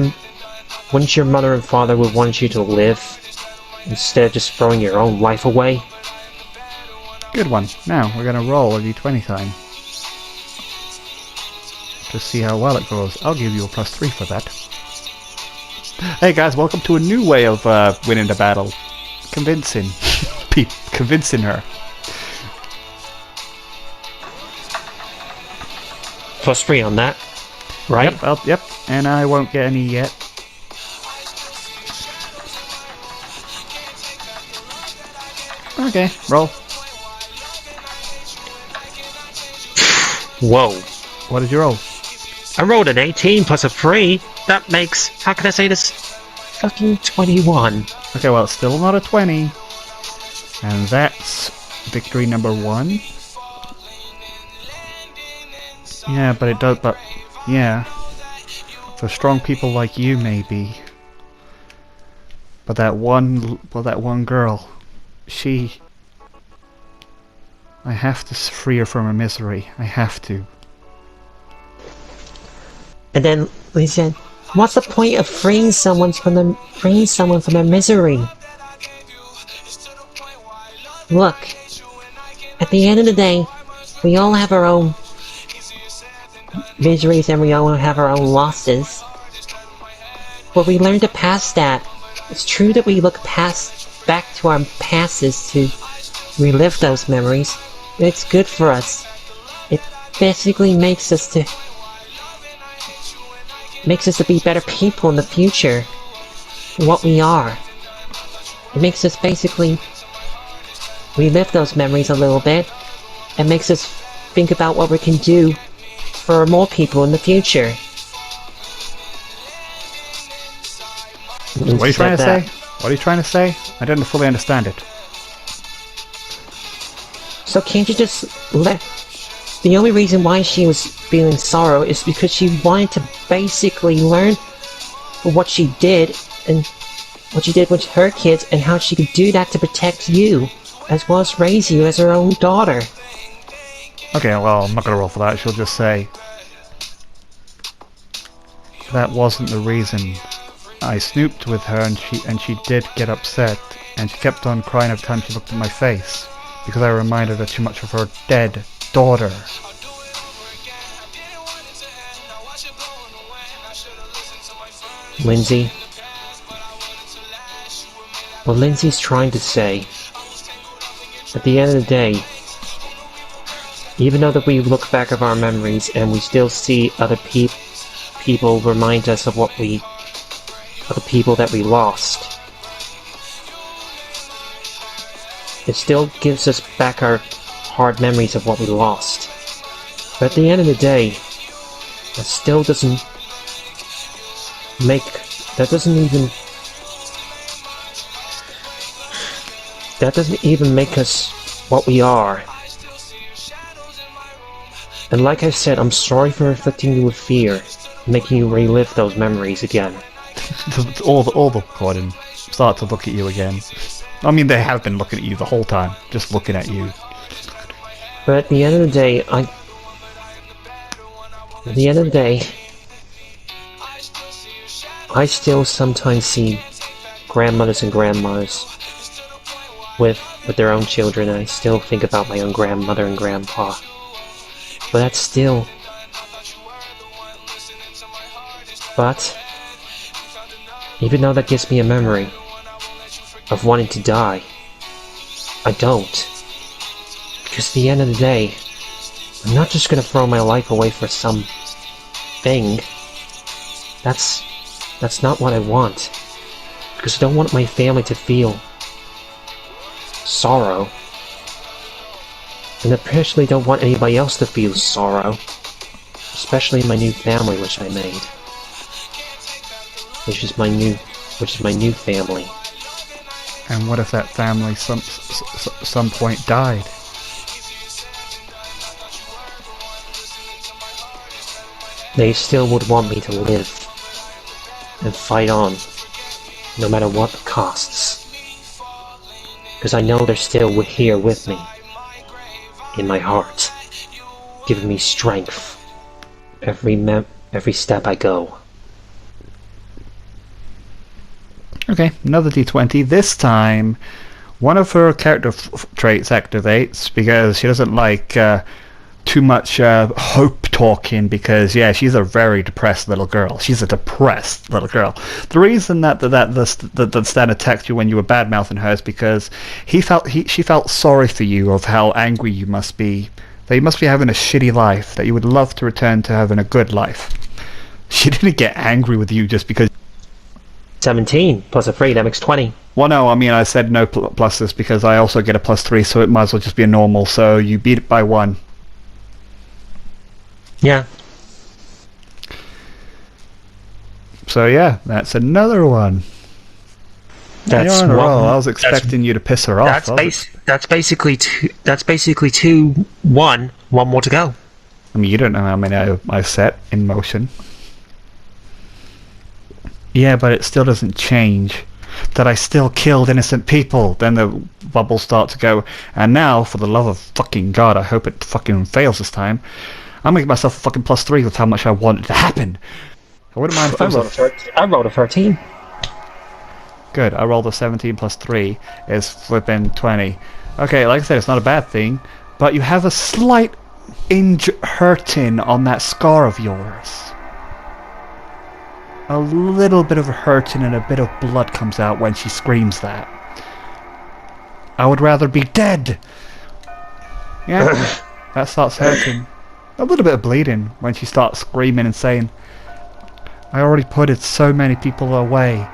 mother and father would want you to live instead of just throwing your own life away? Good one. Now we're gonna roll a d20 time to see how well it goes. I'll give you a +3 for that. Hey guys, welcome to a new way of winning the battle. Convincing her. +3 on that, right? Yep. And I won't get any yet. Okay, roll. Whoa. What did you roll? I rolled an 18 plus a 3. That makes, how can I say this? Fucking 21. Okay, well, it's still not a 20. And that's victory number 1. Yeah, but it does, but, yeah. For strong people like you, maybe. But that one girl, I have to free her from her misery. I have to. And then we said, what's the point of freeing someone from their misery? Look, at the end of the day, we all have our own miseries and we all have our own losses. But we learn to pass that. It's true that we look back to our pasts to relive those memories, but it's good for us. It basically makes us to be better people in the future than what we are. It makes us basically relive those memories a little bit and makes us think about what we can do for more people in the future. What are you trying to say? What are you trying to say? I didn't fully understand it. So can't you just let... The only reason why she was feeling sorrow is because she wanted to basically learn what she did and what she did with her kids and how she could do that to protect you as well as raise you as her own daughter. Okay, well, I'm not gonna roll for that. She'll just say... That wasn't the reason. I snooped with her and she did get upset, and she kept on crying every time she looked at my face, because I reminded her too much of her dead daughter. Lindsay? What Lindsay's trying to say, at the end of the day, even though that we look back of our memories and we still see other people remind us of the people that we lost, it still gives us back our hard memories of what we lost. But at the end of the day, that still doesn't make... That doesn't even make us what we are. And like I said, I'm sorry for afflicting you with fear, making you relive those memories again. all the recording start to look at you again. I mean, they have been looking at you the whole time, just looking at you. But at the end of the day, I still sometimes see grandmothers and grandmas with their own children, and I still think about my own grandmother and grandpa. But that's still... But, even though that gives me a memory of wanting to die, I don't. Because at the end of the day, I'm not just gonna throw my life away for some thing. That's not what I want. Because I don't want my family to feel sorrow. And I personally don't want anybody else to feel sorrow. Especially my new family which I made. Which is my new family. And what if that family some point died? They still would want me to live and fight on, no matter what the costs. Because I know they're still here with me, in my heart, giving me strength every step I go. Okay, another d20. This time, one of her character traits activates because she doesn't like too much hope talking, because yeah, she's a very depressed little girl. She's a depressed little girl. The reason that Stan attacked you when you were bad-mouthing her is because she felt sorry for you of how angry you must be. That you must be having a shitty life, that you would love to return to having a good life. She didn't get angry with you just because... 17 plus a 3, that makes 20. Well, no, I mean, I said no pluses because I also get a +3, so it might as well just be a normal, so you beat it by 1. Yeah. So yeah, that's another one. That's You're on a roll. one. I was expecting you to piss her off. That's basically two. That's basically 2, 1. One more to go. I mean, you don't know how many I've set in motion. Yeah, but it still doesn't change that I still killed innocent people. Then the bubbles start to go, and now, for the love of fucking God, I hope it fucking fails this time. I'm gonna give myself a fucking +3 with how much I want it to happen. I wouldn't mind if it was I rolled a 13. Good, I rolled a 17 +3 is flipping 20. Okay, like I said, it's not a bad thing, but you have a slight hurting on that scar of yours. A little bit of hurting and a bit of blood comes out when she screams that. I would rather be dead! Yeah, that starts hurting. A little bit of bleeding when she starts screaming and saying, I already put so many people away.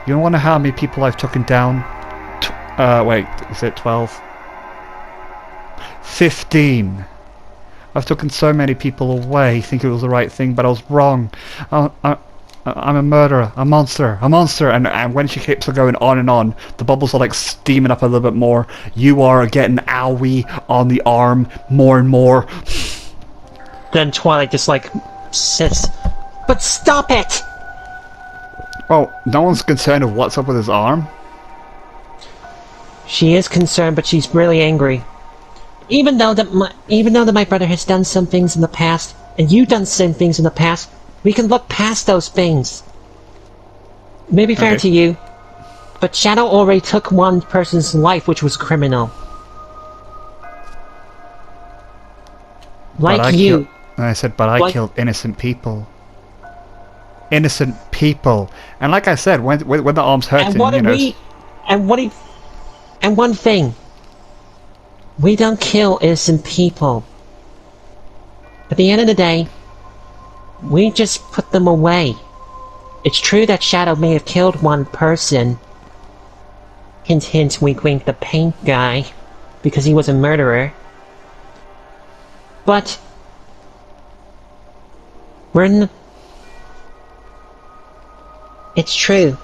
You don't wonder how many people I've taken down? Wait, is it 12? 15! I've taken so many people away, think it was the right thing, but I was wrong. I'm a murderer, a monster, and when she keeps on going on, the bubbles are like steaming up a little bit more. You are getting owie on the arm more and more. Then Twilight just like says, "But stop it!" Oh, no one's concerned of what's up with his arm? She is concerned, but she's really angry. Even though that my brother has done some things in the past, and you've done some things in the past, we can look past those things. Maybe fair to you, but Shadow already took one person's life, which was criminal. Like you. I said, but I killed innocent people. Innocent people. And like I said, when the arm's hurting, And one thing. We don't kill innocent people. At the end of the day, we just put them away. It's true that Shadow may have killed one person. Hint hint, wink wink, the paint guy. Because he was a murderer. But we're in the... It's true.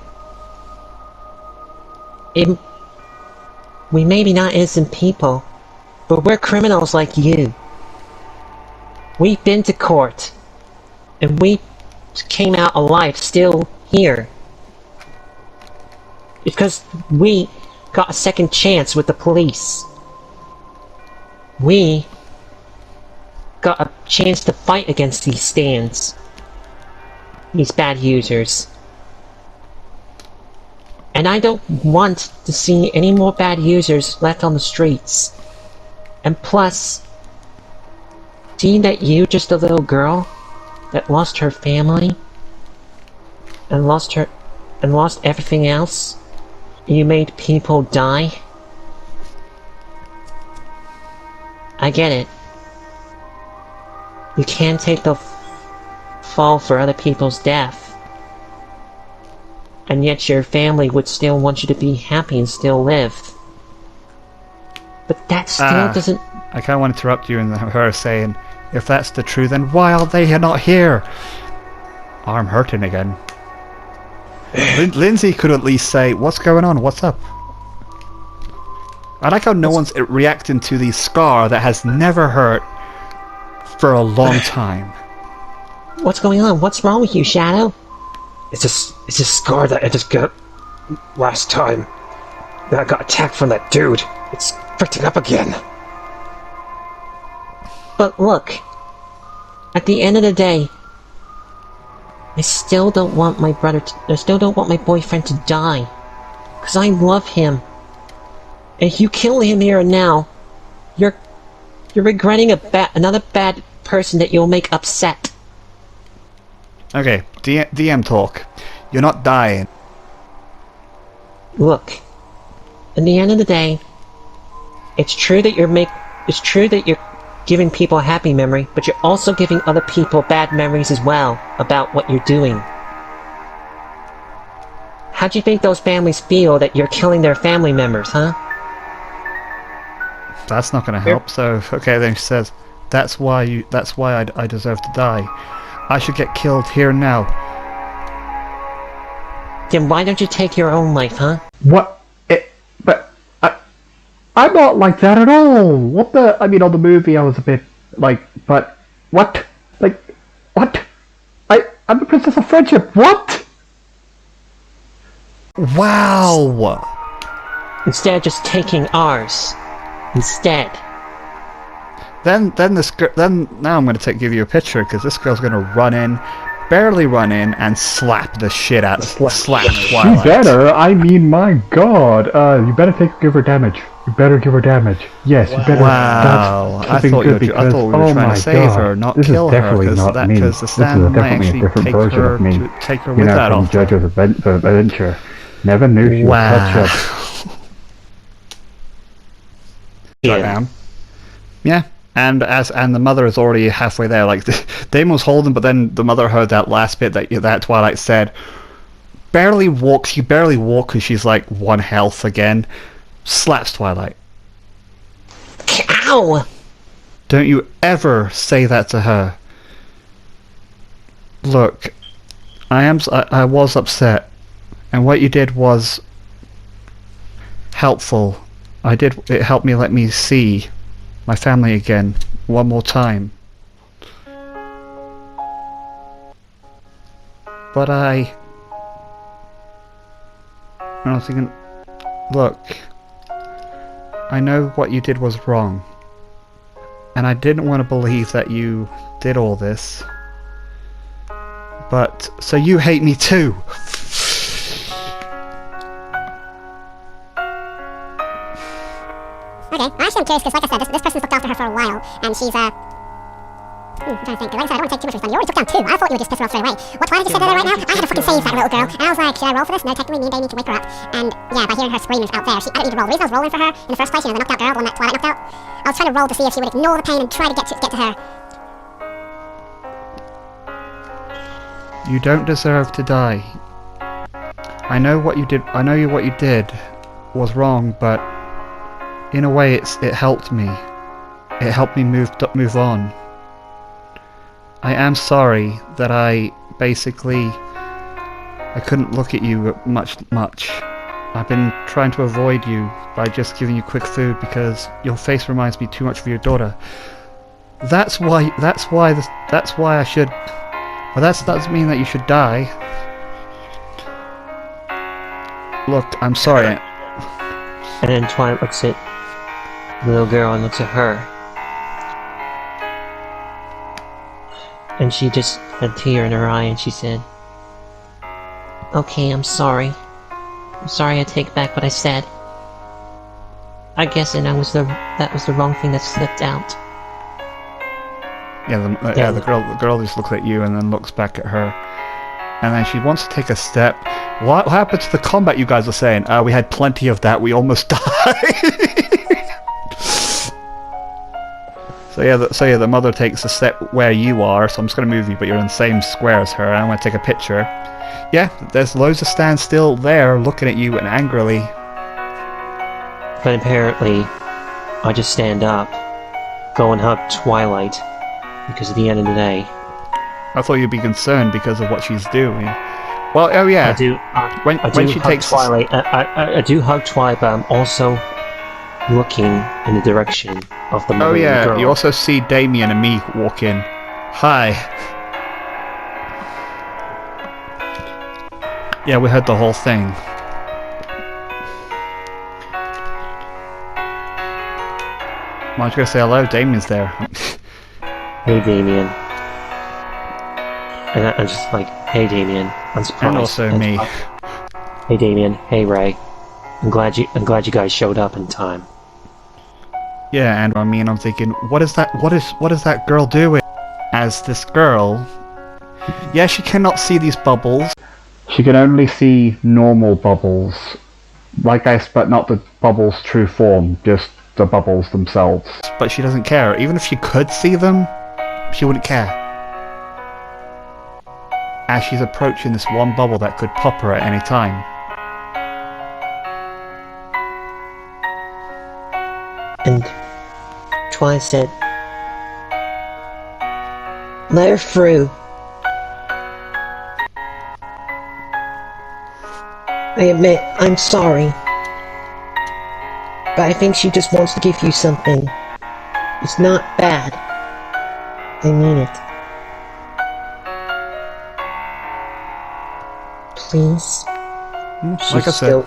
We may be not innocent people, but we're criminals like you. We've been to court, and we came out alive still here. Because we got a second chance with the police. We got a chance to fight against these stands. These bad users. And I don't want to see any more bad users left on the streets. And plus, seeing that you, just a little girl, that lost her family, and lost everything else, you made people die. I get it. You can't take the fall for other people's death. And yet your family would still want you to be happy and still live. But that still doesn't... I kind of want to interrupt you in her saying, if that's the truth, then why are they not here? Arm hurting again. Lindsay could at least say, what's going on? What's up? I like how no one's reacting to the scar that has never hurt for a long time. What's going on? What's wrong with you, Shadow? It's a scar that I just got last time. That I got attacked from that dude. It's freaking up again. But look, at the end of the day, I still don't want my boyfriend to die. Because I love him. And if you kill him here and now, you're regretting another bad person that you'll make upset. Okay, DM talk. You're not dying. Look, at the end of the day, it's true that you're giving people a happy memory, but you're also giving other people bad memories as well about what you're doing. How do you think those families feel that you're killing their family members, huh? That's not gonna help, so okay, then she says, that's why I deserve to die. I should get killed here and now. Then why don't you take your own life, huh? What? I'm not like that at all. What the? I mean, on the movie, I was a bit like, but what? Like, what? I'm the Princess of Friendship. What? Wow. Instead of just taking ours. Instead. Then now I'm gonna give you a picture because this girl's gonna barely run in, and slap the shit out of Twilight. You better. I mean, my God. You better give her damage. You better give her damage. Yes, you better. Wow. I thought we were trying to save her, not kill her, because the stand might actually take her with that off. Judge of Adventure. Never knew she was such a... Yeah. And the mother is already halfway there. Like Damon's holding, but then the mother heard that last bit that Twilight said. She barely walks because she's like 1 health again. Slaps Twilight. Ow! Don't you ever say that to her. Look, I was upset, and what you did was helpful. It helped me let me see my family again one more time. But I was thinking, look, I know what you did was wrong, and I didn't want to believe that you did all this. But, so you hate me too! Okay, well, actually I'm curious because, like I said, this person's looked after her for a while, and she's, I'm trying to think, because like I said, I don't want to take too much of your time. You already took down 2. I thought you would just piss her off straight away. What twilight did you say there right now? I had to fucking save that little girl, and I was like, should I roll for this? No, technically me and Dave need to wake her up. And yeah, by hearing her screaming out there, I didn't need to roll. The reason I was rolling for her in the first place, you know, the knocked out girl, the one that Twilight knocked out, I was trying to roll to see if she would ignore the pain and try to get to her. You don't deserve to die. I know what you did was wrong, but in a way it helped me. It helped me move on. I am sorry that I couldn't look at you much. I've been trying to avoid you by just giving you quick food because your face reminds me too much of your daughter. That's why I should. Well, that doesn't mean that you should die. Look, I'm sorry. And then Twilight looks at the little girl and looks at her. And she just had a tear in her eye and she said, "Okay, I'm sorry. I'm sorry, I take back what I said. I guess that was the wrong thing that slipped out." Yeah, the girl just looks at you and then looks back at her. And then she wants to take a step. What happened to the combat you guys were saying? We had plenty of that, we almost died. So yeah, the mother takes a step where you are, so I'm just going to move you, but you're in the same square as her, and I'm going to take a picture. Yeah, there's loads of stands still there, looking at you and angrily. But apparently, I just stand up, go and hug Twilight, because at the end of the day... I thought you'd be concerned because of what she's doing. Well, oh yeah. I do hug Twilight, I do hug Twilight, but I'm also looking in the direction of the mother. Oh yeah, girl. you also see Damien and me walk in. Hi. Yeah, we heard the whole thing. Why don't you go say hello? Damien's there. Hey Damien. And I'm just like, hey Damien. I'm surprised. And also me. Hey Damien. Hey Ray. I'm glad you guys showed up in time. Yeah, and I mean, I'm thinking, what is that girl doing? As this girl, yeah, she cannot see these bubbles. She can only see normal bubbles, but not the bubbles' true form, just the bubbles themselves. But she doesn't care. Even if she could see them, she wouldn't care. As she's approaching this one bubble that could pop her at any time. And Twilight said, "Let her through. I admit, I'm sorry. But I think she just wants to give you something. It's not bad. I mean it. Please." Like I said.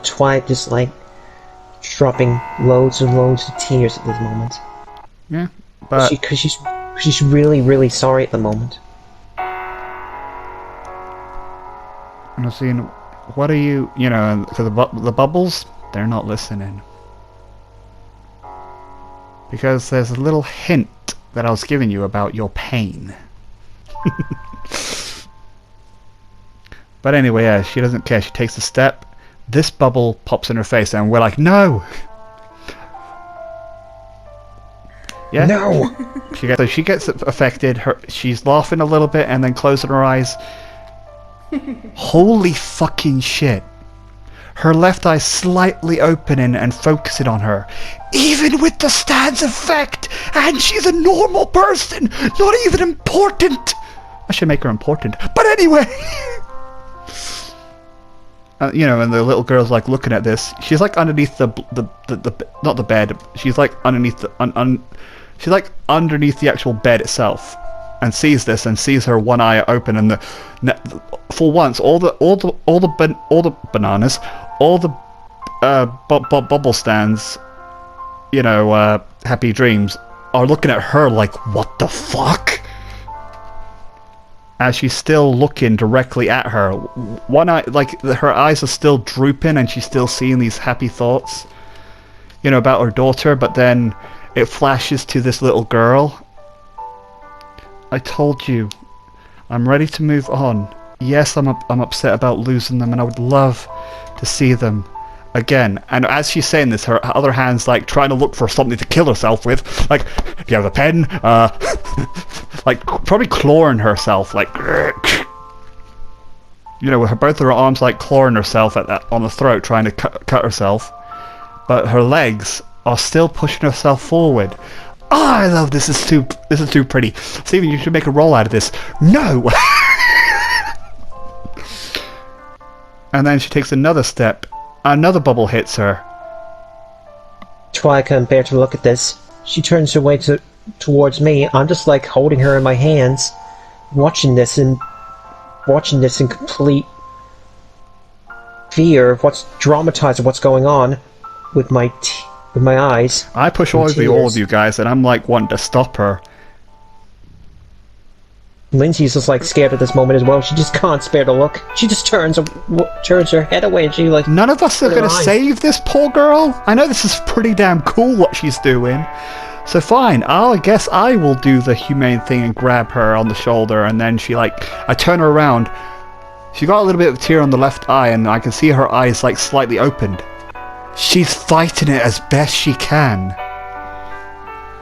Twilight just like dropping loads and loads of tears at this moment. Yeah, but because she's really, really sorry at the moment. And I'm seeing, what are you know, because the bubbles, they're not listening. Because there's a little hint that I was giving you about your pain. But anyway, yeah, she doesn't care. She takes a step. This bubble pops in her face, and we're like, no! Yeah? No! So she gets affected. She's laughing a little bit and then closing her eyes. Holy fucking shit. Her left eye slightly opening and focusing on her. Even with the stand's effect! And she's a normal person! Not even important! I should make her important. But anyway! You know, and the little girl's like looking at this. She's like underneath the not the bed. She's like underneath the she's like underneath the actual bed itself, and sees this and sees her one eye open. And for once, all the bananas, all the bubble stands, you know, happy dreams, are looking at her like, what the fuck? As she's still looking directly at her. One eye, like, her eyes are still drooping and she's still seeing these happy thoughts, you know, about her daughter, but then it flashes to this little girl. I told you, I'm ready to move on. Yes, I'm upset about losing them, and I would love to see them again. And as she's saying this, her other hand's like trying to look for something to kill herself with. Like, do you have a pen? Like, probably clawing herself, like, you know, with both of her arms like clawing herself on the throat, trying to cut herself. But her legs are still pushing herself forward. Oh, I love this. This is too pretty. Steven, you should make a roll out of this. No. And then she takes another step. Another bubble hits her. Try can't bear to look at this. She turns away towards me. I'm just like holding her in my hands, watching this in complete fear of what's dramatized of what's going on with my eyes. I push all of you guys, and I'm like wanting to stop her. Lindsay's just like scared at this moment as well. She just can't spare to look. She just turns her head away, and she like. None of us are gonna save this poor girl. I know this is pretty damn cool what she's doing. So fine, I guess I will do the humane thing and grab her on the shoulder, and then I turn her around. She got a little bit of a tear on the left eye, and I can see her eyes like slightly opened. She's fighting it as best she can.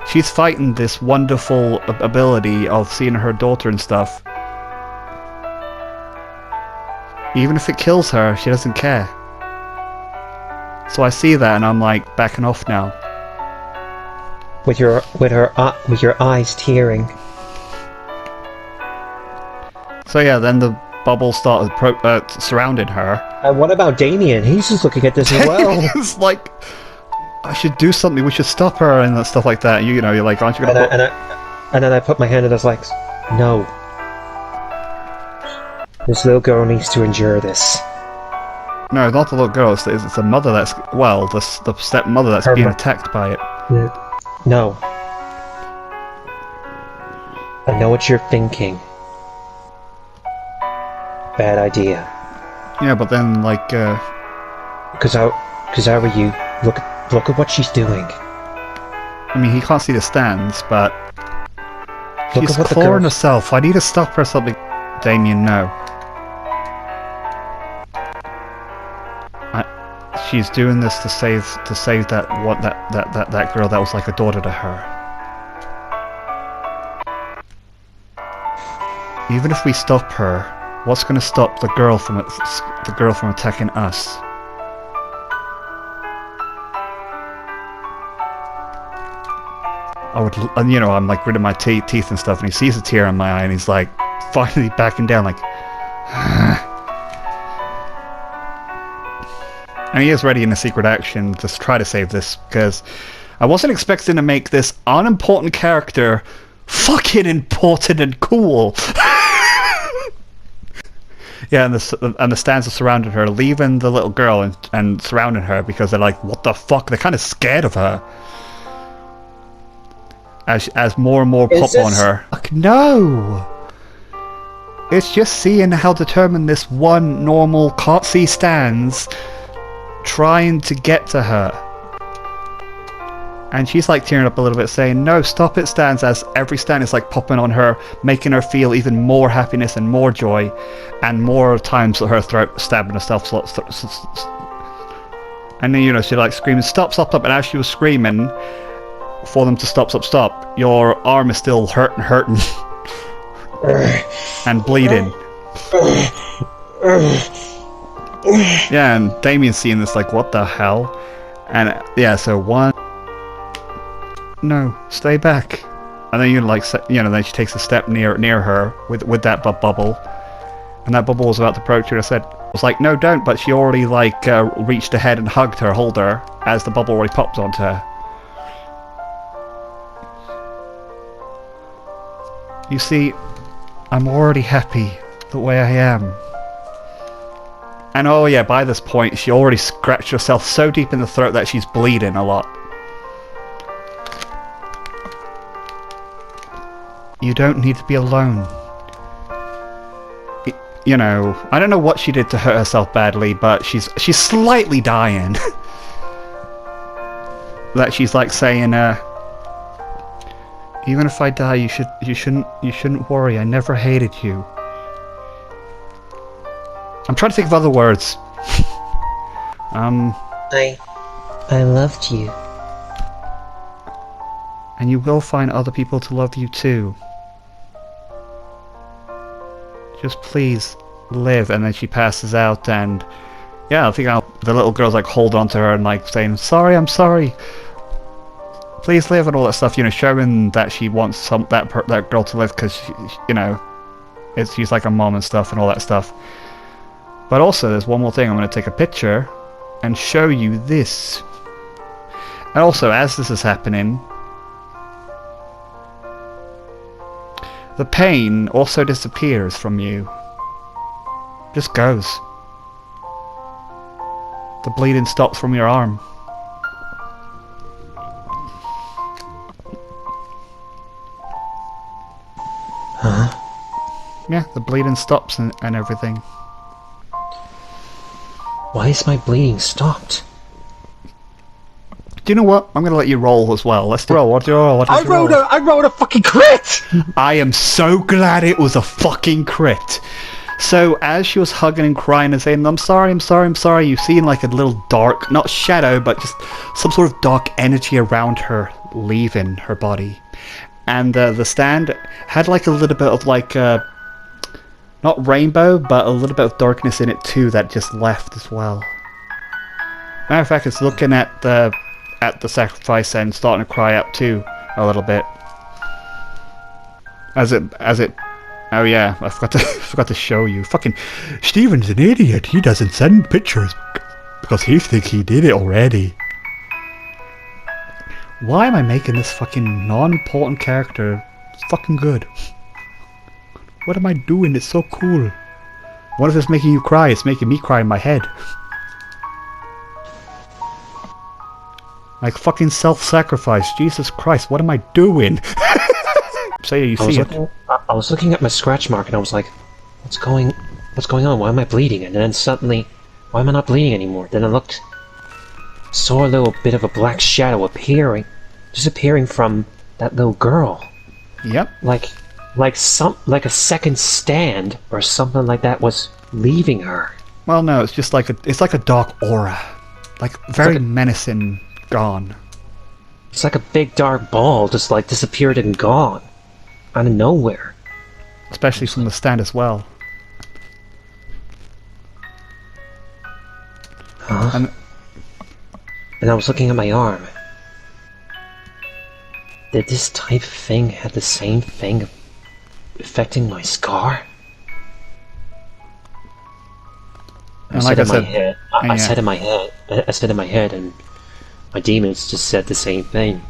She's fighting this wonderful ability of seeing her daughter and stuff. Even if it kills her, she doesn't care. So I see that, and I'm like backing off now. With your eyes tearing. So yeah, then the bubbles started surrounding her. And what about Damien? He's just looking at this as well. It's like, I should do something. We should stop her and stuff like that. You know, you're like, aren't you gonna? And then I put my hand and I was like, no. This little girl needs to endure this. No, not the little girl. It's the mother that's the stepmother that's being attacked by it. No. I know what you're thinking. Bad idea. Yeah, but then like. Cause how are you? Look at what she's doing. I mean, he can't see the stands, but she's clawing herself. I need to stop her or something. Damien, no. She's doing this to save that girl that was like a daughter to her. Even if we stop her, what's going to stop the girl from attacking us? And you know, I'm like gritting my teeth and stuff, and he sees a tear in my eye, and he's like finally backing down, like. And he is ready in a secret action to try to save this, because I wasn't expecting to make this unimportant character fucking important and cool. Yeah, and the stands are surrounding her, leaving the little girl and surrounding her because they're like, what the fuck? They're kind of scared of her. As more and more pop on her. Like, no! It's just seeing how determined this one normal can't see stands trying to get to her. And she's like tearing up a little bit, saying, no, stop it, stands, as every stand is like popping on her, making her feel even more happiness and more joy, and more times her throat stabbing herself. And then, you know, she like screaming, stop, stop, stop. And as she was screaming for them to stop, stop, stop, your arm is still hurting and bleeding. Yeah, and Damien's seeing this like, what the hell? And yeah, so one... No, stay back. And then then she takes a step near her with that bubble, and that bubble was about to approach her. I was like, no, don't. But she already reached ahead and hugged her, hold her, as the bubble already popped onto her. You see, I'm already happy the way I am. And oh yeah, by this point, she already scratched herself so deep in the throat that she's bleeding a lot. You don't need to be alone. You know, I don't know what she did to hurt herself badly, but she's slightly dying. That she's like saying, even if I die, you shouldn't worry. I never hated you. I'm trying to think of other words. I loved you. And you will find other people to love you too. Just please live. And then she passes out, and yeah, I think the little girl's like hold on to her and like saying, sorry, I'm sorry. Please live and all that stuff, you know, showing that she wants that girl to live because, you know, she's like a mom and stuff and all that stuff. But also, there's one more thing. I'm going to take a picture and show you this. And also, as this is happening, the pain also disappears from you. Just goes. The bleeding stops from your arm. Huh? Yeah, the bleeding stops and everything. Why is my bleeding stopped? Do you know what? I'm gonna let you roll as well. Let's roll. What do you roll? I rolled a fucking crit! I am so glad it was a fucking crit. So as she was hugging and crying and saying, I'm sorry, I'm sorry, I'm sorry, you see like a little dark, not shadow, but just some sort of dark energy around her leaving her body. And the stand had like a little bit of like, not rainbow, but a little bit of darkness in it too that just left as well. Matter of fact, it's looking at the sacrifice and starting to cry out too a little bit. As it oh yeah, I forgot to show you. Fucking Steven's an idiot. He doesn't send pictures because he thinks he did it already. Why am I making this fucking non-important character fucking good? What am I doing? It's so cool. What if it's making you cry? It's making me cry in my head. Like fucking self-sacrifice. Jesus Christ, what am I doing? So yeah, you see it. I was looking at my scratch mark and I was like, what's going on? Why am I bleeding? And then suddenly, why am I not bleeding anymore? Then I looked, saw a little bit of a black shadow disappearing from that little girl. Yep. Like a second stand or something like that was leaving her. Well, no, it's just like a dark aura, like very menacing, gone. It's like a big dark ball just like disappeared and gone out of nowhere. Especially from the stand as well. Huh? And I was looking at my arm. Did this type of thing have the same thing affecting my scar? And like I said, I said in my head, and my demons just said the same thing.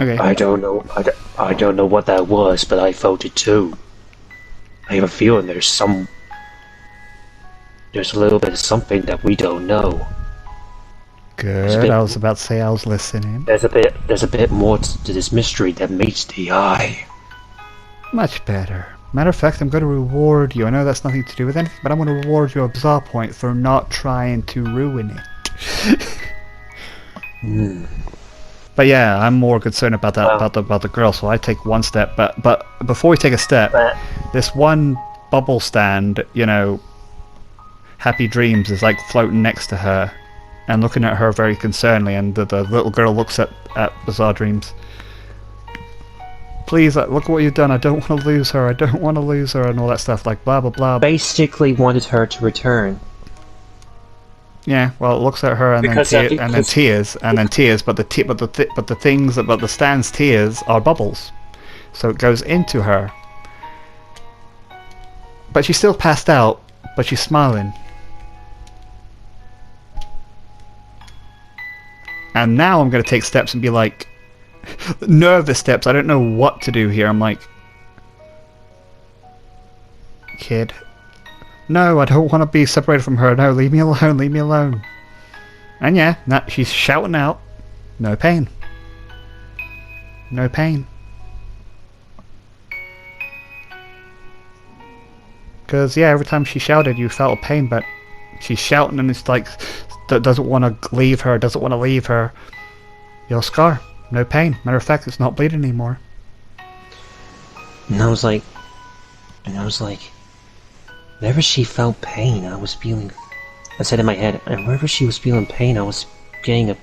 Okay. I don't know what that was, but I felt it too. I have a feeling there's a little bit of something that we don't know. Good. I was about to say I was listening. There's a bit more to this mystery that meets the eye. Much better. Matter of fact, I'm going to reward you. I know that's nothing to do with anything, but I'm going to reward you a bizarre point for not trying to ruin it. But yeah, I'm more concerned about that about the girl. So I take one step. But before we take a step, this one bubble stand, you know, Happy Dreams is like floating next to her and looking at her very concernedly. And the little girl looks at Bizarre Dreams. Please, look what you've done. I don't want to lose her. I don't want to lose her, and all that stuff, like blah blah blah. Basically wanted her to return. Yeah, well, it looks at her and Because then I think- and then tears and then tears, but the things about the Stan's tears are bubbles, so it goes into her. But she's still passed out, but she's smiling. And now I'm gonna take steps and be like, nervous steps. I don't know what to do here. I'm like, kid. No, I don't want to be separated from her. No, leave me alone, leave me alone. And yeah, she's shouting out, no pain. No pain. Because, yeah, every time she shouted, you felt a pain, but she's shouting and it's like, doesn't want to leave her, doesn't want to leave her. Your scar, no pain. Matter of fact, it's not bleeding anymore. And I was like, whenever she felt pain, I said in my head, and wherever she was feeling pain, I was getting a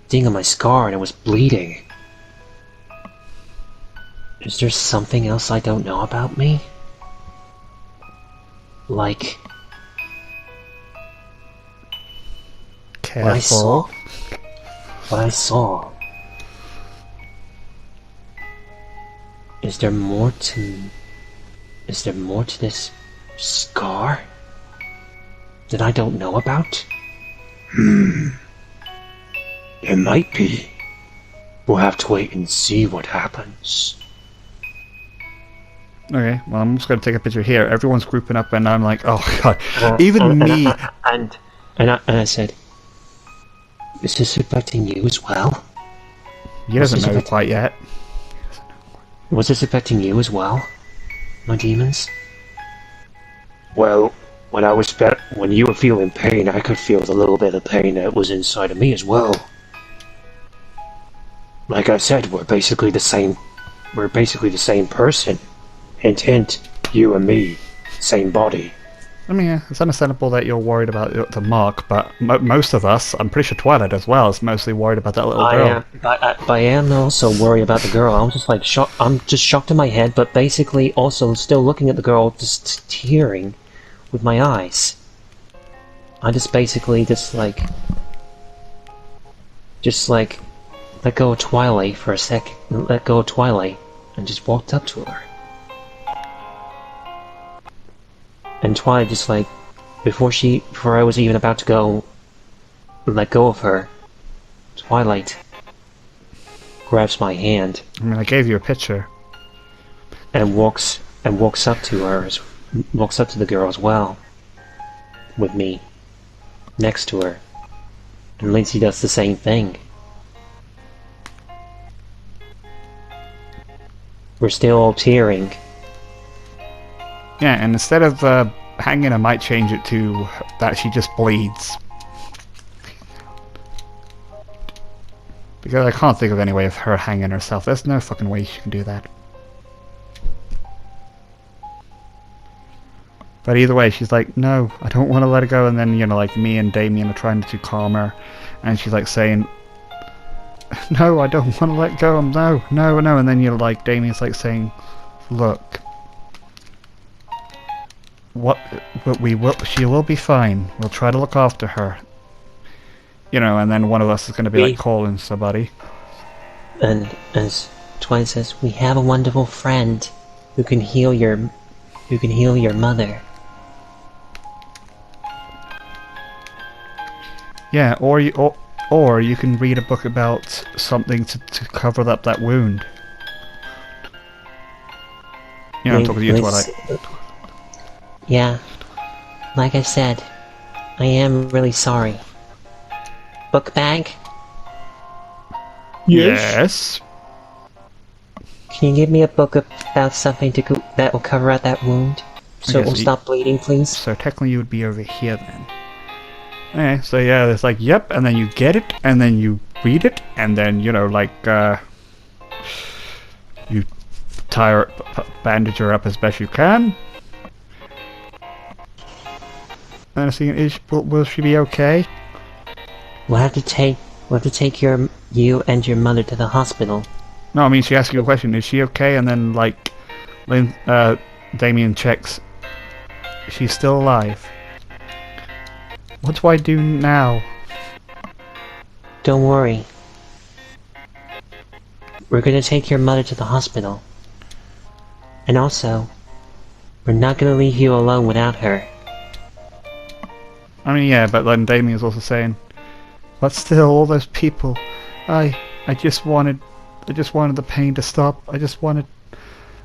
ding on my scar and it was bleeding. Is there something else I don't know about me? Like, Careful. what I saw. Is there more to this scar that I don't know about? It might be. We'll have to wait and see what happens. Okay, well, I'm just going to take a picture here. Everyone's grouping up and I'm like, oh god, even me. And I said, is this affecting you as well? He doesn't know quite yet. Was this affecting you as well, my demons? Well, when you were feeling pain, I could feel the little bit of pain that was inside of me as well. Like I said, we're basically the same person. Hint, hint, you and me, same body. I mean, yeah, it's understandable that you're worried about the mark, but most of us, I'm pretty sure Twilight as well, is mostly worried about that little girl. I am also worried about the girl. I'm just like I'm just shocked in my head, but basically also still looking at the girl, just tearing with my eyes. I just basically just like let go of Twilight for a sec, let go of Twilight, and just walked up to her. And Twilight just like, before I was even about to go, let go of her, Twilight grabs my hand. I mean, I gave you a picture. And walks up to her, walks up to the girl as well, with me, next to her. And Lindsay does the same thing. We're still all tearing. Yeah, and instead of hanging, I might change it to that she just bleeds. Because I can't think of any way of her hanging herself. There's no fucking way she can do that. But either way, she's like, no, I don't want to let her go. And then, you know, like me and Damien are trying to calm her. And she's like saying, no, I don't want to let go. No. And then you're like, Damien's like saying, look. She will be fine. We'll try to look after her. You know, and then one of us is going to be like calling somebody. And as Twilight says, we have a wonderful friend who can heal your mother. Yeah, or you can read a book about something to cover up that wound. You know, I'm talking to you, Twilight. Yeah, like I said, I am really sorry. Book bag? Yes. Can you give me a book about something that will cover up that wound? So it will stop bleeding, please? So technically you would be over here then. Okay, so yeah, it's like, yep, and then you get it, and then you read it, and then, you know, like, you bandage her up as best you can. And I see, will she be okay? We'll have to take you and your mother to the hospital. No, I mean, she asked you a question, is she okay? And then, like, Damien checks, she's still alive. What do I do now? Don't worry. We're gonna take your mother to the hospital. And also, we're not gonna leave you alone without her. I mean, yeah, but then Damien's also saying, but still, all those people, I just wanted the pain to stop. I just wanted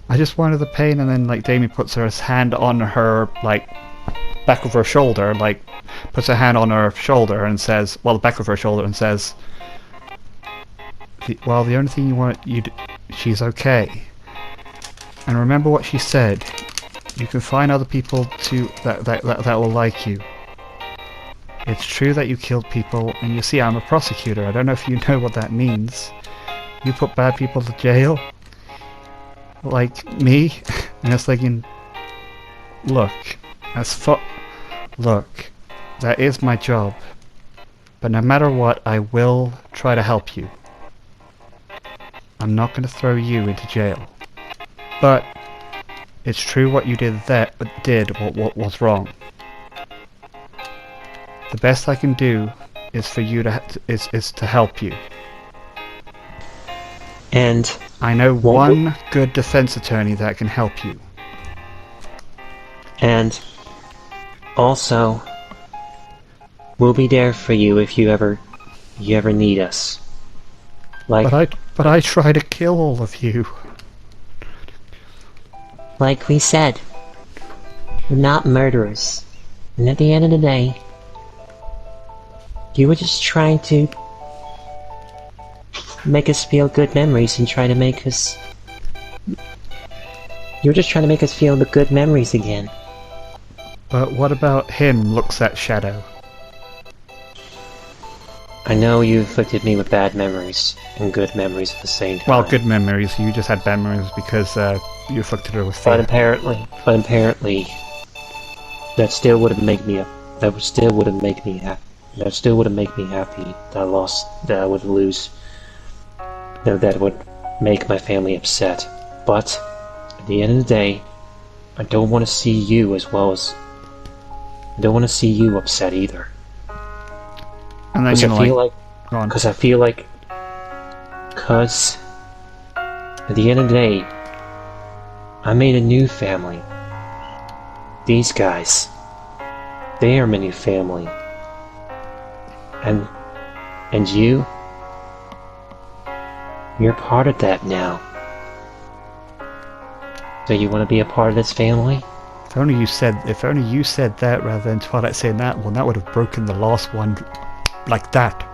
the pain. And then like Damien puts his hand on her like back of her shoulder, like puts her hand on her shoulder and says, well, the back of her shoulder, and says, the only thing you want, she's okay. And remember what she said. You can find other people that will like you. It's true that you killed people, and you see, I'm a prosecutor. I don't know if you know what that means. You put bad people to jail, like me, and it's thinking, look, look, that is my job. But no matter what, I will try to help you. I'm not going to throw you into jail. But it's true what you what was wrong. The best I can do is for you to help you. And I know one good defense attorney that can help you. And also, we'll be there for you if you ever need us. Like, but I try to kill all of you. Like we said, we're not murderers. And at the end of the day, you were just trying to make us feel good memories and try to make us... You were just trying to make us feel the good memories again. But what about him, looks at Shadow? I know you afflicted me with bad memories and good memories at the same time. Well, good memories. You just had bad memories because you afflicted her with fear. But apparently, that still wouldn't make me happy. That still wouldn't make me happy that I would lose. That would make my family upset. But at the end of the day, I don't want to see you I don't want to see you upset either. And then because at the end of the day, I made a new family. These guys, they are my new family. And you're part of that now. So you want to be a part of this family? If only you said that rather than Twilight saying that one, that would have broken the last one like that.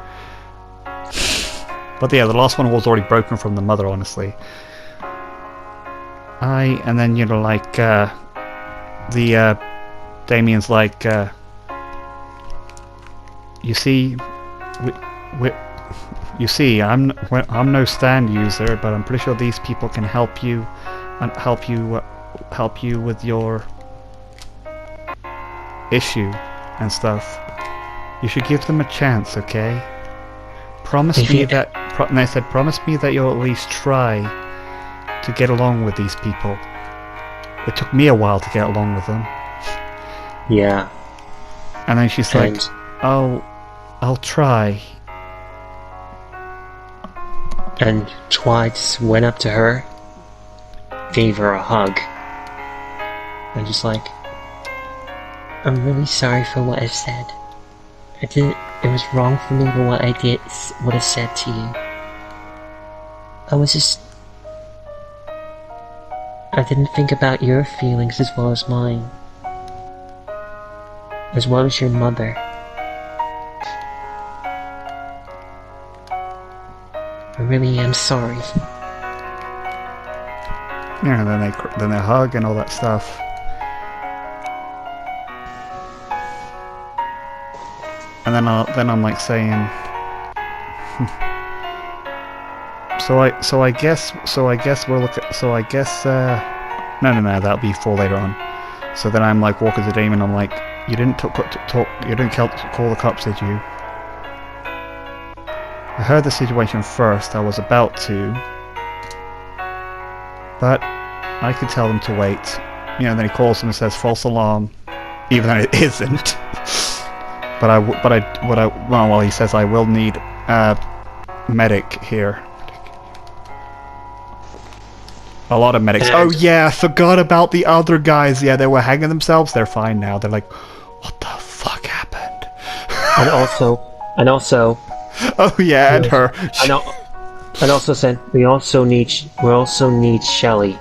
But yeah, the last one was already broken from the mother, honestly. And then like Damien's like, you see, I'm no stand user, but I'm pretty sure these people can help you and help you with your issue and stuff. You should give them a chance, okay? Promise me that you'll at least try to get along with these people. It took me a while to get along with them. Yeah. And then she's like, I'll try. And Twice went up to her, gave her a hug, and just like, I'm really sorry for what I said. It was wrong for me for what I said to you. I didn't think about your feelings as well as mine. As well as your mother. I really am sorry. Yeah, and then they hug and all that stuff. And then I'm like saying, so I guess we're looking. So I guess no, that'll be for later on. So then I'm like walking to Damon. I'm like, you didn't call the cops, did you? I heard the situation first. I was about to, but I could tell them to wait. Then he calls them and says false alarm, even though it isn't. Well, he says I will need a medic here. A lot of medics. Oh yeah, I forgot about the other guys. Yeah, they were hanging themselves. They're fine now. They're like, what the fuck happened? And also. Oh yeah, and her. And also said we also need Shelly.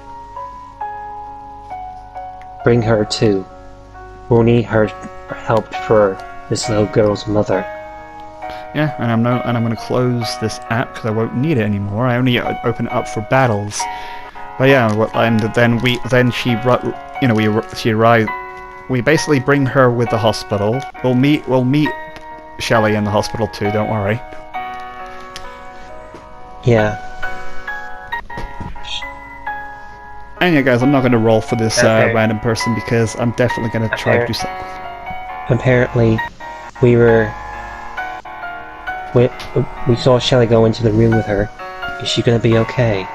Bring her too. We'll need her help for this little girl's mother. Yeah, and I'm gonna close this app because I won't need it anymore. I only open it up for battles. But yeah, and then she arrived. We basically bring her with the hospital. We'll meet Shelly in the hospital too. Don't worry. Yeah. And yeah, guys, I'm not going to roll for this random person because I'm definitely going to try to do something. Apparently, we saw Shelly go into the room with her. Is she going to be okay?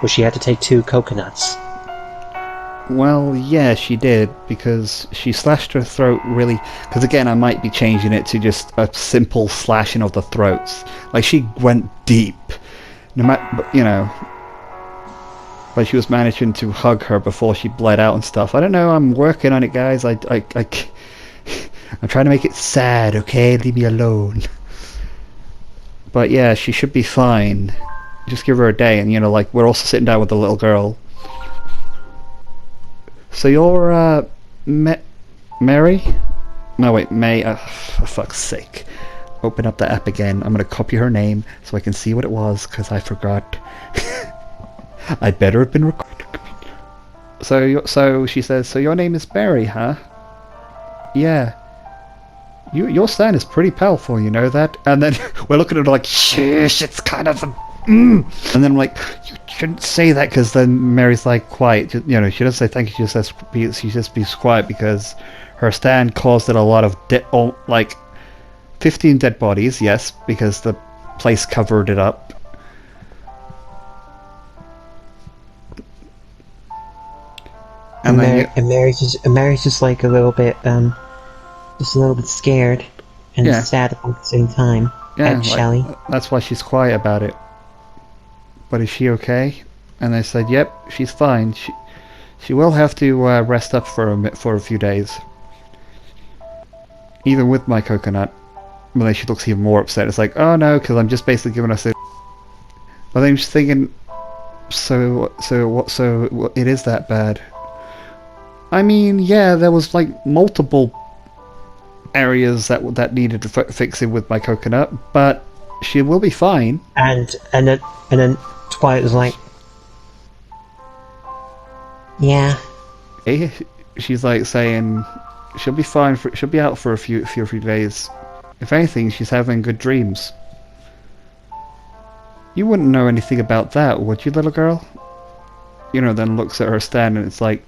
Or she had to take 2 coconuts? Well, yeah, she did, because she slashed her throat really... Because again, I might be changing it to just a simple slashing of the throats. Like, she went deep. No matter, you know... But she was managing to hug her before she bled out and stuff. I don't know, I'm working on it, guys. I'm trying to make it sad, okay? Leave me alone. But yeah, she should be fine. Just give her a day, and you know, like, we're also sitting down with the little girl. So you're, Mary? No, wait, May, for fuck's sake. Open up the app again. I'm gonna copy her name so I can see what it was, because I forgot. I'd better have been recording. So she says, so your name is Mary, huh? Yeah. Your stand is pretty powerful, you know that? And then we're looking at her like, shush, it's kind of And then I'm like, you shouldn't say that, because then Mary's like, quiet. You know, she doesn't say thank you, she just be quiet, because her stand caused it a lot of, like, 15 dead bodies, yes, because the place covered it up. And Mary's just like a little bit scared and sad at the same time. Yeah, like, Shelly. That's why she's quiet about it. But is she okay? And they said, yep, she's fine. She will have to rest up for a few days. Even with my coconut. But then she looks even more upset. It's like, oh no, because I'm just basically giving us a... But then I'm just thinking, so it is that bad. I mean, yeah, there was like multiple areas that needed fixing with my coconut, but she will be fine. And then Twilight was like, yeah. She's like saying she'll be fine. She'll be out for a few days. If anything, she's having good dreams. You wouldn't know anything about that, would you, little girl? You know, then looks at her stand and it's like,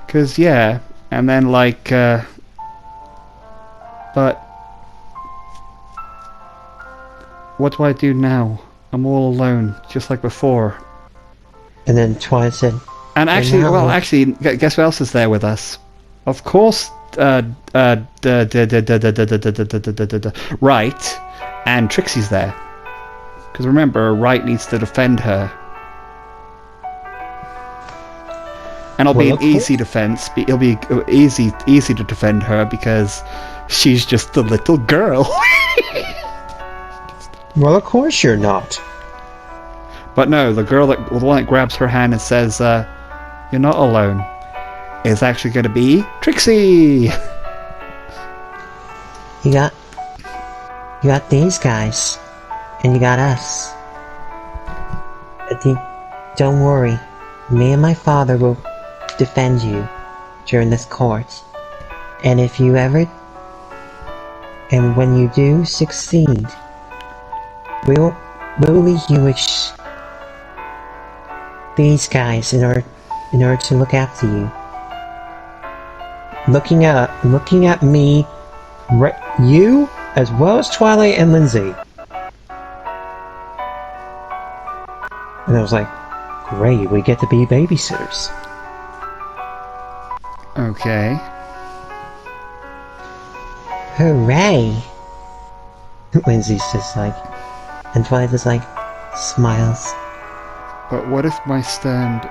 because yeah, and then like, but what do I do now? I'm all alone, just like before. And then Twilight said, and actually, well, actually, guess who else is there with us? Of course, Right, and Trixie's there. Because remember, Right needs to defend her. And it'll be an easy defense. It'll be easy to defend her because she's just a little girl. well, of course you're not. But no, the one that grabs her hand and says, "You're not alone," is actually going to be Trixie. You got these guys, and you got us. Don't worry, me and my father will defend you during this court. And if you ever, and when you do succeed, we'll leave you with these guys in order to look after you. Looking at me, you as well as Twilight and Lindsay. And I was like, great, we get to be babysitters. Okay. Hooray! Lindsay's just like, and Dwight is like, smiles. But what if my stand...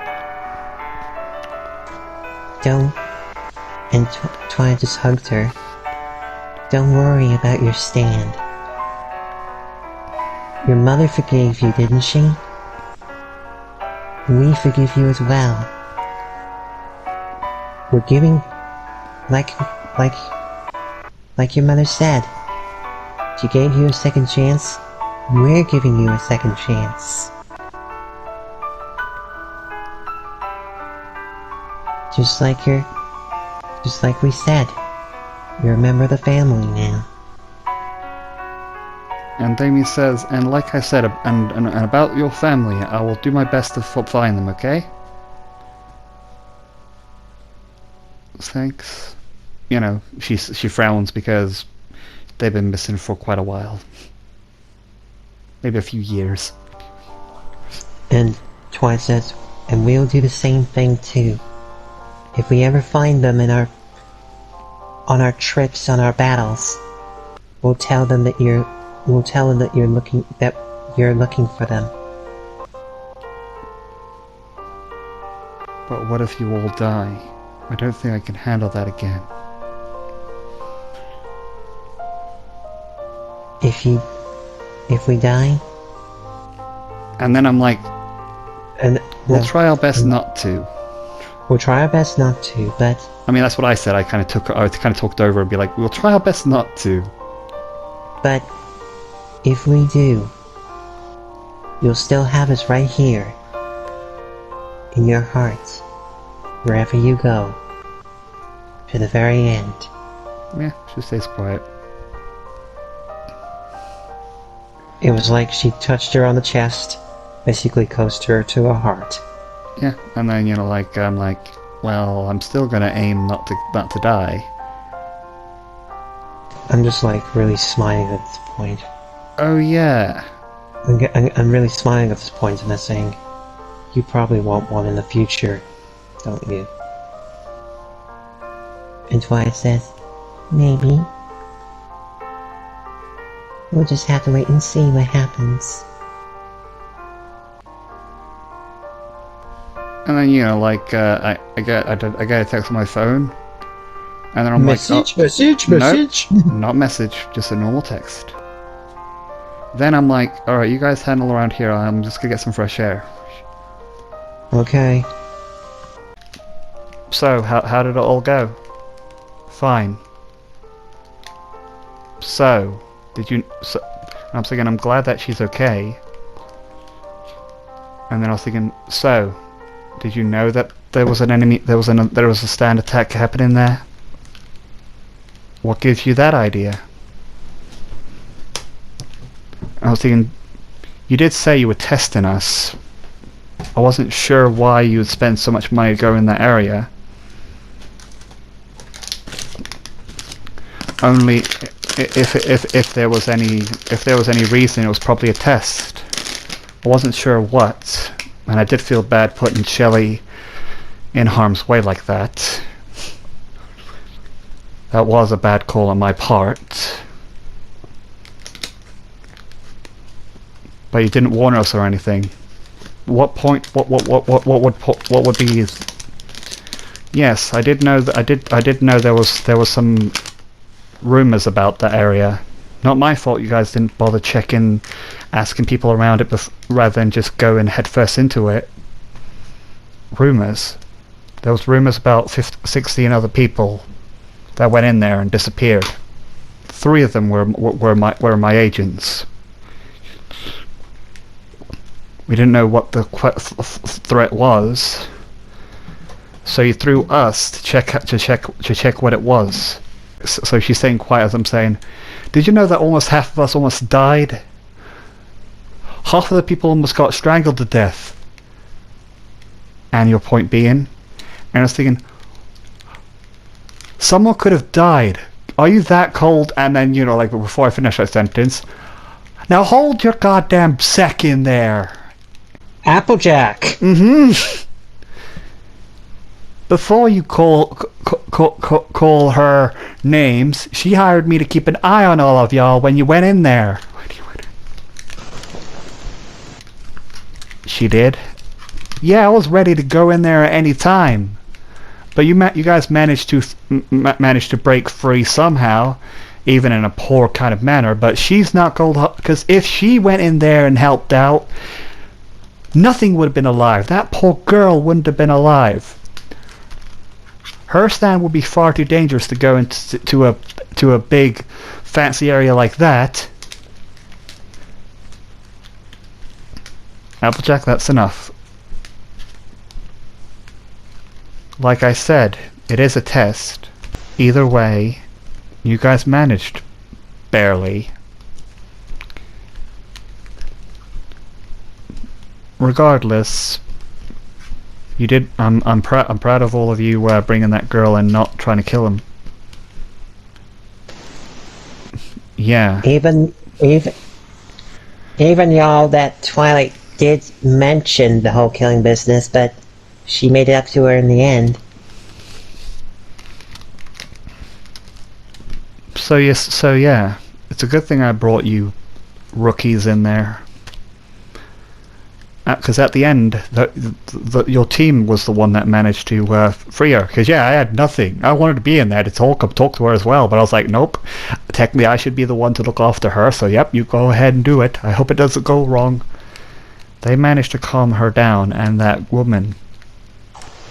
Don't, and Dwight just hugged her. Don't worry about your stand. Your mother forgave you, didn't she? We forgive you as well. We're giving, like your mother said. She gave you a second chance. We're giving you a second chance. Just like we said. You're a member of the family now. And Damien says, and like I said, and about your family, I will do my best to find them, okay? Thanks. You know, she frowns because they've been missing for quite a while. Maybe a few years. And Twilight says, and we'll do the same thing too. If we ever find them on our trips, on our battles, we'll tell them that you're looking for them. But what if you all die? I don't think I can handle that again. If we die? And then I'm like, we'll try our best not to. We'll try our best not to, but... I mean, that's what I said. I kind of talked over and be like, we'll try our best not to. But if we do, you'll still have us right here. In your heart. Wherever you go. To the very end. Yeah, she stays quiet. It was like she touched her on the chest, basically coaxed her to her heart. Yeah, and then, you know, like, I'm like, well, I'm still gonna aim not to die. I'm just like really smiling at this point. Oh yeah. I'm really smiling at this point and they're saying, you probably want one in the future, don't you? And Twilight says, maybe. We'll just have to wait and see what happens. And then, you know, like, I get a text on my phone, and then I'm message. Nope, not message, just a normal text. Then I'm like, alright, you guys handle around here, I'm just gonna get some fresh air. Okay. So, how did it all go? Fine. So, I'm thinking, I'm glad that she's okay. And then I was thinking, so, did you know that there was an enemy, there was a stand attack happening there? What gives you that idea? I was thinking, you did say you were testing us. I wasn't sure why you would spend so much money to go in that area. Only if there was any reason, it was probably a test. I wasn't sure what, and I did feel bad putting Shelley in harm's way like that. That was a bad call on my part. But you didn't warn us or anything. What point? What would be? Yes, I did know that. I did know there was some rumors about that area. Not my fault you guys didn't bother checking, asking people around it rather than just going headfirst into it. Rumors. There was rumors about 16 other people that went in there and disappeared. 3 of them were my agents. We didn't know what the threat was, so you threw us to check what it was. So she's saying quiet as I'm saying, did you know that almost half of us almost died? Half of the people almost got strangled to death. And your point being, and I was thinking, someone could have died. Are you that cold? And then, you know, like before I finish that sentence, now hold your goddamn second there. Applejack! Mm-hmm. before you call her names, she hired me to keep an eye on all of y'all when you went in there. She did? Yeah, I was ready to go in there at any time. But you guys managed to break free somehow, even in a poor kind of manner. But she's not going to, because if she went in there and helped out, nothing would have been alive. That poor girl wouldn't have been alive. Her stand would be far too dangerous to go into a big, fancy area like that. Applejack, that's enough. Like I said, it is a test. Either way, you guys managed. Barely. Regardless, you did. I'm proud of all of you bringing that girl and not trying to kill him. Yeah. Even y'all, that Twilight did mention the whole killing business, but she made it up to her in the end. So yes, so yeah, it's a good thing I brought you rookies in there. Because at the end, your team was the one that managed to free her. Because yeah, I had nothing. I wanted to be in there to talk to her as well, but I was like, nope. Technically, I should be the one to look after her. So yep, you go ahead and do it. I hope it doesn't go wrong. They managed to calm her down, and that woman,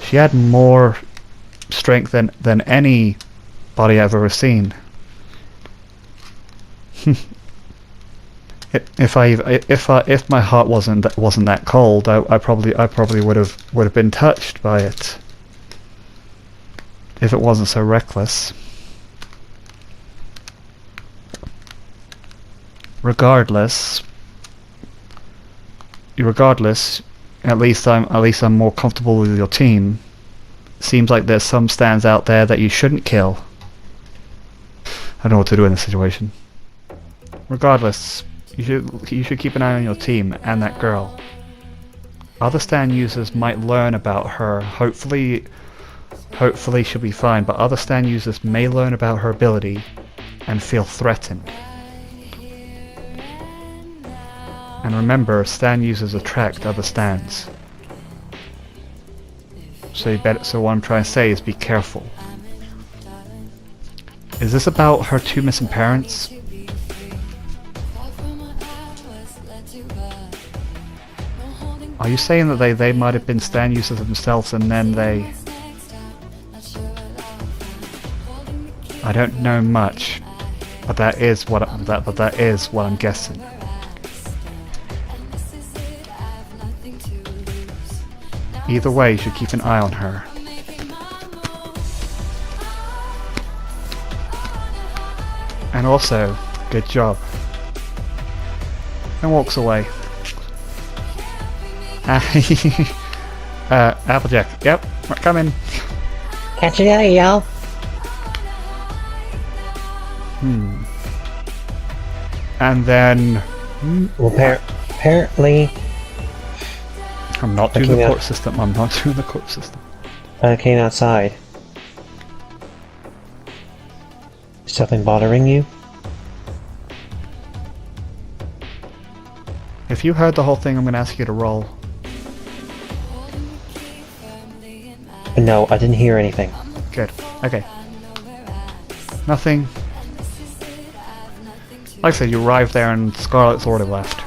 she had more strength than anybody I've ever seen. If my heart wasn't that cold, I probably would have been touched by it. If it wasn't so reckless. Regardless, at least I'm more comfortable with your team. Seems like there's some stands out there that you shouldn't kill. I don't know what to do in this situation. Regardless, you should keep an eye on your team and that girl. Other stand users might learn about her. Hopefully she'll be fine, but other stand users may learn about her ability and feel threatened. And remember, stand users attract other stands. So what I'm trying to say is be careful. Is this about her two missing parents? Are you saying that they might have been stand users themselves and then they... I don't know much, but that is what I'm guessing. Either way, you should keep an eye on her. And also, good job. And walks away. Applejack, yep, we're coming. Catch you later, y'all. And then... Well, apparently... I'm not doing the court system, I came outside. Something bothering you? If you heard the whole thing, I'm going to ask you to roll. No, I didn't hear anything. Good. Okay. Nothing. Like I said, you arrived there and Scarlet's already left.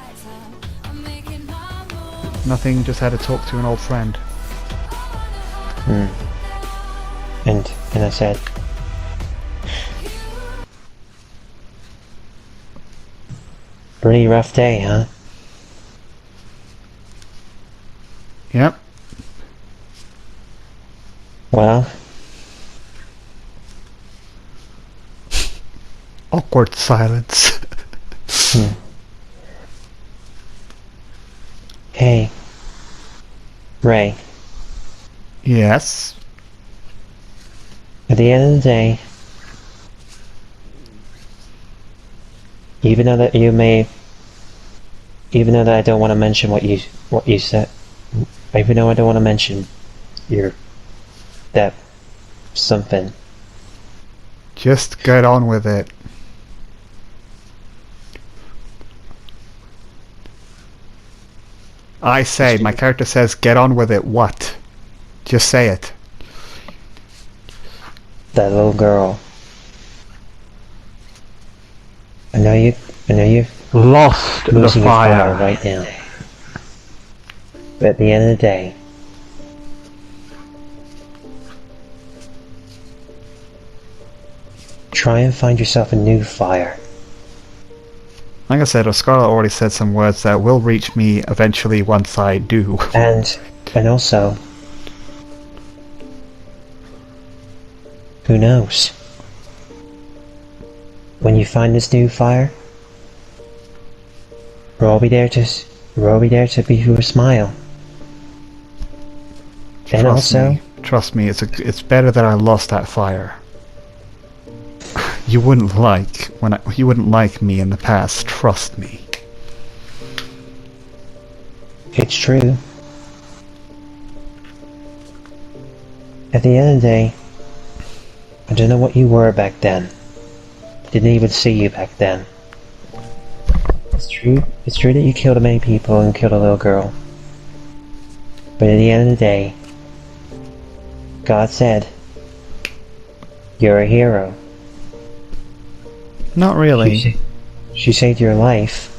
Nothing, just had to talk to an old friend. And I said... Pretty rough day, huh? Yep. Well... Awkward silence. Hey. Ray. Yes? At the end of the day... Even though that I don't want to mention what you said, even though I don't want to mention your that something. Just get on with it. I say, my character says, get on with it. What? Just say it. That little girl. I know you're Lost the losing your fire fire. right now. But at the end of the day, try and find yourself a new fire. Like I said, Scarlet already said some words that will reach me eventually once I do. And also, who knows? When you find this new fire, we'll all be there to be your smile. And also, Trust me, it's better that I lost that fire. You wouldn't like me in the past. Trust me. it's true. At the end of the day, I don't know what you were back then. Didn't even see you back then. It's true that you killed many people and killed a little girl. But at the end of the day, God said, you're a hero. Not really. She saved your life,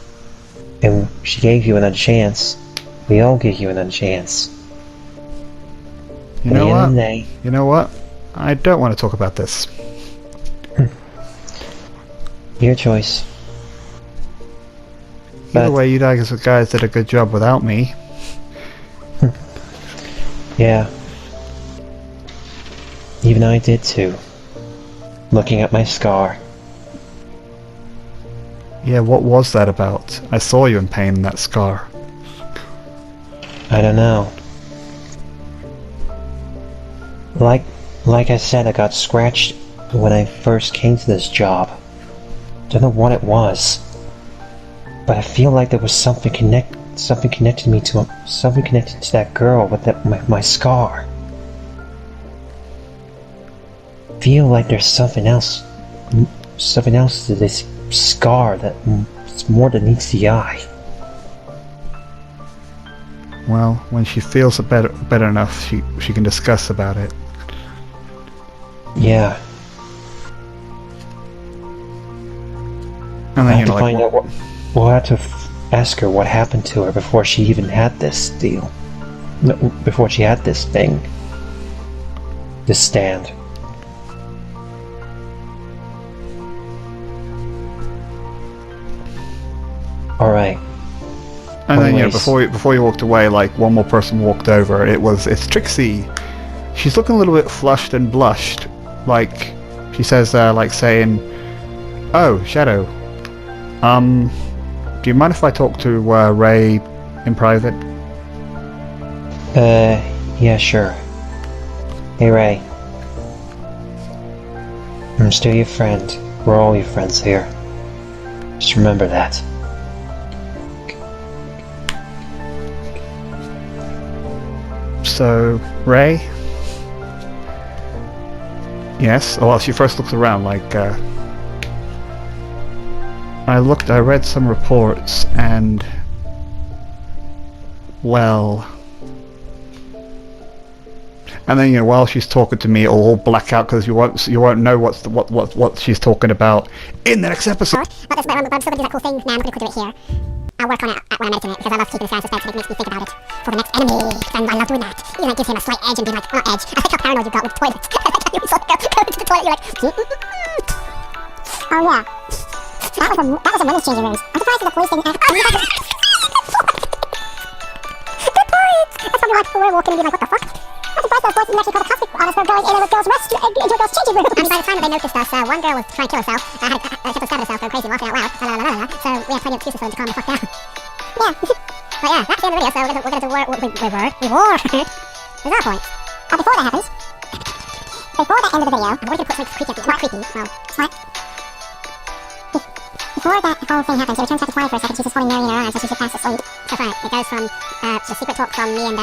and she gave you another chance. We all give you another chance. You know At the end what? of the day, You know what? I don't want to talk about this. your choice. Either But- way, you guys did a good job without me. Yeah. Even I did too. Looking at my scar. Yeah, what was that about? I saw you in pain in that scar. I don't know. Like I said, I got scratched when I first came to this job. Don't know what it was, but I feel like there was something connected me to something connected to that girl with my scar. Feel like there's something else to this scar that's more than meets the eye. Well, when she feels better enough, she can discuss about it. Yeah. And I then have to find out what. We'll have to ask her what happened to her before she even had this deal. No, before she had this thing. This stand. Alright. And then, Anyways. before you walked away, like, one more person walked over. It's Trixie. She's looking a little bit flushed and blushed. Like, she says, like, saying, "Oh, Shadow. Do you mind if I talk to, Ray in private?" Yeah, sure. Hey, Ray. I'm still your friend. We're all your friends here. Just remember that. So, Ray? Yes? Well, she first looks around, like, I read some reports, and... well... And then, while she's talking to me, it'll all black out, because you won't know what she's talking about in the next episode. But I'm still gonna do that cool thing. Nah, I'm not gonna quickly do it here. I'll work on it when I'm editing it, because I love keeping the sound suspense and it makes me think about it for the next enemy. And I love doing that. You know, it gives him a slight edge and being like, not edge. I think how paranoid you got with the toilet. You saw go to the toilet, you're like, oh yeah. That was a women's changing rooms. I'm surprised that the police didn't have. The toilets! That's probably why people were walking and being like, what the fuck? I'm surprised those boys didn't actually call the cops on us for going in a girls' into a girls' changing room. And by the time that they noticed us, one girl was trying to kill herself. Had a couple stabbing herself, going crazy, laughing out loud. So we had plenty of excuses for them to calm the fuck down. Yeah. But yeah, that's the end of the video, so we're gonna do war. There's our point. Before that happens, before the end of the video, I'm going to put something creepy at the end. Not creepy, well, what? Before that whole thing happens, it returns back to quiet for a second. She's just holding Mary in her arms, so she should pass asleep. So far, it goes from the secret talk from me and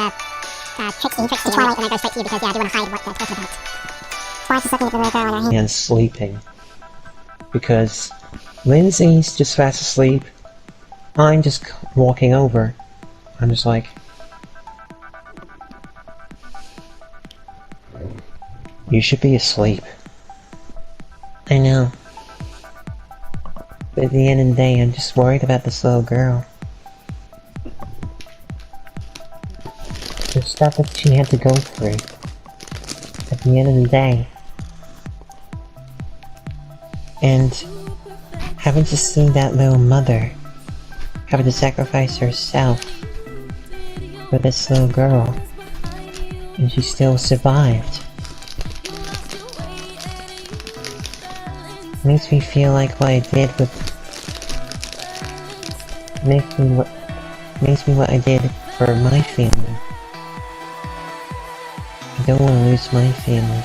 Trixie Twilight, and I go straight to you because, yeah, I do want to hide what they're talking about. Why is she looking at the little girl on her hand? And sleeping. Because Lindsay's just fast asleep. I'm just walking over. I'm just like... You should be asleep. I know. But at the end of the day, I'm just worried about this little girl. The stuff that she had to go through. At the end of the day. And having to see that little mother having to sacrifice herself for this little girl. And she still survived. Makes me feel like what I did with... Makes me what I did for my family. I don't want to lose my family.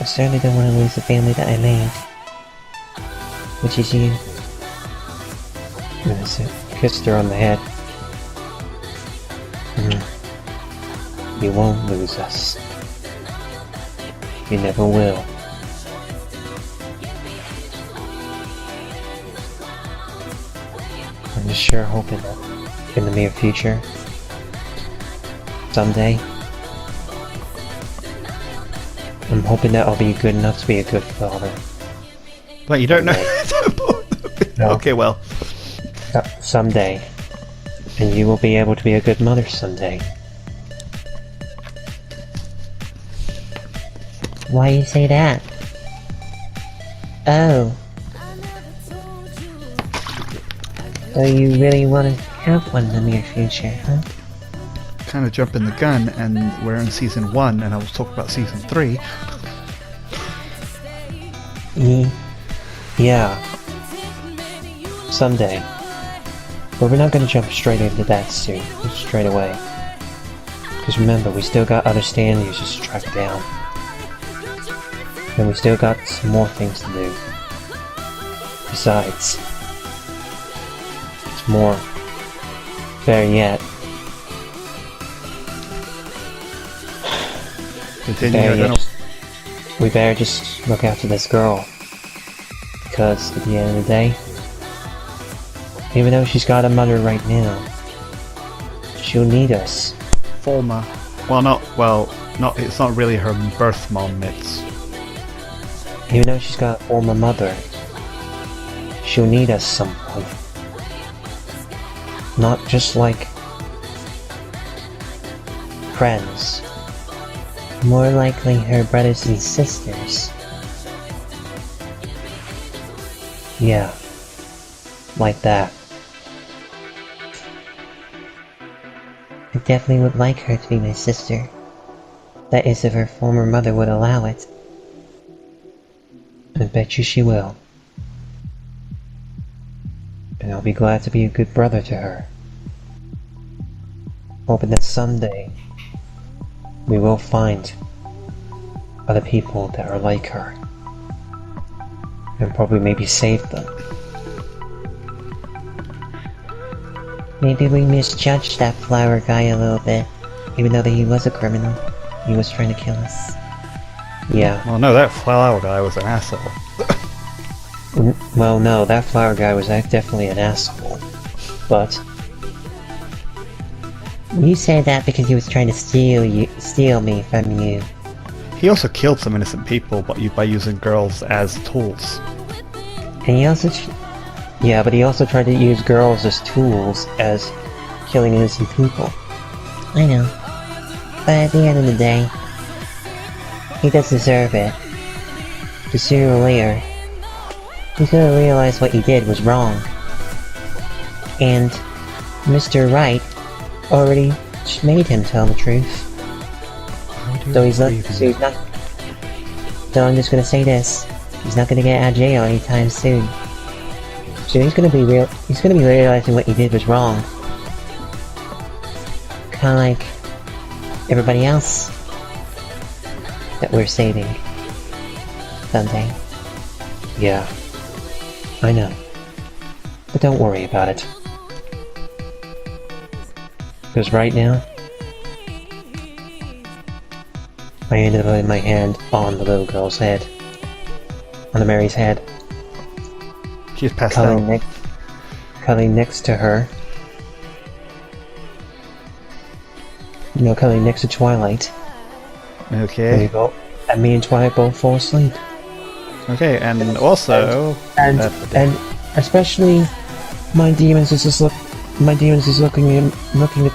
I certainly don't want to lose the family that I made. Which is you. And I kissed her on the head. You won't lose us. You never will. I'm just sure hoping that in the near future, someday, I'm hoping that I'll be good enough to be a good father. But you don't know. No. Okay, well. Someday. And you will be able to be a good mother someday. Why you say that? Oh. So you really want to have one in the near future, huh? Kind of jumping the gun, and we're in season 1, and I was talking about season 3. Yeah. Someday. But we're not gonna jump straight into that suit, straight away. Because remember, we still got other stand users to track down. And we still got some more things to do. Besides, it's more. Better yet. Continue. We better just look after this girl. Because at the end of the day, even though she's got a mother right now, she'll need us. Former. It's not really her birth mom, it's... Even though she's got a former mother, she'll need us some point. Not just like friends. More likely her brothers and sisters. Yeah. Like that. I definitely would like her to be my sister. That is, if her former mother would allow it. I bet you she will. And I'll be glad to be a good brother to her. Hoping that someday we will find other people that are like her. And probably maybe save them. Maybe we misjudged that flower guy a little bit. Even though that he was a criminal. He was trying to kill us. Yeah. Well, no, that flower guy was an asshole. Well, no, that flower guy was definitely an asshole. But you say that because he was trying to steal me from you. He also killed some innocent people by using girls as tools. And he also... Yeah, but he also tried to use girls as tools as killing innocent people. I know. But at the end of the day, he does deserve it. Because sooner or later, he's gonna realize what he did was wrong. And Mr. Right already made him tell the truth. So he's not. So I'm just gonna say this: he's not gonna get out of jail anytime soon. So he's gonna be realizing what he did was wrong. Kinda like everybody else that we're saving someday. Yeah, I know. But don't worry about it. Because right now, I ended up putting my hand on the little girl's head. On Mary's head. She's passed out. Cuddling next to her. You know, cuddling next to Twilight. There you Okay. go. And me and Twilight both fall asleep. Okay, and also... And especially my demons is just looking at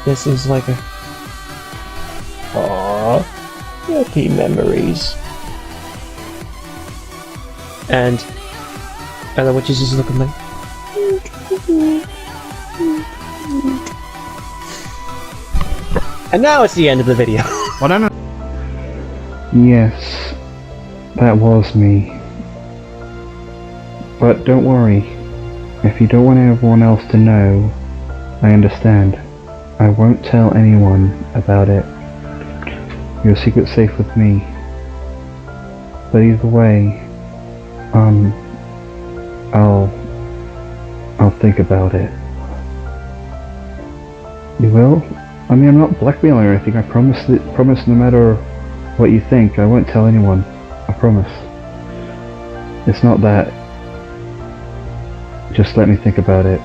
this as like a happy memories. And the witch is just looking like and now it's the end of the video. Well, no. Yes, that was me. But don't worry. If you don't want everyone else to know, I understand. I won't tell anyone about it. Your secret's safe with me. But either way, I'll think about it. You will? I mean, I'm not blackmailing or anything. I promise no matter what you think, I won't tell anyone. I promise. It's not that. Just let me think about it.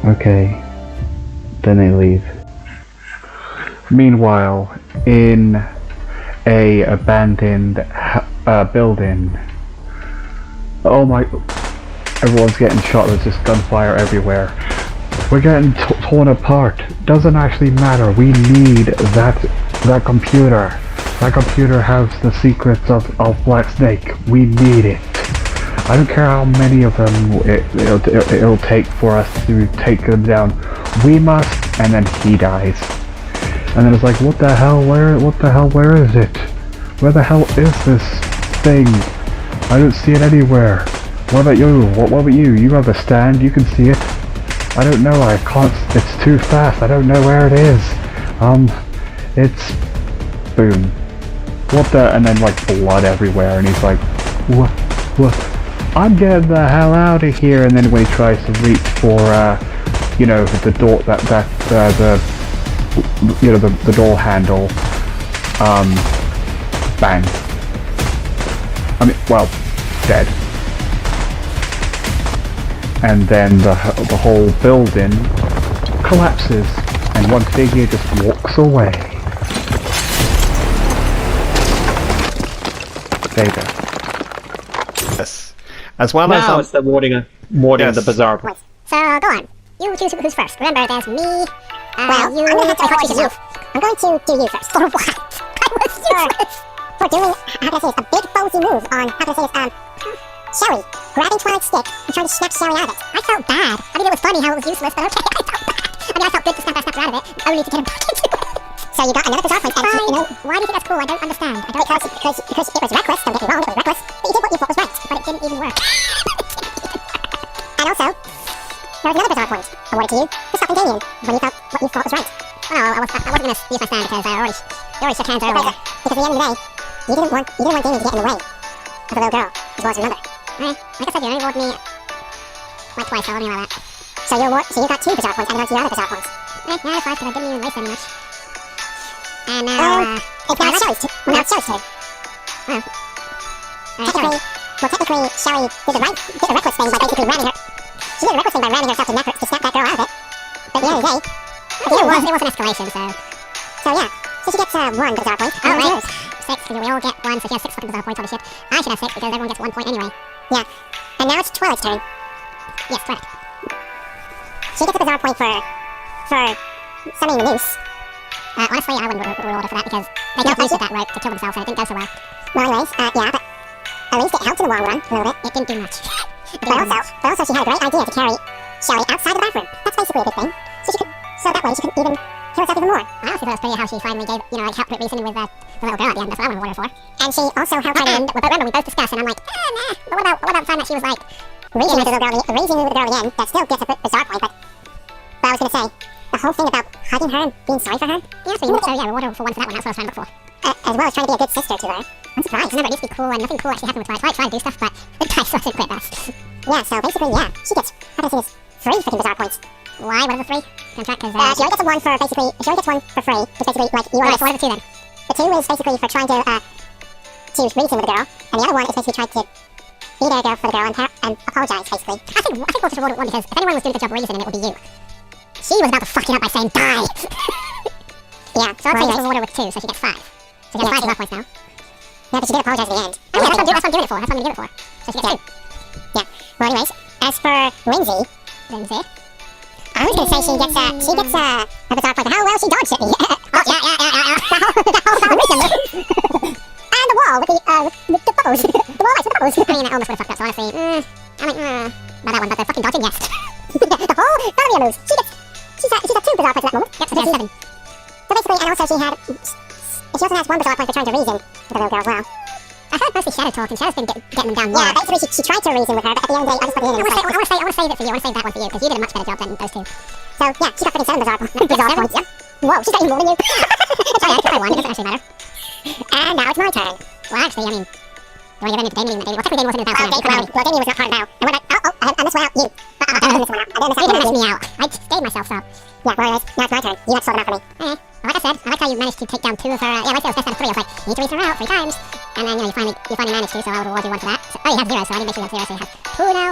Okay. Then they leave. Meanwhile, in a abandoned building. Oh my... Everyone's getting shot, there's just gunfire everywhere. We're getting torn apart. Doesn't actually matter. We need that computer. That computer has the secrets of Black Snake. We need it. I don't care how many of them it'll take for us to take them down. We must, and then he dies. And then it's like, what the hell, where is it? Where the hell is this thing? I don't see it anywhere. What about you? What about you? You have a stand, you can see it. I don't know, I can't, it's too fast, I don't know where it is. It's... boom. What the, and then like blood everywhere, and he's like, what? I'm getting the hell out of here, and then when he tries to reach for, you know, the door, the door handle, bang. I mean, well, dead. And then the whole building collapses, and one figure just walks away. There you go. Yes. As well Now as... it's the warding of the bizarre. Wait, so go on. You choose who's first. Remember, there's me, well, I'm going to have to choose you. I'm going to do you first. For what? I was useless. For doing, how can I say this, a big ballsy move on, how can I say this, Shelly, grabbing Twilight's stick and trying to snap Shelly out of it. I felt bad. I mean, it was funny how it was useless, but okay, I felt bad. I mean, I felt good to snap that snap out of it, only to get him back into it. So you got another bizarre point, and you know, why do you think that's cool? I don't understand. Because it was reckless, don't get me wrong, it was reckless, but you did what you thought was right, but it didn't even work. And also, there was another bizarre point awarded to you for stopping Damien when you felt what you thought was right. Well, I wasn't going to use my stand because I already shook hands earlier. Because at the end of the day, you didn't want Damien to get in the way of the little girl, as well as your mother. Alright, like I said, you only awarded me like twice, so I don't know about that. So you got 2 bizarre points, and I got 2 other bizarre points. Yeah, 5 because I didn't even waste very much. And now, it's now Shelly's turn. Well, now it's Shelly's turn. Oh. Technically, Shelly did the reckless thing by basically ramming her. She did the reckless thing by ramming herself to snap that girl out of it. But at the end of the day, it was an escalation, so yeah. So she gets 1 bizarre point. Oh, right. 6, because we all get 1, so she has 6 fucking bizarre points, holy shit. I should have 6 because everyone gets 1 point anyway. Yeah. And now it's Twilight's turn. Yes, correct. She gets a bizarre point for summoning the noose. Honestly, I wouldn't reward her for that because they don't use that rope to kill themselves, so it didn't go so well. Well, anyways, yeah, but at least it helped in the long run, a little bit. It didn't do much. But also, she had a great idea to carry Shelly outside the bathroom. That's basically a good thing. So that way she could even kill herself even more. I also thought it was pretty how she finally gave, you know, like helped reasoning with the little girl at the end. That's what I want to reward her for. And she also helped at the end, but remember, we both discussed, and I'm like, nah. But what about the time that she was like, reasoning with the little girl again, that still gets a bizarre point, but I was going to say, the whole thing about hugging her and being sorry for her? Yeah, so reward her for 1 for that one, that's what I was trying to look for. As well as trying to be a good sister to her. I'm surprised. Remember, it used to be cool, and nothing cool actually happened with Twilight. Twilight tried to do stuff, but the dice wasn't quite best. Yeah, so basically, yeah, she gets, how do I say this, 3 freaking bizarre points. Why? What are the 3? Contract, because, she only gets 1 for basically, she only gets 1 for free, which basically, like, you are... What are the 2 then? The 2 is basically for trying to reason with the girl, and the other one is basically trying to be there girl for the girl and apologise, basically. I think we'll just reward it 1 because if anyone was doing a good job reasoning, it would be you. She was about to fuck it up by saying die! Yeah, so I'd say just reward her with 2, so she gets 5. So she gets 5 love points now. Yeah, but she did apologise at the end. Oh yeah, that's what I'm doing it for. That's what I'm gonna give it for. So she gets 2. Yeah. Well, anyways, as for Lindsay, I was gonna say she gets a bizarre point for how well she dodged it. Oh yeah. The whole foundation. And the wall with the bubbles. The wall lights with the bubbles. I mean, that almost would have fucked up. So honestly, I'm like, not that one, but the fucking dodging, yes. The whole family moves. She's had 2 bizarre points at that moment. Yep, so she has 7. So basically, and also she also has 1 bizarre point for trying to reason with the little girl as well. I heard mostly Shadow talk, and Shadow's been getting them down more. Yeah, basically she tried to reason with her, but at the end of the day, I just put it in. I want to save it for you. I want to save that one for you, because you did a much better job than those 2. So yeah, she got freaking 7 bizarre points. Yep. Whoa, she's got even more than you. Sorry, I won. It doesn't actually matter. And now it's my turn. Well, actually, I mean, do I give in to Damien? Well, technically Damien wasn't in the battle. Well, Damien was not part of the battle. And when I missed one out, you. I didn't miss one out. I didn't miss me out. I stayed myself, so. Yeah, well, anyways, now it's my turn. You have to sort them out for me. Okay. Well, like I said, I like how you managed to take down 2 of her. Yeah, like I said, it was best out of 3. I was like, you need to reach her out 3 times. And then, you finally managed to, so I would reward you 1 for that. So, oh, you have 0, so I didn't make sure you have 0, so you have 2 now.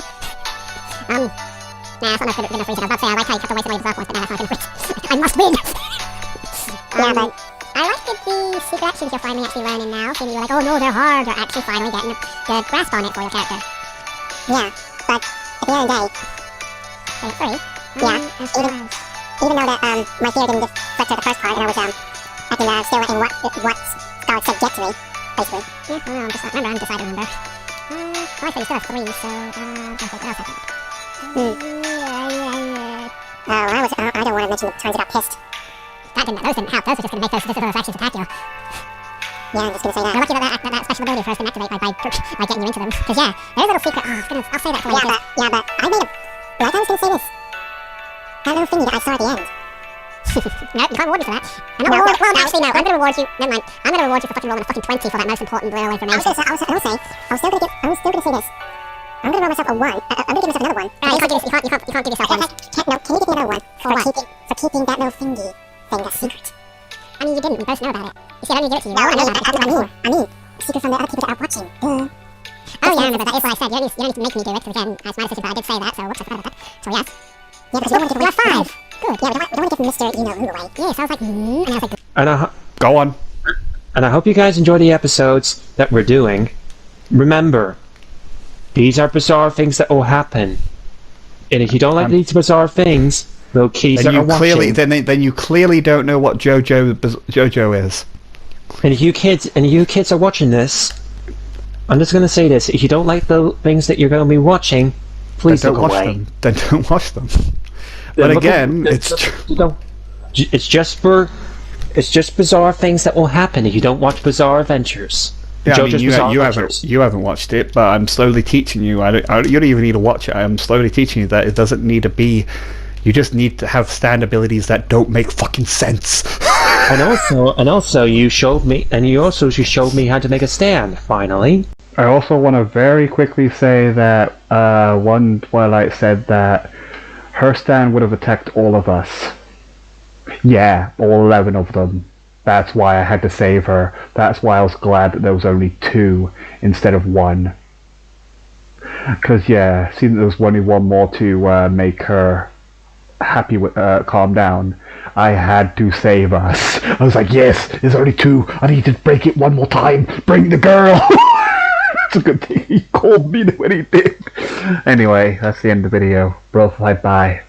Nah, that's not enough good enough reason. I was about to say, I like how you kept away some of the bizarre points, but now that's not good enough. I must win! Yeah, but I like the secret actions you're finally actually learning now. Seeing you're like, oh no, they're hard. You're actually finally getting a good grasp on it for your character. Yeah, but at the end of the day, 3. Yeah, even though that my fear didn't reflect to the first part, and I was acting still in what Scarlet said get to me, basically. Yeah, well, I'm deciding, remember. Well, I said you still have 3, so okay, what else happened? I don't want to mention the times I got pissed. Those didn't help. Those are just going to make those actions attack you. Yeah, I'm just going to say that. You're lucky that special ability for us can activate by getting you into them. Because yeah, there's a little secret. Oh, I'll say that for you. Yeah, but I made a. Like I was going to say this. That little thingy that I saw at the end. No, you can't reward me for that. Actually, no. I'm going to reward you. Never mind. I'm going to reward you for fucking rolling a fucking 20 for that most important little information. I was still going to say this. I'm going to roll myself a 1. I'm going to give myself another 1. You can't give yourself 1. No, can you give me another 1? For keeping that little thingy thing a secret. I mean, you didn't. We both know about it. You said I didn't give it to you. No, I know that. I mean, secret from the other people that are watching. Oh yeah, I remember. That is what I said. You don't need to make me do it, because again, it's my decision, but I did say that, so whoops, I forgot about that. So yes. Yeah, because we don't want to give away 5. Good. Yeah, we don't want to give Mr. You-know-who away. Yeah, so I was like, and I was like... And go on. And I hope you guys enjoy the episodes that we're doing. Remember, these are bizarre things that will happen. And if you don't like these bizarre things... Little keys then you clearly don't know what JoJo is. And if you kids are watching this, I'm just gonna say this: if you don't like the things that you're gonna be watching, please look away. Then don't watch them. But again, it's just bizarre things that will happen if you don't watch Bizarre Adventures. Yeah, I mean, you haven't watched it, but I'm slowly teaching you. You don't even need to watch it. I'm slowly teaching you that it doesn't need to be. You just need to have stand abilities that don't make fucking sense. and also, you showed me how to make a stand. Finally. I also want to very quickly say that one Twilight said that her stand would have attacked all of us. Yeah, all 11 of them. That's why I had to save her. That's why I was glad that there was only 2 instead of 1. Because yeah, seeing that there was only 1 more to make her happy with calm down, I had to save us. I was like, yes, there's only 2. I need to break it 1 more time. Bring the girl. It's a good thing he called me when he did. Anyway, that's the end of the video. Bro, bye.